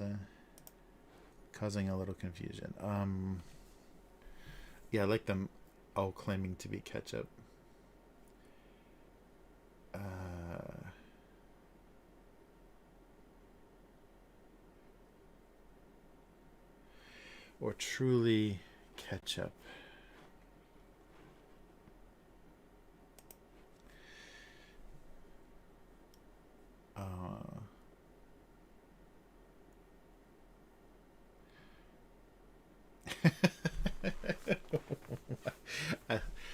causing a little confusion. Yeah, I like them all claiming to be ketchup. Or truly ketchup.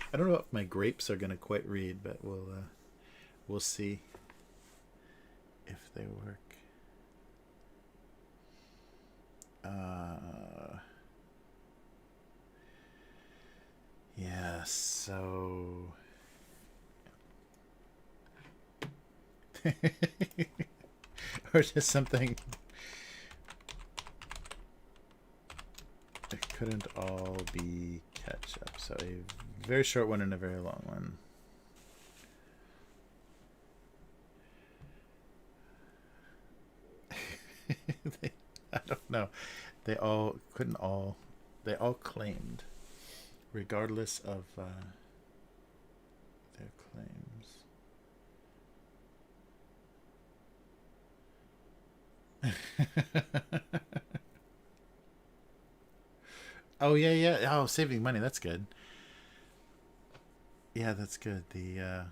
I don't know if my grapes are gonna quite read, but we'll see if they work. Yeah, so or just something. It couldn't all be ketchup. So a very short one and a very long one. I don't know. They all couldn't all. They all claimed, regardless of their claims. Oh yeah, yeah. Oh, saving money. That's good. Yeah, that's good. The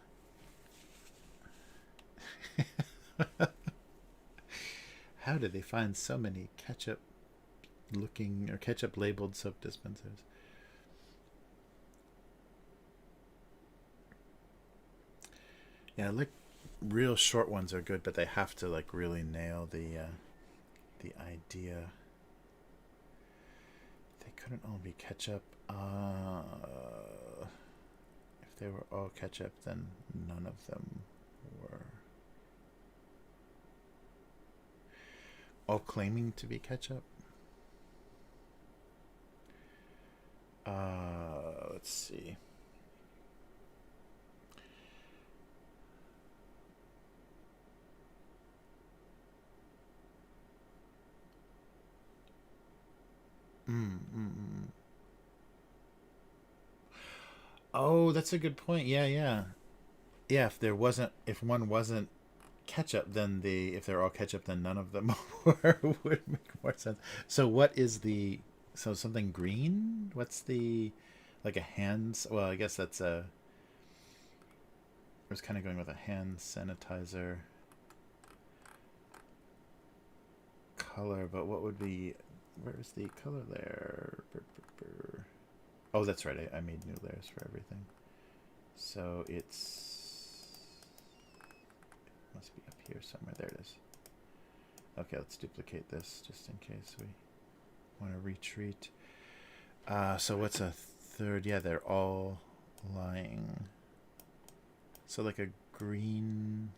how did they find so many ketchup looking or ketchup labeled soap dispensers? Yeah, like real short ones are good, but they have to like really nail the idea. They couldn't all be ketchup. If they were all ketchup, then none of them were. All claiming to be ketchup. Let's see. Oh, that's a good point. Yeah, yeah. Yeah, if one wasn't ketchup, then if they're all ketchup, then none of them were, would make more sense. So what is so something green? What's like a hands? Well, I guess that's I was kind of going with a hand sanitizer color, but what would be, where's the color there? Oh, that's right. I made new layers for everything. So it must be up here somewhere. There it is. Okay, let's duplicate this just in case we want to retreat. So what's a third? Yeah, they're all lying. So like a green.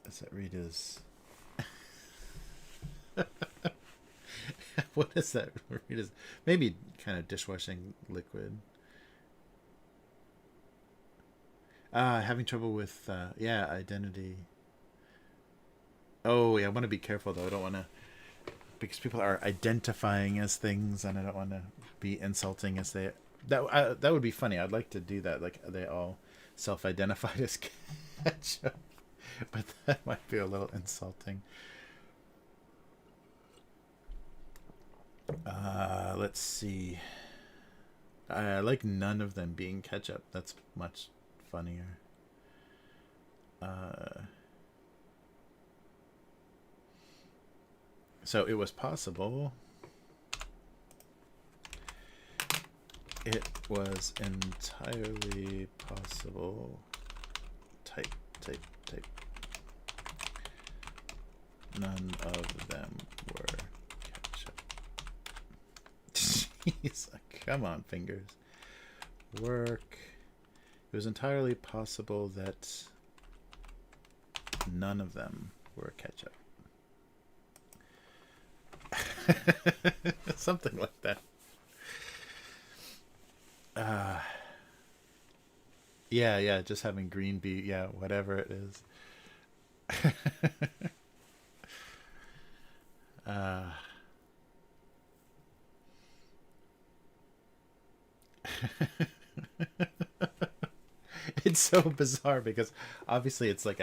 Does that read as? What is that read as? Maybe kind of dishwashing liquid. Having trouble with identity. Oh yeah, I want to be careful though. I don't want to, because people are identifying as things, and I don't want to be insulting as they. That would be funny. I'd like to do that. Like they all self-identified as ketchup, but that might be a little insulting. Let's see. I like none of them being ketchup. That's much funnier. So it was possible. It was entirely possible. Type. None of them were ketchup. Jeez, come on, fingers. Work. It was entirely possible that none of them were ketchup. Something like that. Yeah, just having green be, yeah, whatever it is. It's so bizarre because obviously it's like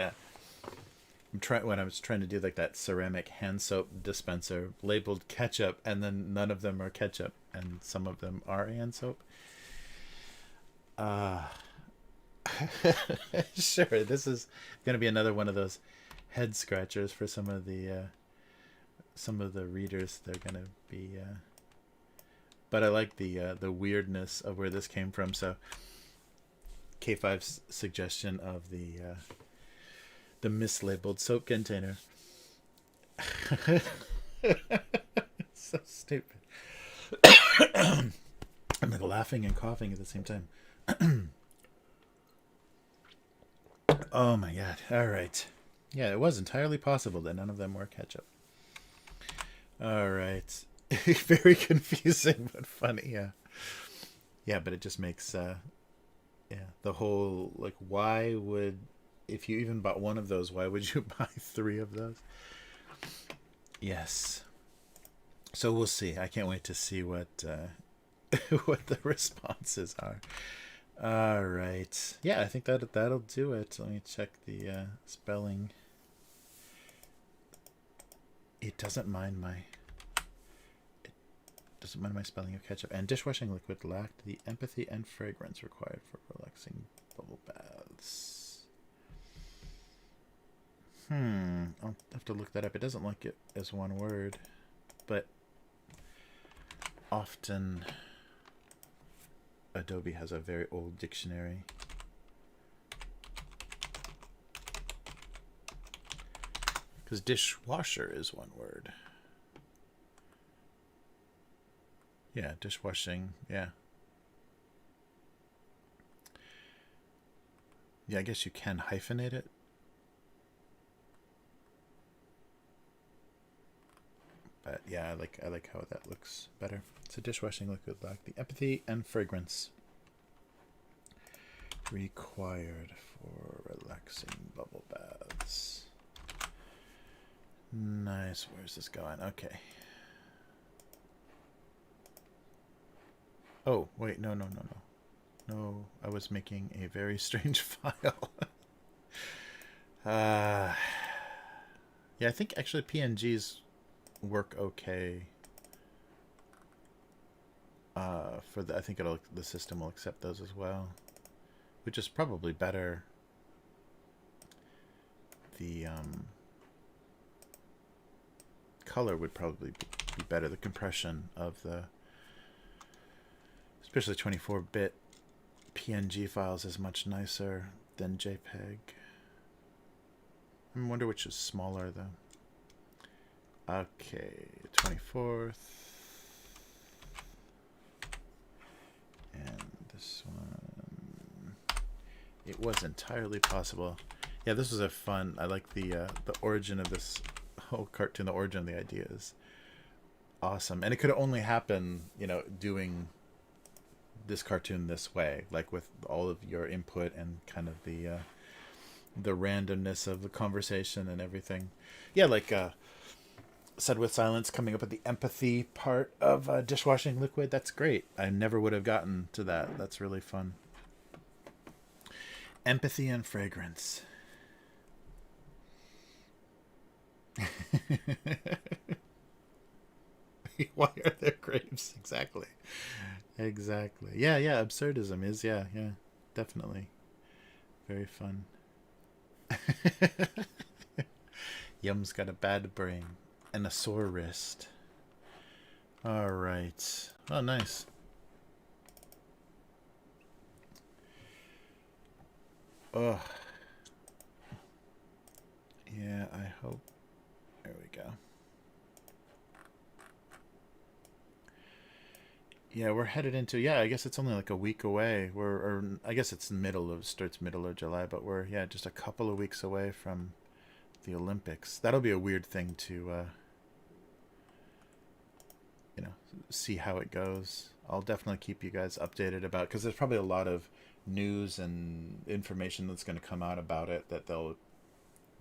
when I was trying to do like that ceramic hand soap dispenser labeled ketchup, and then none of them are ketchup and some of them are hand soap. Sure, this is going to be another one of those head scratchers for some of the readers. They're going to be but I like the weirdness of where this came from. So K5's suggestion of the mislabeled soap container. So stupid. I'm like laughing and coughing at the same time. Oh my god. All right. Yeah, it was entirely possible that none of them were ketchup. All right. Very confusing but funny. Yeah. Yeah, but it just makes the whole, like, why would, if you even bought one of those, why would you buy 3 of those? Yes. So we'll see. I can't wait to see what what the responses are. All right. Yeah, I think that'll do it. Let me check the spelling. It doesn't mind my spelling of ketchup. And dishwashing liquid lacked the empathy and fragrance required for relaxing bubble baths. I'll have to look that up. It doesn't like it as one word, but often Adobe has a very old dictionary. Because dishwasher is one word. Yeah, dishwashing, yeah. Yeah, I guess you can hyphenate it. But yeah, I like how that looks better. So dishwashing liquid lack the empathy and fragrance required for relaxing bubble baths. Nice. Where's this going? Okay. Oh, wait. No. No, I was making a very strange file. Yeah, I think actually PNGs work okay. For the, I think the system will accept those as well, which is probably better. The color would probably be better. The compression of the, especially 24-bit PNG files, is much nicer than JPEG. I wonder which is smaller though. Okay, 24th. And this one. It was entirely possible. Yeah, this was a fun. I like the origin of this whole cartoon. The origin of the idea is awesome, and it could only happen, doing this cartoon this way, like with all of your input and kind of the randomness of the conversation and everything. Yeah, like Said with Silence coming up with the empathy part of dishwashing liquid. That's great. I never would have gotten to that. That's really fun. Empathy and fragrance. Why are there grapes? Exactly. Yeah, absurdism is, yeah, definitely very fun. Yum's got a bad brain and a sore wrist. All right. Oh, nice. Oh. Yeah, I hope. There we go. Yeah, we're headed into, I guess it's only like a week away. I guess it's starts middle of July, but we're, just a couple of weeks away from the Olympics. That'll be a weird thing to, see how it goes. I'll definitely keep you guys updated about, because there's probably a lot of news and information that's going to come out about it that they'll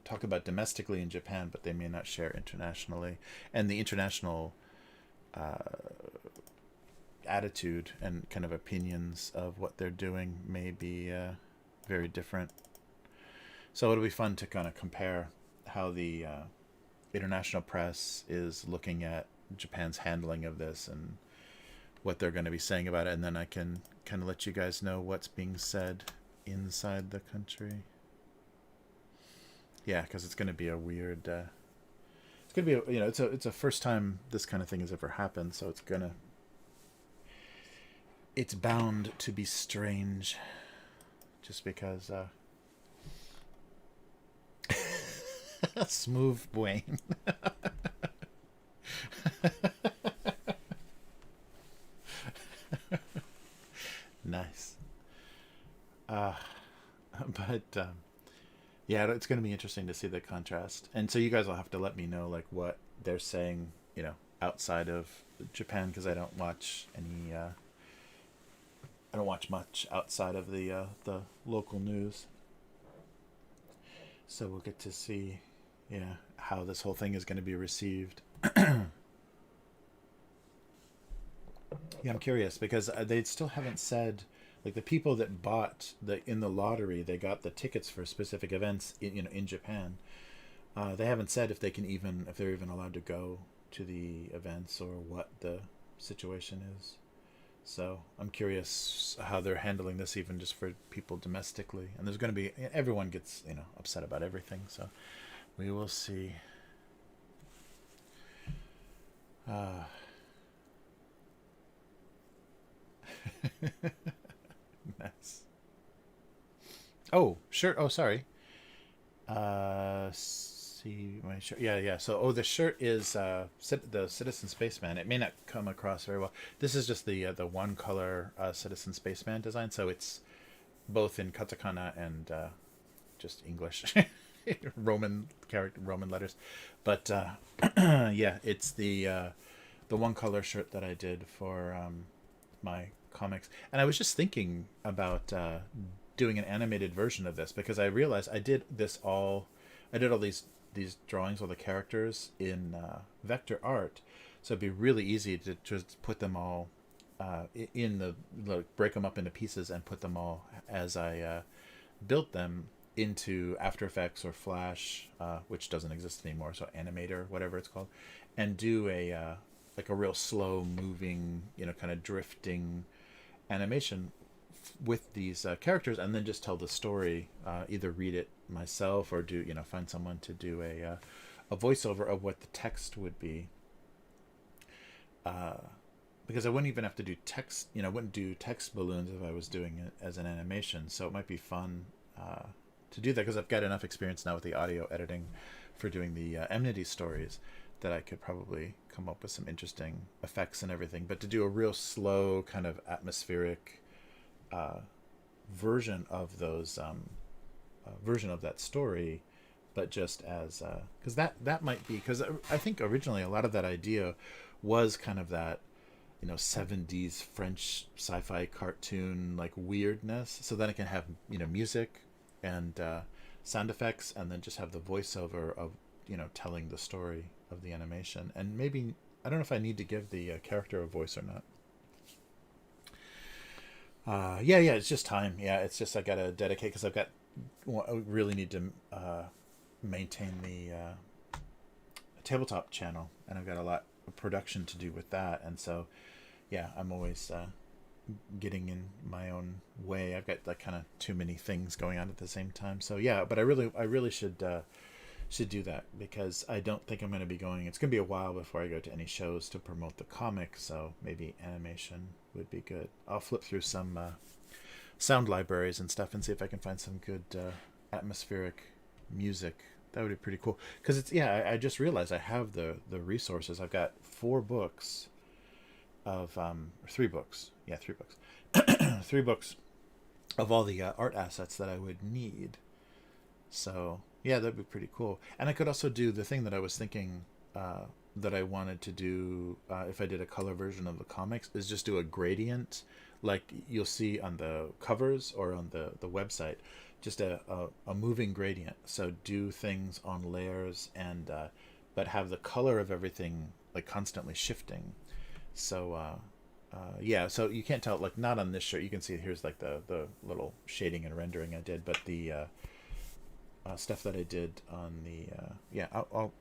talk about domestically in Japan, but they may not share internationally. And the international attitude and kind of opinions of what they're doing may be very different. So it'll be fun to kind of compare how the international press is looking at Japan's handling of this and what they're going to be saying about it, and then I can kind of let you guys know what's being said inside the country. Yeah, because it's going to be a weird. It's going to be it's a first time this kind of thing has ever happened, so it's bound to be strange, just because. Smooth Wayne. Nice. But it's going to be interesting to see the contrast, and so you guys will have to let me know like what they're saying, outside of Japan, because I don't watch any. I don't watch much outside of the local news. So we'll get to see, how this whole thing is going to be received. Yeah, I'm curious, because they still haven't said, like, the people that bought in the lottery, they got the tickets for specific events in Japan. They haven't said if they're even allowed to go to the events or what the situation is. So I'm curious how they're handling this, even just for people domestically. And there's going to be, everyone gets upset about everything, so we will see. shirt. Oh, sorry. See my shirt. Yeah, yeah. So, the shirt is the Citizen Spaceman. It may not come across very well. This is just the one color Citizen Spaceman design. So it's both in katakana and just English, Roman letters. But yeah, it's the one color shirt that I did for my comics. And I was just thinking about doing an animated version of this, because I realized I did all these drawings, all the characters in vector art, so it'd be really easy to just put them all in break them up into pieces and put them all as I built them into After Effects or Flash, which doesn't exist anymore, so Animator, whatever it's called, and do a like a real slow moving, kind of drifting animation with these characters, and then just tell the story. Either read it myself or do find someone to do a voiceover of what the text would be. Because I wouldn't even have to do text. I wouldn't do text balloons if I was doing it as an animation. So it might be fun to do that, because I've got enough experience now with the audio editing for doing the Nmity Stories that I could probably come up with some interesting effects and everything. But to do a real slow kind of atmospheric version of those version of that story, but just as because that might be, because I think originally a lot of that idea was kind of that 70s French sci-fi cartoon like weirdness, so then it can have music and sound effects, and then just have the voiceover of telling the story of the animation. And maybe, I don't know if I need to give the character a voice or not. Yeah, it's just time. Yeah, it's just I gotta dedicate, because I really need to maintain the tabletop channel, and I've got a lot of production to do with that. And so yeah, I'm always getting in my own way. I've got like kind of too many things going on at the same time. So yeah, but I really should do that, because I don't think I'm going to be going. It's going to be a while before I go to any shows to promote the comic, so maybe animation would be good. I'll flip through some sound libraries and stuff and see if I can find some good atmospheric music. That would be pretty cool, because it's I just realized I have the resources. I've got 4 books of or 3 books. Yeah, 3 books. 3 books of all the art assets that I would need. So yeah, that'd be pretty cool. And I could also do the thing that I was thinking that I wanted to do if I did a color version of the comics, is just do a gradient, like you'll see on the covers or on the website, just a moving gradient. So do things on layers, and but have the color of everything like constantly shifting. So yeah, so you can't tell, like not on this shirt. You can see here's like the little shading and rendering I did, but the stuff that I did on the yeah, I'll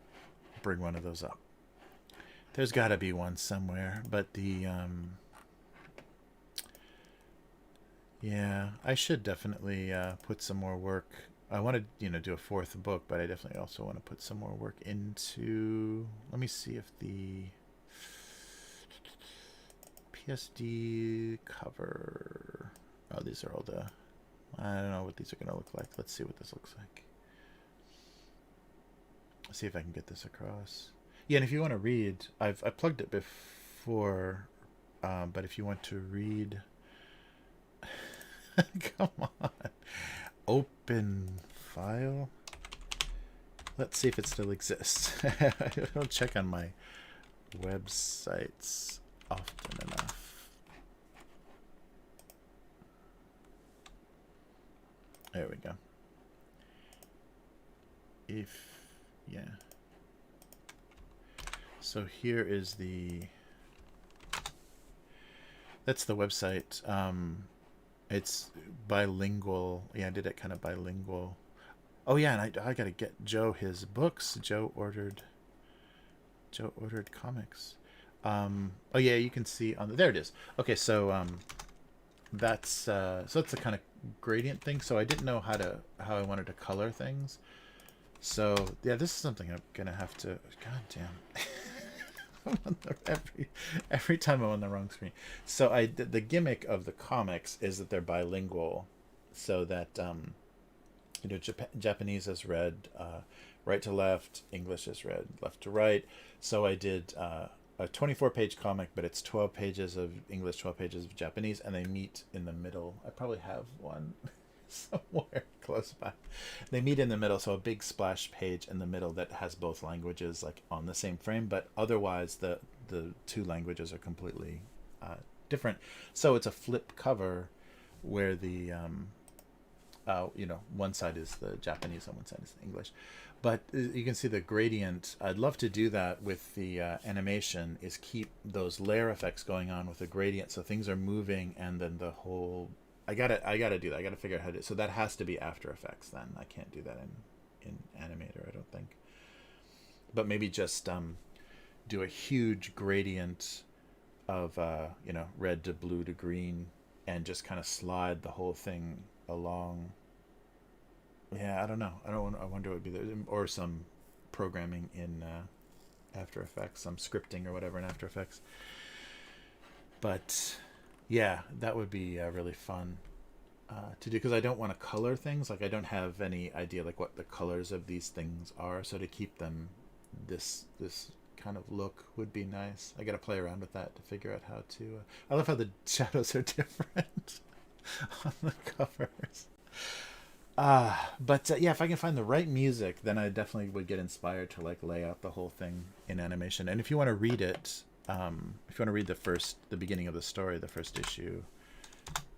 bring one of those up. There's got to be one somewhere, but the yeah, I should definitely put some more work. I want to do a 4th book, but I definitely also want to put some more work into. Let me see if the PSD cover. Oh, these are all the. I don't know what these are going to look like. Let's see what this looks like. Let's see if I can get this across. Yeah, and if you want to read, I plugged it before, but if you want to read, come on, open file. Let's see if it still exists. I don't check on my websites often enough. There we go. Yeah. So here is that's the website. It's bilingual. Yeah, I did it kind of bilingual. Oh yeah, and I gotta get Joe his books. Joe ordered comics. Oh yeah, you can see on there it is. Okay, so that's the kind of gradient thing. So I didn't know how I wanted to color things. So yeah, this is something I'm gonna have to. God damn. Every time I'm on the wrong screen. So the gimmick of the comics is that they're bilingual, so that Japanese is read right to left, English is read left to right. So I did a 24-page comic, but it's 12 pages of English, 12 pages of Japanese, and they meet in the middle. I probably have one somewhere close by. They meet in the middle, so a big splash page in the middle that has both languages like on the same frame, but otherwise the two languages are completely different. So it's a flip cover where the one side is the Japanese and one side is the English. But you can see the gradient. I'd love to do that with the animation, is keep those layer effects going on with the gradient, so things are moving, and then the whole. I gotta do that. I gotta figure out how to. So that has to be After Effects. Then I can't do that in Animator, I don't think. But maybe just do a huge gradient of red to blue to green, and just kind of slide the whole thing along. Yeah, I don't know. I wonder what would be there, or some programming in After Effects, some scripting or whatever in After Effects. But yeah, that would be really fun to do, because I don't want to color things. Like I don't have any idea like what the colors of these things are. So to keep them this kind of look would be nice. I got to play around with that to figure out how to. I love how the shadows are different on the covers. But yeah, if I can find the right music, then I definitely would get inspired to like lay out the whole thing in animation. And if you want to read it, if you want to read the beginning of the story, the first issue,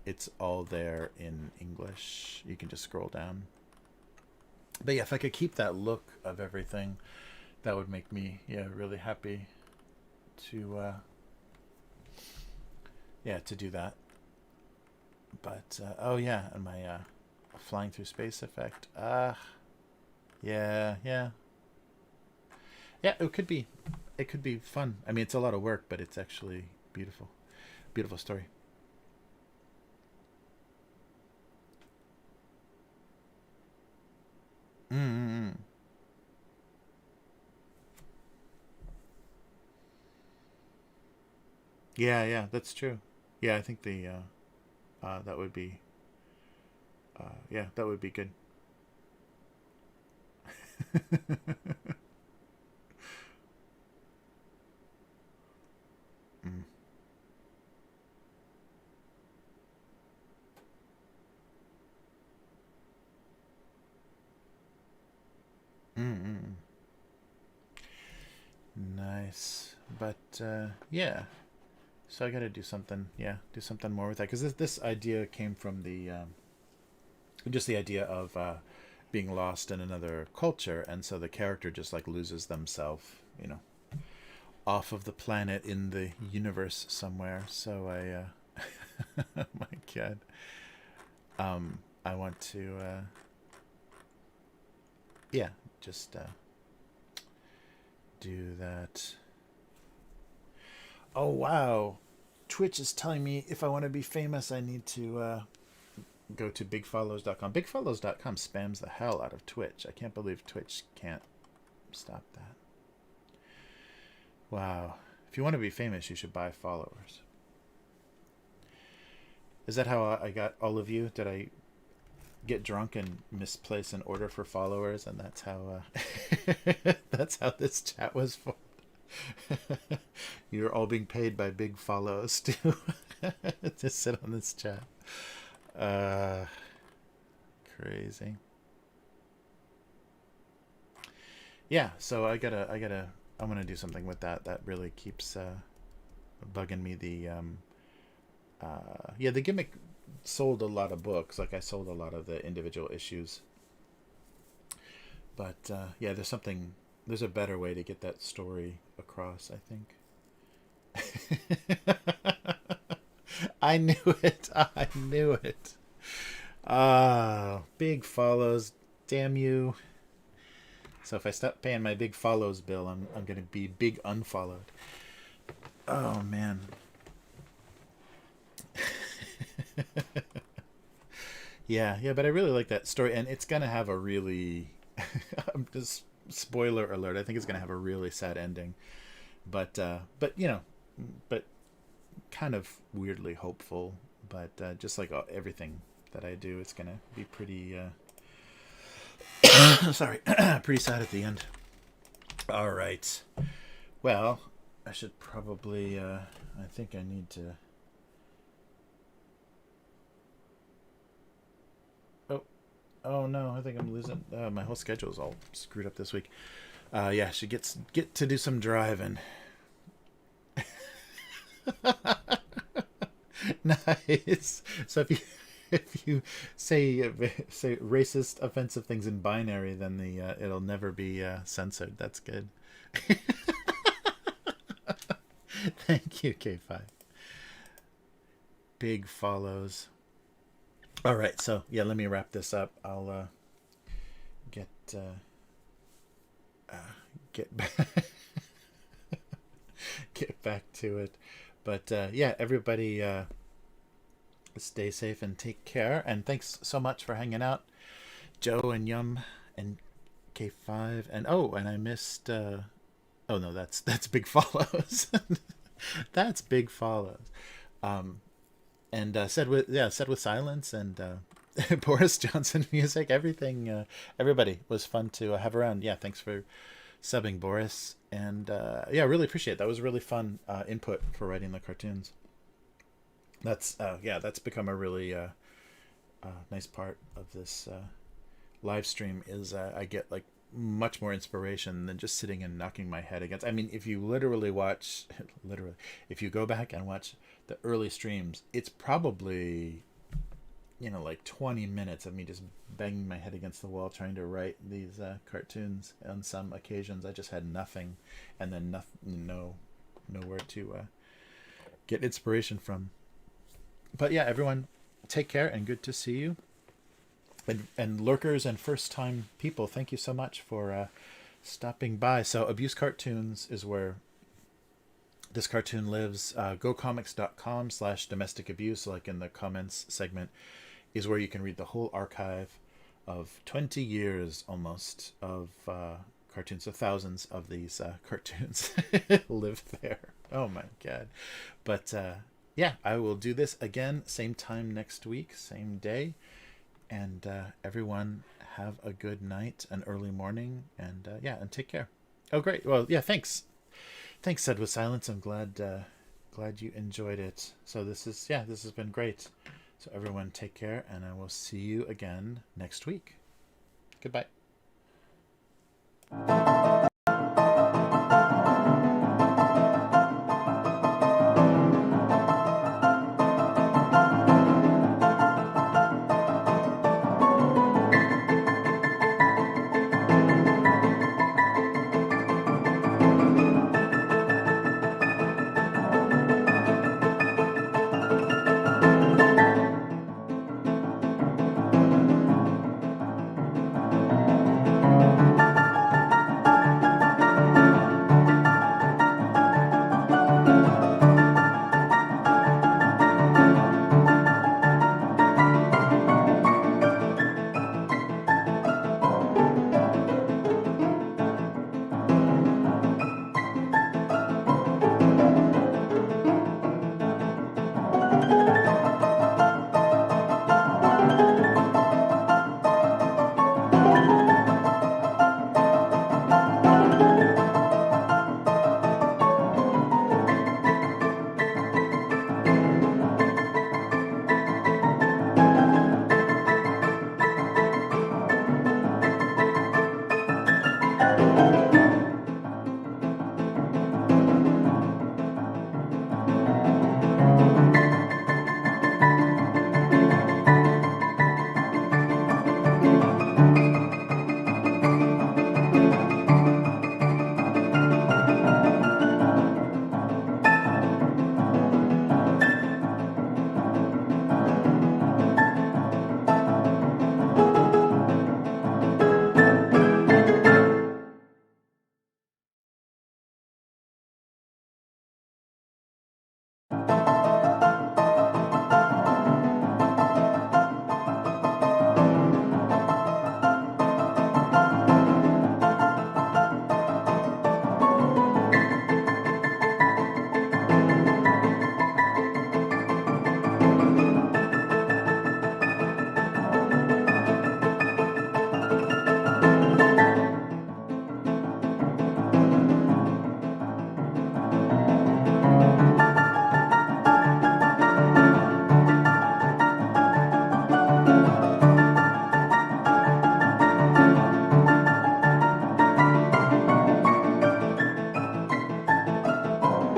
it's all there in English. You can just scroll down. But yeah, if I could keep that look of everything, that would make me really happy to to do that. But oh yeah, and my flying through space effect. Yeah. It could be fun. I mean, it's a lot of work, but it's actually beautiful. Beautiful story. Mm-hmm. Yeah, that's true. Yeah, I think the that would be that would be good. mm. Mm-mm. Nice, but yeah. So I got to do something. Yeah, do something more with that, because this idea came from the just the idea of being lost in another culture, and so the character just like loses themselves, off of the planet in the universe somewhere. So I, oh my god, I want to, just do that. Oh wow, Twitch is telling me if I want to be famous, I need to go to bigfollows.com. Bigfollows.com spams the hell out of Twitch. I can't believe Twitch can't stop that. Wow. If you want to be famous, you should buy followers. Is that how I got all of you? Did I get drunk and misplace an order for followers, and that's how that's how this chat was formed? You're all being paid by Big Follows to sit on this chat. Crazy. Yeah, so I'm gonna do something with that. That really keeps bugging me. The gimmick sold a lot of books. Like I sold a lot of the individual issues. But there's a better way to get that story across, I think. I knew it. I knew it. Big Follows. Damn you. So if I stop paying my Big Follows bill, I'm going to be big unfollowed. Oh, man. Yeah, but I really like that story, and it's going to have a really... I'm just... Spoiler alert, I think it's going to have a really sad ending. But kind of weirdly hopeful. But just like everything that I do, it's going to be pretty Sorry, pretty sad at the end. All right. Well, I should probably. I think I need to. Oh, oh no! I think I'm losing. My whole schedule is all screwed up this week. Yeah, she get to do some driving. Nice. So if you say racist, offensive things in binary, then the it'll never be censored. That's good. Thank you, K5. Big follows. All right, so yeah, let me wrap this up. I'll get get back get back to it. But yeah, everybody stay safe and take care. And thanks so much for hanging out, Joe and Yum and K5. And oh, and I missed. Oh no, that's big follows. That's big follows. And said with silence and Boris Johnson music. Everything. Everybody was fun to have around. Yeah, thanks for subbing, Boris. And yeah, really appreciate it. That was really fun input for writing the cartoons. That's that's become a really nice part of this live stream is I get like much more inspiration than just sitting and knocking my head against. I mean, if you literally watch, literally, if you go back and watch the early streams, it's probably, like 20 minutes of me just banging my head against the wall trying to write these cartoons. On some occasions, I just had nothing, and then nowhere to get inspiration from. But yeah, everyone, take care and good to see you. And lurkers and first-time people, thank you so much for stopping by. So Abuse Cartoons is where this cartoon lives. GoComics.com/domestic abuse, like in the comments segment, is where you can read the whole archive of 20 years almost of cartoons. So thousands of these cartoons live there. Oh my God. But yeah, I will do this again, same time next week, same day. And everyone have a good night, an early morning, and and take care. Oh, great. Well, yeah, thanks. Thanks, Said with Silence. I'm glad you enjoyed it. So this has been great. So everyone take care, and I will see you again next week. Goodbye.